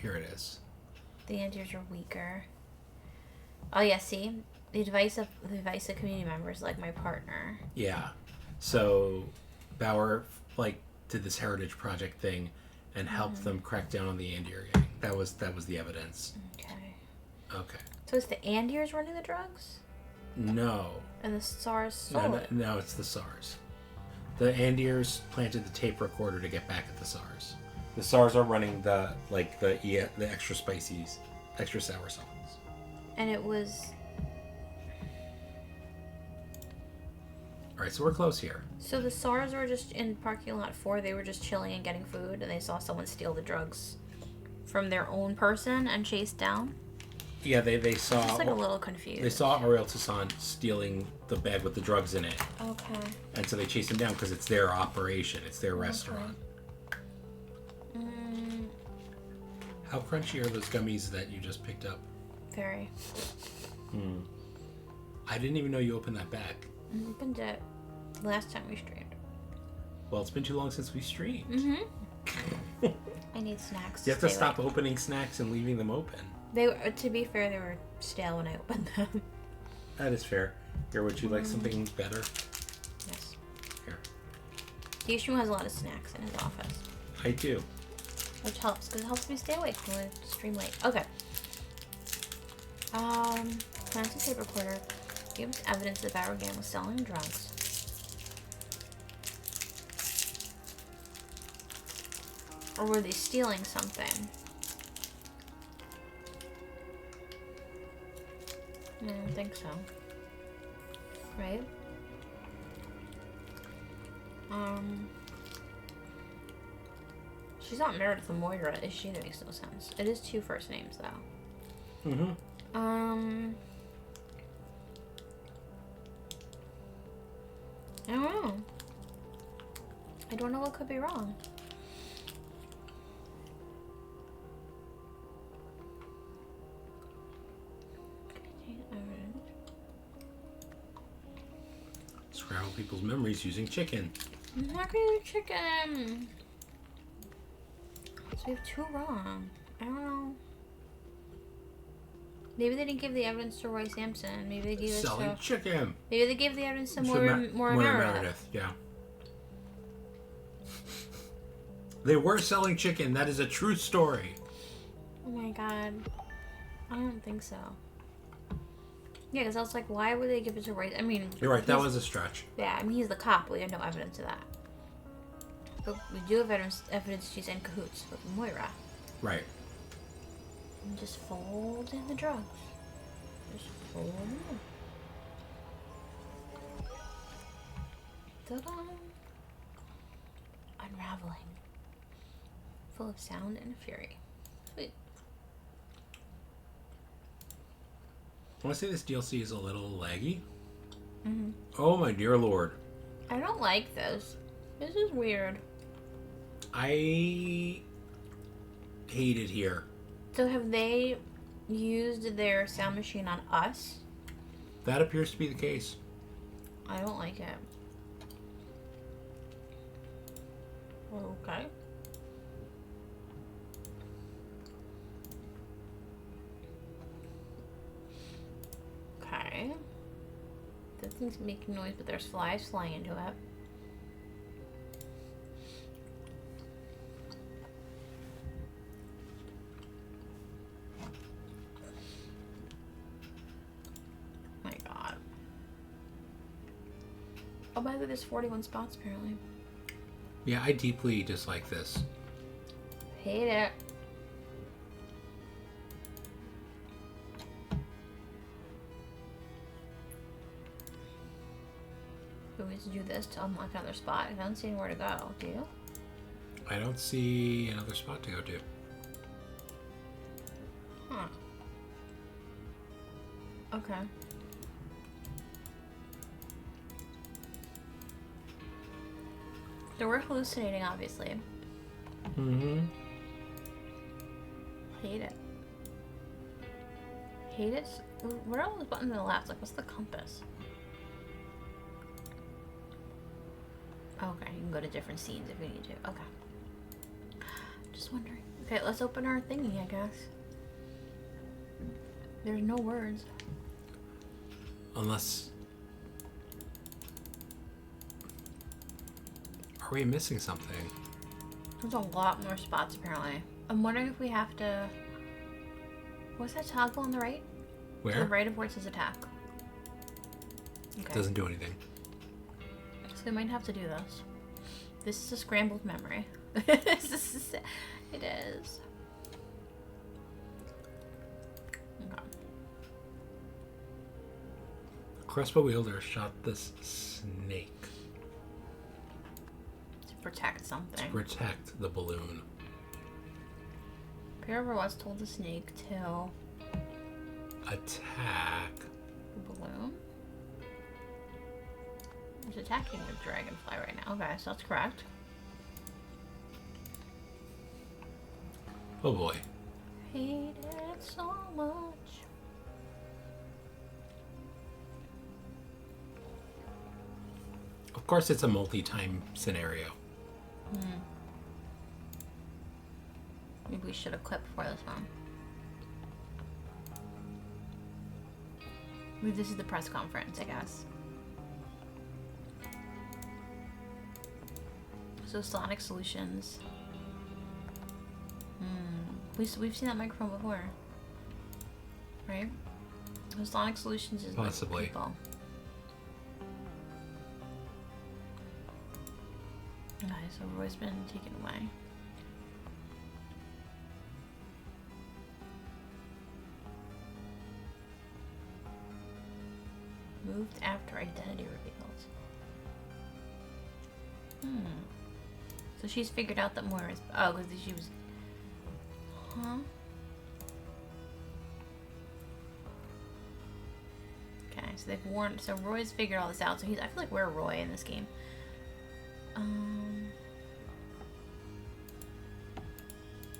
Here it is. The Andiers are weaker. Oh yeah, see? The advice of community members, like my partner. Yeah. So, Bauer, like, did this heritage project thing and helped them crack down on the Andier gang. That was the evidence. Okay. So it's the Andiers running the drugs? No. And the SARS sold it? No, it's the SARS. The Andiers planted the tape recorder to get back at the SARS. The SARS are running the extra spicy, extra sour sauce. And it was... Alright, so we're close here. So the SARS were just in parking lot 4, they were just chilling and getting food, and they saw someone steal the drugs from their own person and chased down? Yeah, they saw... Just like a little confused. They saw Ariel Toussaint stealing the bag with the drugs in it. Okay. And so they chased him down because it's their operation. It's their restaurant. How crunchy are those gummies that you just picked up? Very. I didn't even know you opened that bag. I opened it last time we streamed. Well, it's been too long since we streamed. I need snacks. You have to stop opening snacks and leaving them open. They were, to be fair, they were stale when I opened them. That is fair. Here, would you like something better? Yes. Here. DShmoo has a lot of snacks in his office. I do. Which helps, because it helps me stay awake when I stream late. Okay. Fancy tape recorder gives evidence that Bauer gang was selling drugs. Or were they stealing something? I don't think so. Right? She's not married to Moira, is she? That makes no sense. It is 2 first names, though. Mm-hmm. I don't know. I don't know what could be wrong. Scramble people's memories using chicken. I'm not gonna do chicken. So we have 2 wrong. I don't know. Maybe they didn't give the evidence to Roy Sampson. Maybe they gave it Selling to... chicken. Maybe they gave the evidence to Moira Meredith. Yeah. They were selling chicken. That is a true story. Oh my god. I don't think so. Yeah, because I was like, why would they give it to Roy? I mean... You're right. That was a stretch. Yeah, I mean, he's the cop. We have no evidence of that. But we do have evidence she's in cahoots with Moira. Right. And just fold in the drugs. Just fold them in. Ta-da! Unraveling. Full of sound and fury. Sweet. I want to say this DLC is a little laggy. Mm-hmm. Oh my dear lord. I don't like this. This is weird. I hate it here. So have they used their sound machine on us? That appears to be the case. I don't like it. Okay. Okay. That thing's making noise, but there's flies flying into it. My god. Oh, by the way, there's 41 spots apparently. Yeah, I deeply dislike this. Hate it. Do we have to do this to unlock another spot? I don't see anywhere to go. Do you? I don't see another spot to go to. Huh. Okay. So we're hallucinating, obviously. Mm-hmm. Hate it. Hate it? What are all those buttons on the left? Like, what's the compass? Okay, you can go to different scenes if you need to. Okay. Just wondering. Okay, let's open our thingy, I guess. There's no words. Unless... Are we missing something? There's a lot more spots, apparently. I'm wondering if we have to... What's that toggle on the right? Where? To the right of where it says attack. Okay. It doesn't do anything. So we might have to do this. This is a scrambled memory. It is. Okay. Crossbow wielder shot this snake To protect something. to protect the balloon. Paraver was told the snake to Attack. the balloon. It's attacking the dragonfly right now. Okay, so that's correct. Oh boy. Hate it so much. Of course it's a multi-time scenario. Maybe we should have clipped for this one. Maybe this is the press conference, I guess. So Sonic Solutions. We've seen that microphone before, right? So Sonic Solutions is Possibly. Like people. Okay, so Roy's been taken away. removed after identity reveals. So she's figured out that Moira's... Oh, because she was... Huh? Okay, so they've warned... So Roy's figured all this out. So he's... I feel like we're Roy in this game.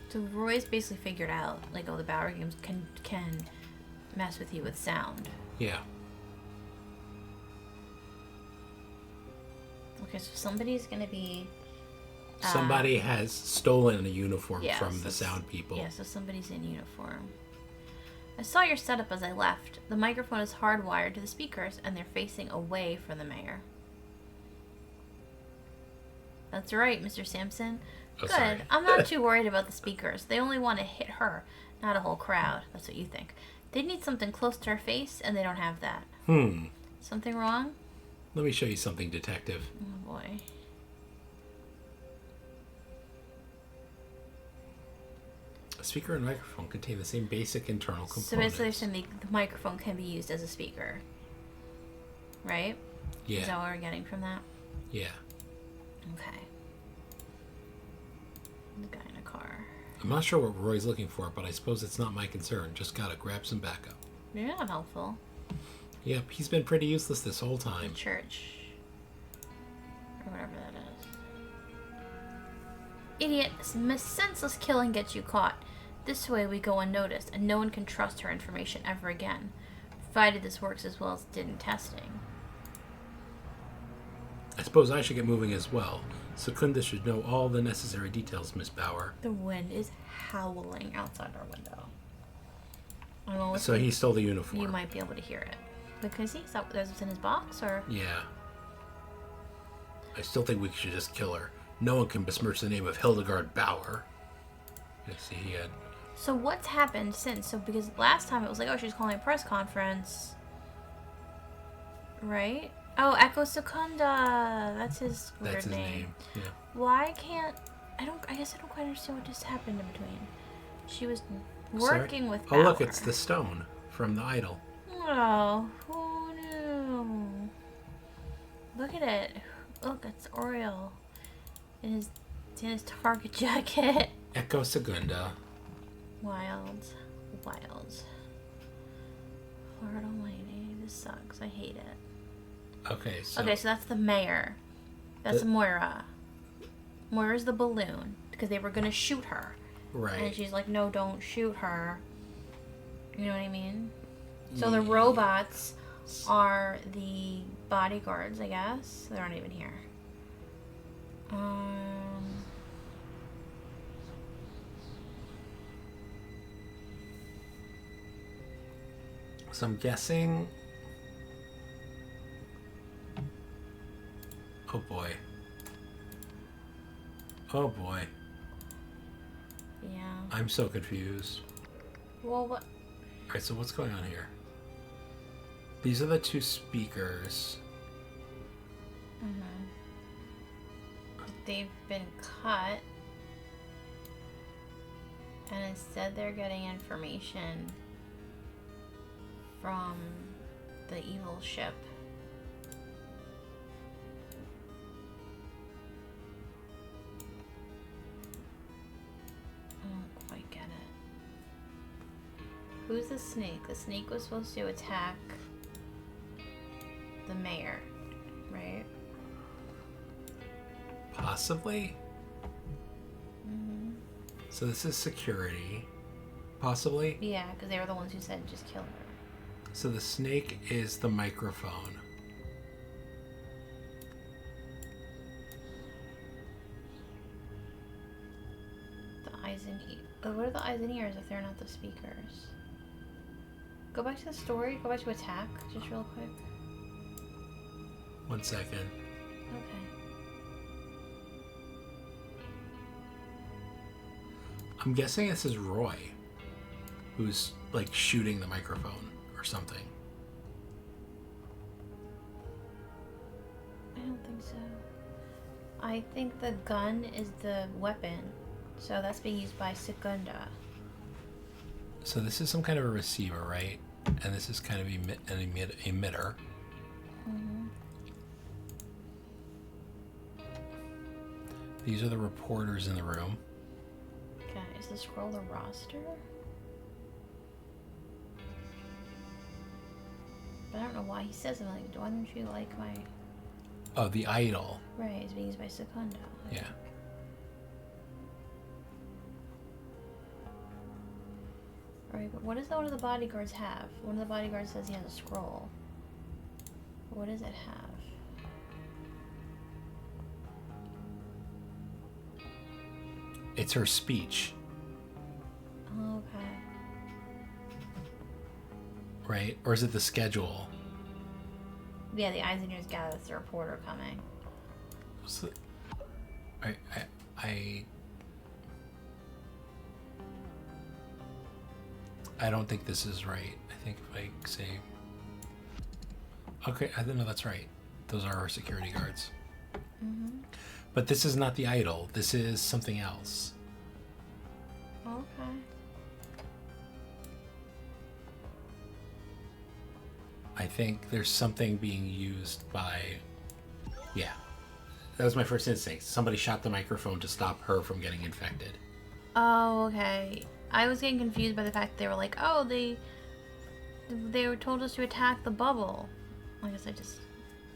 So Roy's basically figured out, like, oh, the Bower games can mess with you with sound. Yeah. Okay, so somebody's gonna be... Somebody has stolen a uniform yeah, from the sound people. Yeah, so somebody's in uniform. I saw your setup as I left. The microphone is hardwired to the speakers, and they're facing away from the mayor. That's right, Mr. Sampson. Oh, Good. sorry. I'm not too worried about the speakers. They only want to hit her, not a whole crowd. That's what you think. They need something close to her face, and they don't have that. Something wrong? Let me show you something, detective. Oh, boy. A speaker and microphone contain the same basic internal components. So basically, they're saying the microphone can be used as a speaker. Right? Yeah. Is that what we're getting from that? Yeah. Okay. The guy in a car. I'm not sure what Roy's looking for, but I suppose it's not my concern. Just gotta grab some backup. You're not helpful. Yep, he's been pretty useless this whole time. Church. Or whatever that is. Idiot. Senseless killing gets you caught. This way we go unnoticed, and no one can trust her information ever again. Provided this works as well as it did in testing. I suppose I should get moving as well. Secunda should know all the necessary details, Miss Bauer. The wind is howling outside our window. I don't know So he stole the uniform. You might be able to hear it. Because is that what's in his box, or? Yeah. I still think we should just kill her. No one can besmirch the name of Hildegard Bauer. I see he had... So what's happened since? So because last time it was like, oh, she's calling a press conference. Right? Oh, Echo Secunda. That's his weird That's his name. Yeah. Why can't... I guess I don't quite understand what just happened in between. She was working with Bauer. Oh, look, it's the stone from the idol. Oh, who knew? Look at it. Look, it's Oriole. It's in his target jacket. Echo Segunda. Wild. Lord almighty, this sucks. I hate it. Okay, so that's the mayor. That's Moira. Moira's the balloon, because they were going to shoot her. right. And she's like, no, don't shoot her. You know what I mean? So the robots are the bodyguards, I guess. They're not even here. So I'm guessing... Oh boy. Oh boy. Yeah. I'm so confused. Well, what? Alright, so what's going on here? These are the two speakers. They've been cut. And instead they're getting information from the evil ship. I don't quite get it. Who's the snake? The snake was supposed to attack the mayor, right? Possibly? So this is security. Possibly? Yeah, because they were the ones who said just kill her. So the snake is the microphone. The eyes and ears. What are the eyes and ears if they're not the speakers? Go back to the story. Go back to attack, just real quick. 1 second. Okay. I'm guessing this is Roy, who's like shooting the microphone or something. I don't think so. I think the gun is the weapon. So that's being used by Secunda. So this is some kind of a receiver, right? And this is kind of an emitter. These are the reporters in the room. Okay, is the scroll the roster? But I don't know why he says something like, why don't you like my... Oh, the idol. Right, it's being used by Secondo. Yeah. Right, but what does one of the bodyguards have? One of the bodyguards says he has a scroll. What does it have? It's her speech. Okay. Right? Or is it the schedule? Yeah, the eyes and ears gather. It's the reporter coming. So, I don't think this is right. I think if I say... Okay, I don't know that's right. Those are our security guards. Mm-hmm. But this is not the idol. This is something else. Okay. I think there's something being used by... Yeah. That was my first instinct. Somebody shot the microphone to stop her from getting infected. Oh, okay. I was getting confused by the fact that they were like, oh, they were told us to attack the bubble. I guess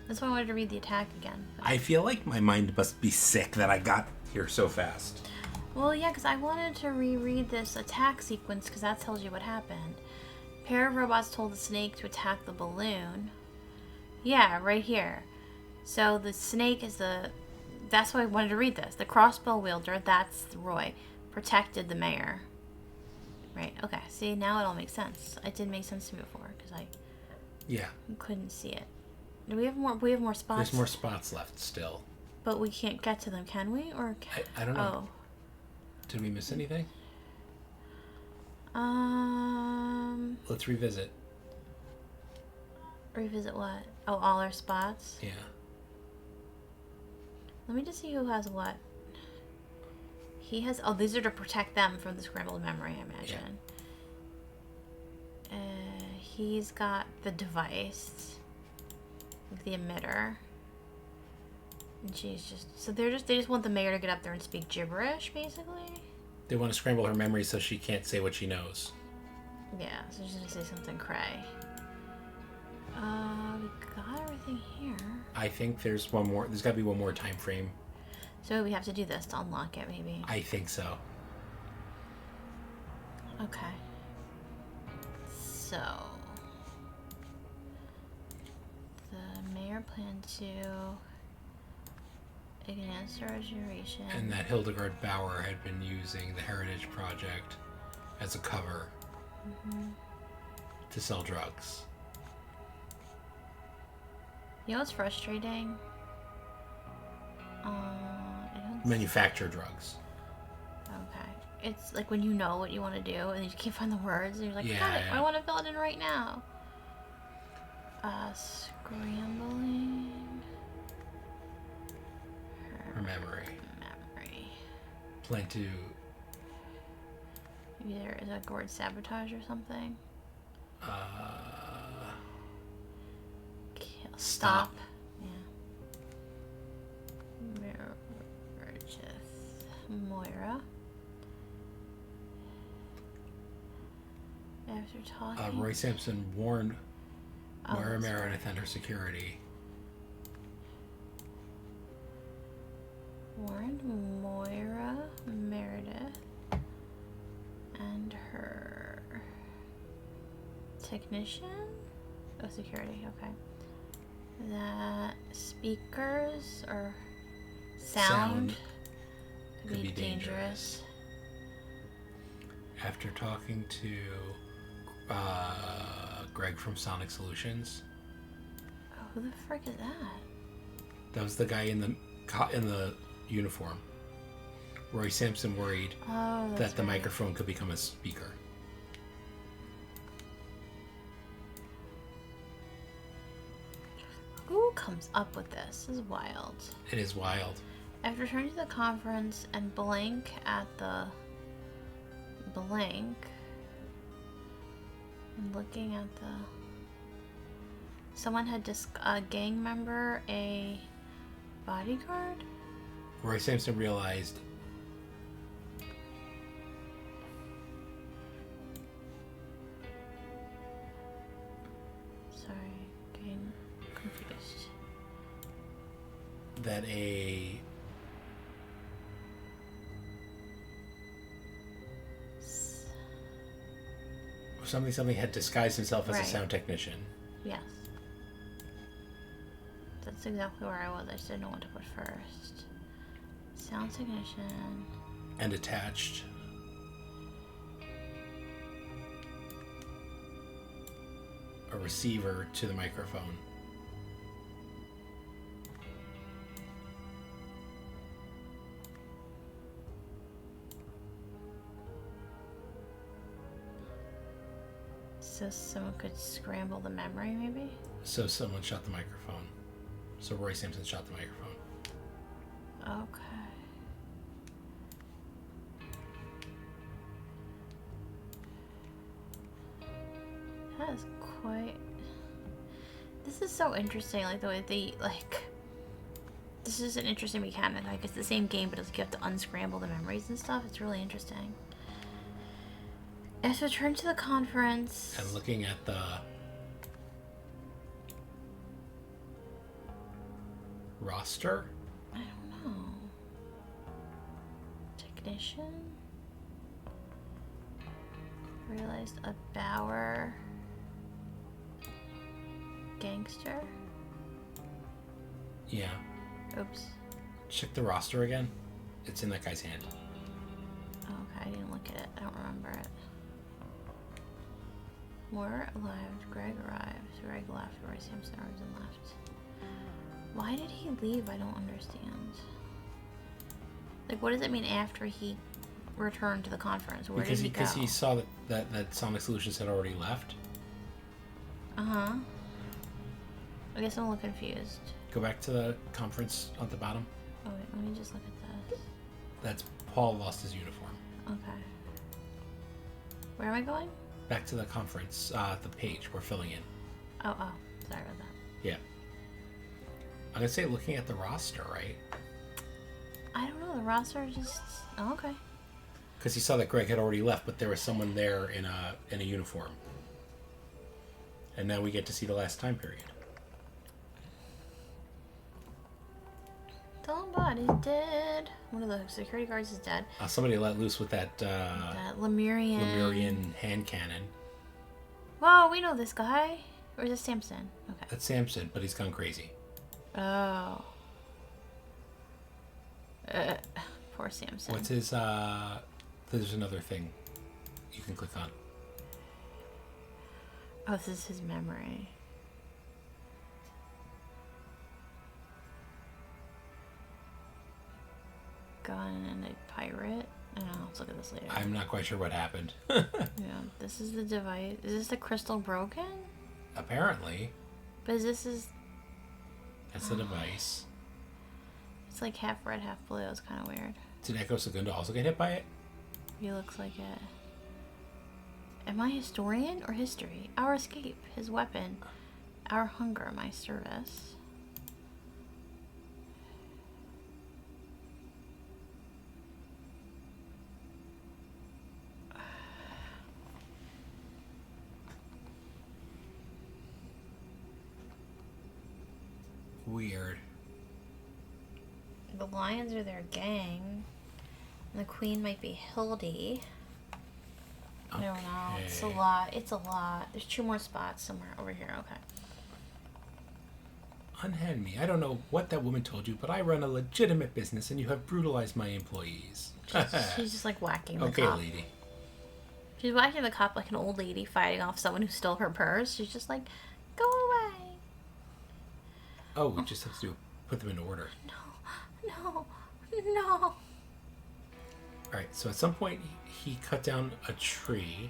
that's why I wanted to read the attack again. I feel like my mind must be sick that I got here so fast. Well, yeah, because I wanted to reread this attack sequence because that tells you what happened. Pair of robots told the snake to attack the balloon. Yeah, right here. So the snake is that's why I wanted to read this. The crossbow wielder, that's Roy, protected the mayor. Right, okay. See, now it all makes sense. It didn't make sense to me before because I couldn't see it. Do we have more? We have more spots. There's more spots left still. But we can't get to them, can we? Or I don't know. Oh. Did we miss anything? Let's revisit. Revisit what? Oh, all our spots? Yeah. Let me just see who has what. He has... Oh, these are to protect them from the scrambled memory, I imagine. Yeah. He's got the device. The emitter. And she's just... So they just want the mayor to get up there and speak gibberish, basically? They want to scramble her memory so she can't say what she knows. Yeah, so she's gonna say something cray. We got everything here. I think there's one more. There's got to be one more time frame. So we have to do this to unlock it, maybe. I think so. Okay. So the mayor planned to enhance our restoration. And that Hildegard Bauer had been using the Heritage Project as a cover to sell drugs. You know what's frustrating? Manufacture drugs. Okay. It's like when you know what you want to do and you can't find the words and you're like, Yeah, got it, yeah. I want to fill it in right now. Scrambling Her memory. Plan to... Maybe there is a word sabotage or something. Kill. Stop. Yeah. Moira. After talking. Roy Sampson warned Moira that's Meredith and her security. Warned Moira Meredith and her technician? Oh, security, okay. That speakers or sound could be dangerous. After talking to Greg from Sonic Solutions. Oh, who the frick is that? That was the guy in the uniform. Roy Sampson worried that the microphone could become a speaker. Who comes up with this? This is wild. It is wild. After returning to the conference and blank at the blank and looking at the someone had a gang member, a bodyguard? Roy Sampson realized getting confused. that something had disguised himself as a sound technician. Yes. That's exactly where I was. I just didn't know what to put first. Sound technician. And attached a receiver to the microphone. So someone could scramble the memory, maybe? So someone shot the microphone. So Roy Sampson shot the microphone. Okay. That is quite... This is so interesting, like the way they, like... This is an interesting mechanic. Like, it's the same game, but it's like you have to unscramble the memories and stuff. It's really interesting. As we return to the conference... And looking at the roster? I don't know. Technician? Realized a Bauer... Gangster? Yeah. Oops. Check the roster again. It's in that guy's hand. Okay, I didn't look at it. I don't remember it. Moore arrived. Greg arrived. Greg left. Roy Sampson arrived and left. Why did he leave? I don't understand. Like, what does it mean after he returned to the conference? Where did he go? Because he saw that Sonic Solutions had already left. Uh-huh. I guess I'm a little confused. Go back to the conference at the bottom. Oh, wait. Let me just look at this. That's Paul lost his uniform. Okay. Where am I going? Back to the conference, the page we're filling in. Oh. Sorry about that. Yeah. I'm gonna say looking at the roster, right? I don't know. The roster just... Oh, okay. Because he saw that Greg had already left, but there was someone there in a uniform. And now we get to see the last time period. Somebody's dead. One of the security guards is dead. Somebody let loose with that Lemurian hand cannon. Whoa, we know this guy. Or is it Samson? Okay. That's Samson, but he's gone crazy. Oh. Poor Samson. What's his, there's another thing you can click on. Oh, this is his memory. Gun and a pirate. I don't know. Let's look at this later. I'm not quite sure what happened. Yeah, this is the device. Is this the crystal broken? Apparently. But this is... That's the device. It's like half red, half blue. It's kind of weird. Did Echo Segunda also get hit by it? He looks like it. Am I historian or history? Our escape, his weapon. Our hunger, my service. Weird. The lions are their gang. And the queen might be Hildy. I don't know. It's a lot. It's a lot. There's 2 more spots somewhere over here. Okay. Unhand me. I don't know what that woman told you, but I run a legitimate business and you have brutalized my employees. She's just like whacking the okay, cop. lady. She's whacking the cop like an old lady fighting off someone who stole her purse. She's just like, go away. Oh, we just have to put them in order. No. Alright, so at some point he cut down a tree.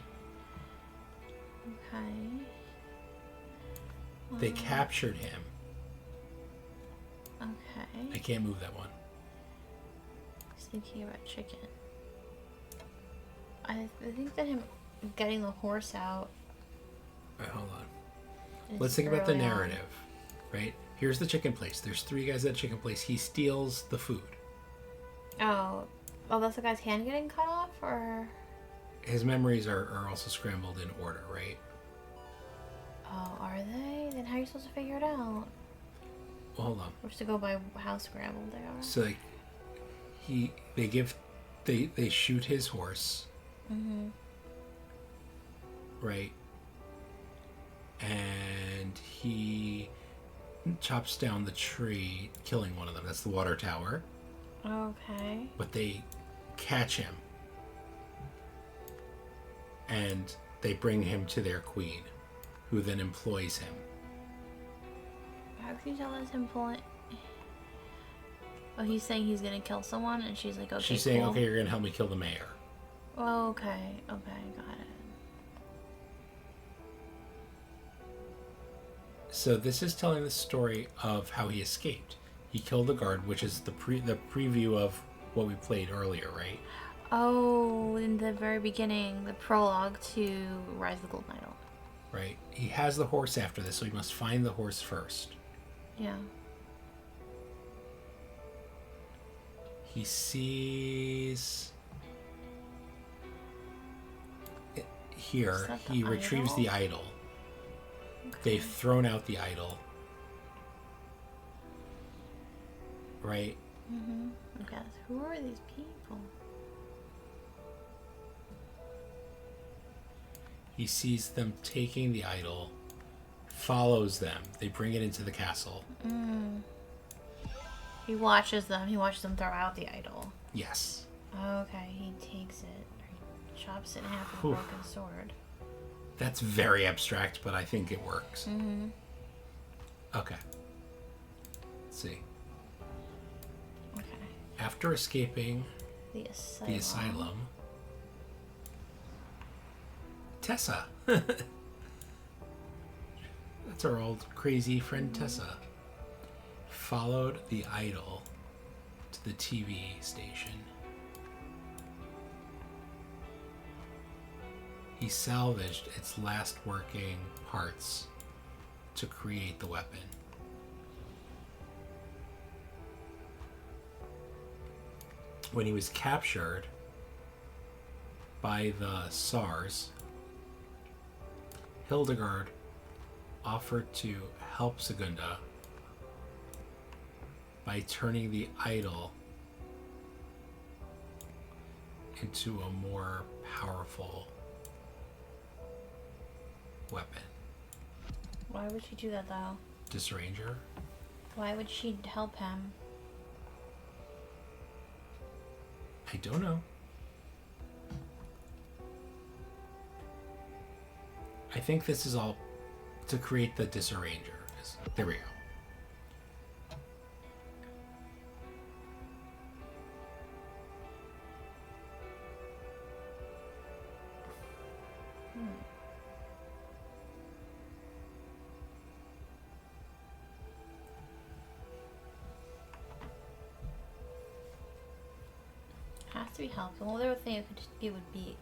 Okay. They captured him. Okay. I can't move that one. Just thinking about chicken. I think that him getting the horse out. Alright, hold on. Let's think about the narrative, right? Here's the chicken place. There's 3 guys at the chicken place. He steals the food. Oh, that's the guy's hand getting cut off, or? His memories are also scrambled in order, right? Oh, are they? Then how are you supposed to figure it out? Well, hold on. We're supposed to go by how scrambled they are. So like, they shoot his horse. Mm-hmm. Right. And he chops down the tree, killing one of them. That's the water tower. Okay. But they catch him. And they bring him to their queen, who then employs him. How can you tell us him pulling? Oh, he's saying he's gonna kill someone, and she's like, okay, She's saying, cool. okay, you're gonna help me kill the mayor. Oh, okay, got it. So this is telling the story of how he escaped. He killed the guard, which is the preview of what we played earlier, right? Oh, in the very beginning, the prologue to Rise of the Golden Idol. Right. He has the horse after this, so he must find the horse first. Yeah. He sees... Here, he retrieves the idol. Okay. They've thrown out the idol. Right? Mm-hmm. Okay, who are these people? He sees them taking the idol, follows them. They bring it into the castle. Mm. He watches them throw out the idol. Yes. Okay, he takes it. He chops it in half with a broken sword. That's very abstract, but I think it works. Mm-hmm. Okay. Let's see. Okay. After escaping the asylum, Tessa. That's our old crazy friend Tessa. Followed the idol to the TV station. He salvaged its last working parts to create the weapon. When he was captured by the SARS, Hildegard offered to help Segunda by turning the idol into a more powerful weapon. Why would she do that, though? Disarranger? Why would she help him? I don't know. I think this is all to create the Disarranger. There we go. Has to be helpful. Well, the other thing it would be,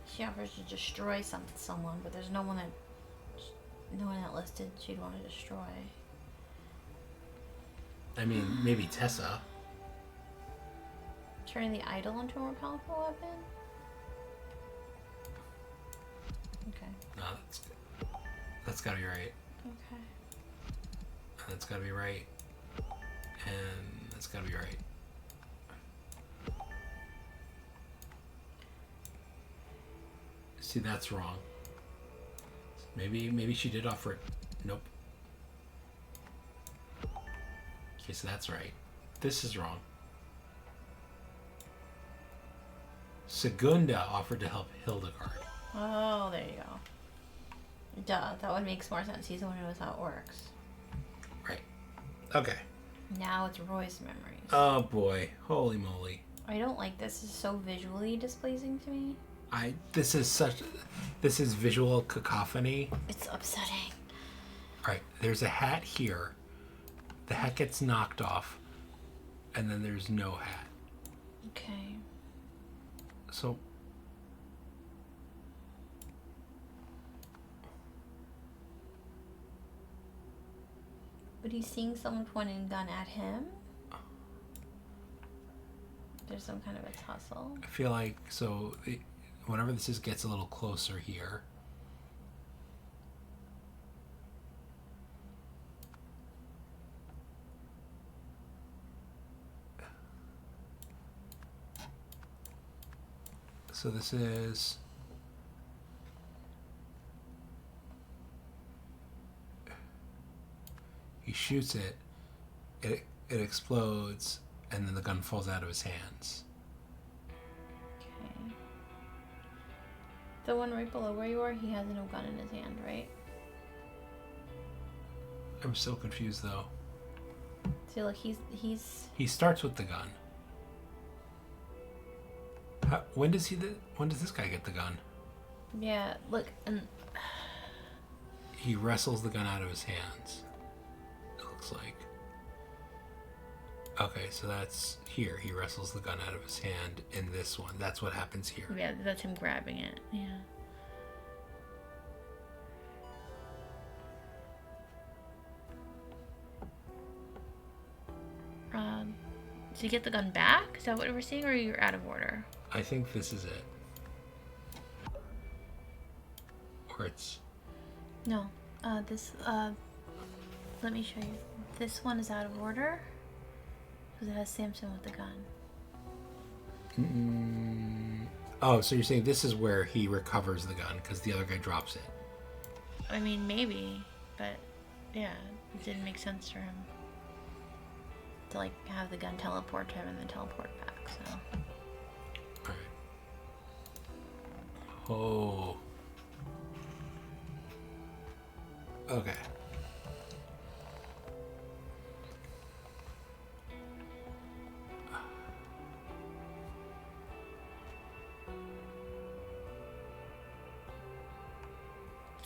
she offers to destroy someone, but there's no one that listed she'd want to destroy. I mean, maybe Tessa. Turning the idol into a more powerful weapon? Okay. No, that's gotta be right. Okay. That's gotta be right. And that's gotta be right. See, that's wrong. Maybe she did offer it. Nope. Okay, so that's right. This is wrong. Segunda offered to help Hildegard. Oh, there you go. Duh, that one makes more sense. He's the one who knows how it works. Right. Okay. Now it's Roy's memories. Oh boy. Holy moly. I don't like this. This is so visually displeasing to me. This is visual cacophony. It's upsetting. Alright, there's a hat here. The hat gets knocked off. And then there's no hat. Okay. So... But he's seeing someone pointing a gun at him? There's some kind of a tussle. I feel like, so, whenever this gets a little closer here. So this is... He shoots it, it explodes, and then the gun falls out of his hands. Okay. The one right below where you are, he has no gun in his hand, right? I'm so confused, though. So, like, he's... He starts with the gun. When does this guy get the gun? Yeah, look, and... He wrestles the gun out of his hands. It looks like. Okay, so that's here. He wrestles the gun out of his hand in this one. That's what happens here. Yeah, that's him grabbing it. Yeah. So you get the gun back? Is that what we're seeing, or you're out of order? I think this is it. Or it's... No. Let me show you. This one is out of order. Because it has Samson with the gun. Oh, so you're saying this is where he recovers the gun, because the other guy drops it. I mean, maybe. But, yeah. It didn't make sense for him. To, like, have the gun teleport to him and then teleport back, so... Alright. Oh. Okay.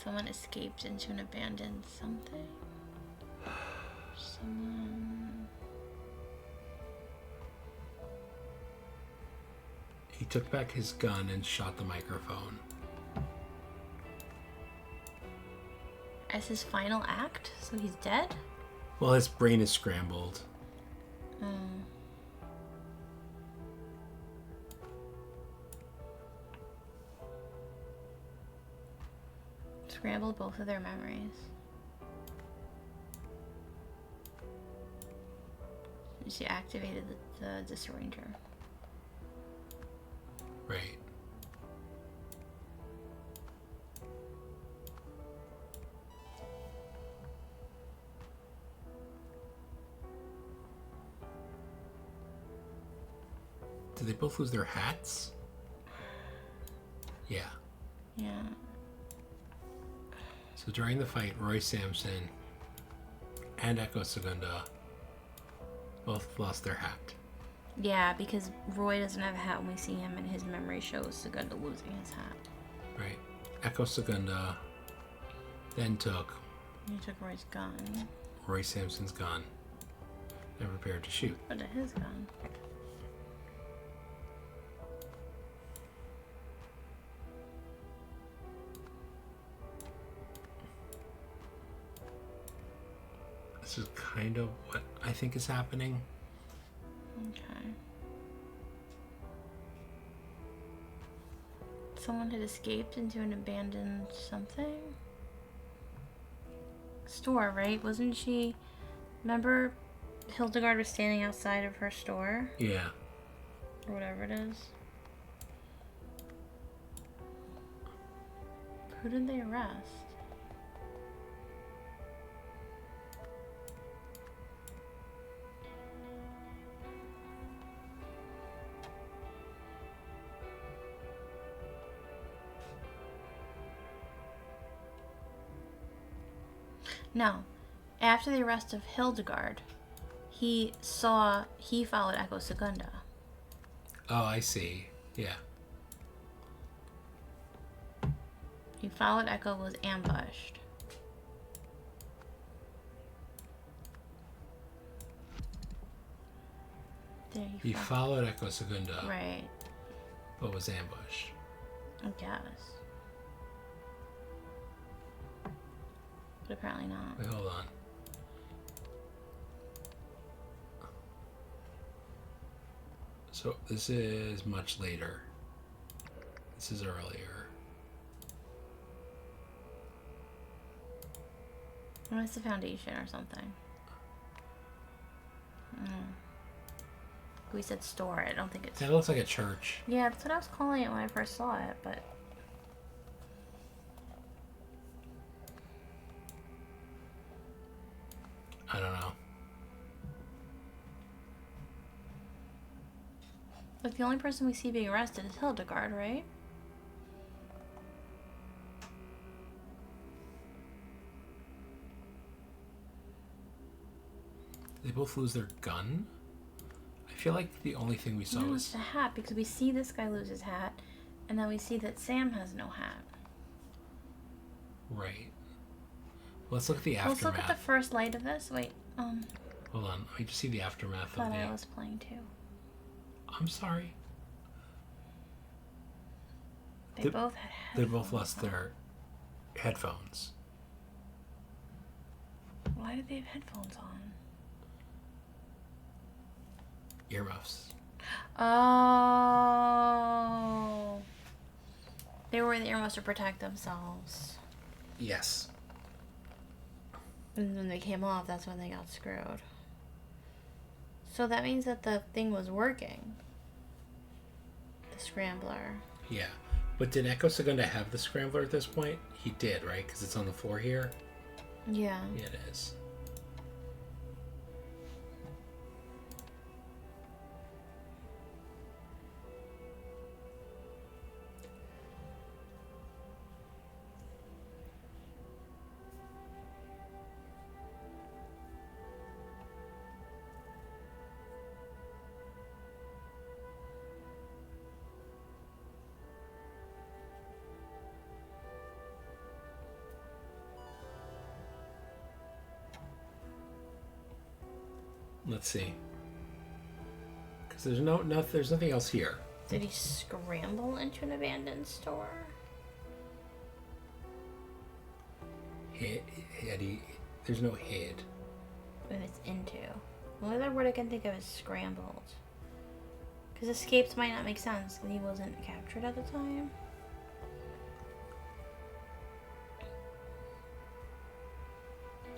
Someone escaped into an abandoned something? Someone... He took back his gun and shot the microphone. As his final act? So he's dead? Well, his brain is scrambled. Scrambled both of their memories. She activated the disarranger. Right. Did they both lose their hats? Yeah. Yeah. So during the fight, Roy Sampson and Echo Segunda both lost their hat. Yeah, because Roy doesn't have a hat when we see him, and his memory shows Segunda losing his hat. Right. Echo Segunda then took He took Roy's gun. Roy Sampson's gun and prepared to shoot. What is his gun? This is kind of what I think is happening. Okay. Someone had escaped into an abandoned something? Store, right? Wasn't she... Remember Hildegard was standing outside of her store? Yeah. Or whatever it is. Who did they arrest? No. After the arrest of Hildegard, he followed Echo Segunda. Oh, I see. Yeah. He followed Echo, was ambushed. There He followed Echo Segunda, Right, but was ambushed. I guess. But apparently not. Wait, hold on. So this is much later. This is earlier. Well, it's the foundation or something. We said store. I don't think it's... That looks like a church. Yeah, that's what I was calling it when I first saw it, but... I don't know. Like, the only person we see being arrested is Hildegard, right? They both lose their gun? I feel like the only thing we saw No, was... it's the hat, because we see this guy lose his hat, and then we see that Sam has no hat. Right. Let's look at the aftermath. Let's look at the first light of this. Wait, Hold on. Let me just see the aftermath thought of the... I was playing too. I'm sorry. They both had headphones. They both lost their headphones. Why did they have headphones on? Earmuffs. Oh. They were wearing the earmuffs to protect themselves. Yes. And when they came off, that's when they got screwed. So that means that the thing was working. The scrambler. Yeah. But did Echo Segunda have the scrambler at this point? He did, right? Because it's on the floor here? Yeah. Yeah, it is. Let's see. Because there's there's nothing else here. Did he scramble into an abandoned store? There's no head. If it's into. The only other word I can think of is scrambled. Because escaped might not make sense because he wasn't captured at the time.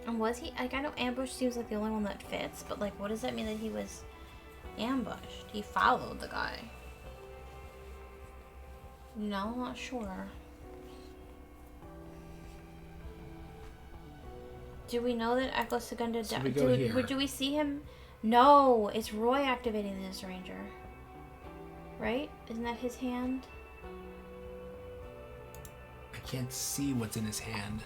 And was he? Like, I know ambush seems like the only one that fits, but like, what does that mean that he was ambushed? He followed the guy. No, I'm not sure. Do we know that Echo Segunda So we go here. do we see him? No, it's Roy activating the Disarranger. Right? Isn't that his hand? I can't see what's in his hand.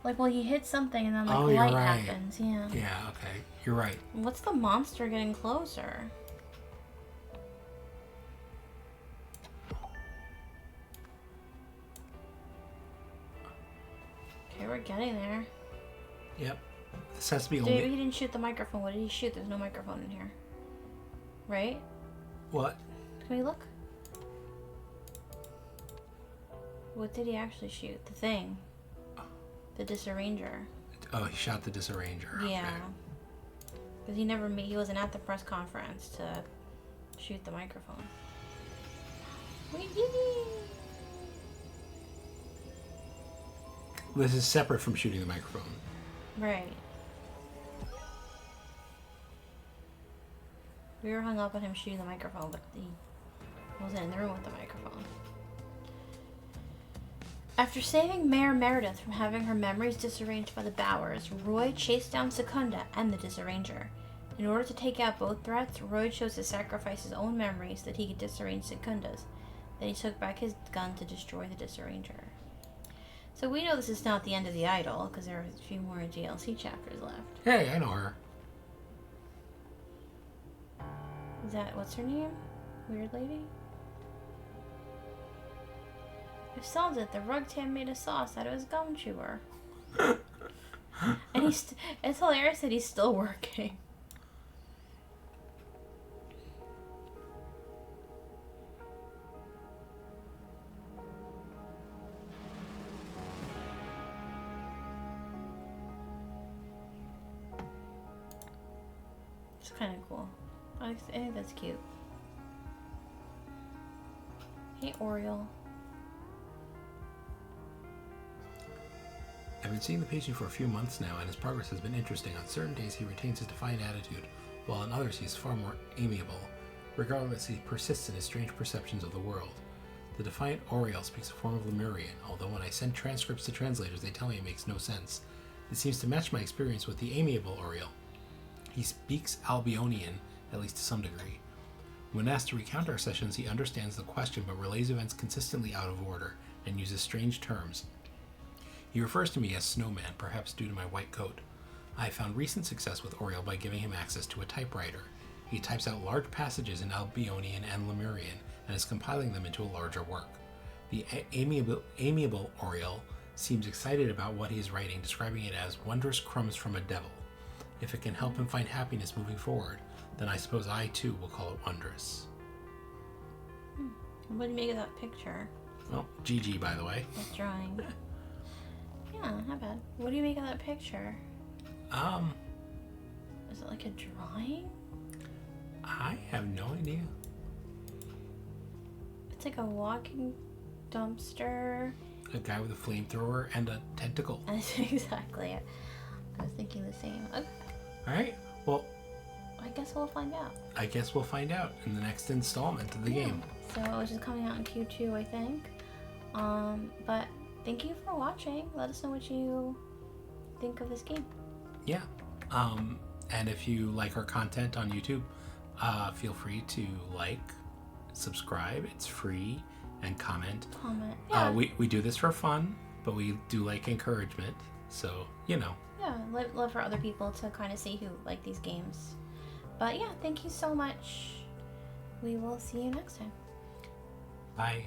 Like, well, he hits something and then like Oh, you're light right. happens. Yeah. Yeah, okay. You're right. What's the monster getting closer? Okay, we're getting there. Yep. This has to be Dude, only... he didn't shoot the microphone. What did he shoot? There's no microphone in here. Right? What? Can we look? What did he actually shoot? The thing. The Disarranger. Oh, he shot the Disarranger. Yeah. Okay. Because he wasn't at the press conference to shoot the microphone. This is separate from shooting the microphone. Right. We were hung up on him shooting the microphone, but he wasn't in the room with the microphone. After saving Mayor Meredith from having her memories disarranged by the Bowers, Roy chased down Secunda and the Disarranger. In order to take out both threats, Roy chose to sacrifice his own memories so that he could disarrange Secunda's. Then he took back his gun to destroy the Disarranger. So we know this is not the end of the idol, because there are a few more DLC chapters left. Hey, I know her. Is that, what's her name? Weird lady? If solved it, the rugtan made a sauce out of his gum chewer. And it's hilarious that he's still working. It's kind of cool. I think that's cute. Hey, Oriole. I've been seeing the patient for a few months now, and his progress has been interesting. On certain days, he retains his defiant attitude, while on others, he is far more amiable. Regardless, he persists in his strange perceptions of the world. The defiant Oriole speaks a form of Lemurian, although when I send transcripts to translators, they tell me it makes no sense. It seems to match my experience with the amiable Oriole. He speaks Albionian, at least to some degree. When asked to recount our sessions, he understands the question but relays events consistently out of order and uses strange terms. He refers to me as Snowman, perhaps due to my white coat. I have found recent success with Oriole by giving him access to a typewriter. He types out large passages in Albionian and Lemurian and is compiling them into a larger work. The amiable Oriole seems excited about what he is writing, describing it as wondrous crumbs from a devil. If it can help him find happiness moving forward, then I suppose I too will call it wondrous. What do you make of that picture? Well, GG, by the way. That drawing. Yeah, not bad. What do you make of that picture? Is it like a drawing? I have no idea. It's like a walking dumpster. A guy with a flamethrower and a tentacle. That's exactly it. I was thinking the same. Okay. Alright, well, I guess we'll find out. I guess we'll find out in the next installment of the game. So which is coming out in Q2, I think. But thank you for watching. Let us know what you think of this game. Yeah. And if you like our content on YouTube, feel free to like, subscribe. It's free, and comment. Yeah. We do this for fun, but we do like encouragement. So, you know. Yeah, love for other people to kind of see who like these games. But yeah, thank you so much. We will see you next time. Bye.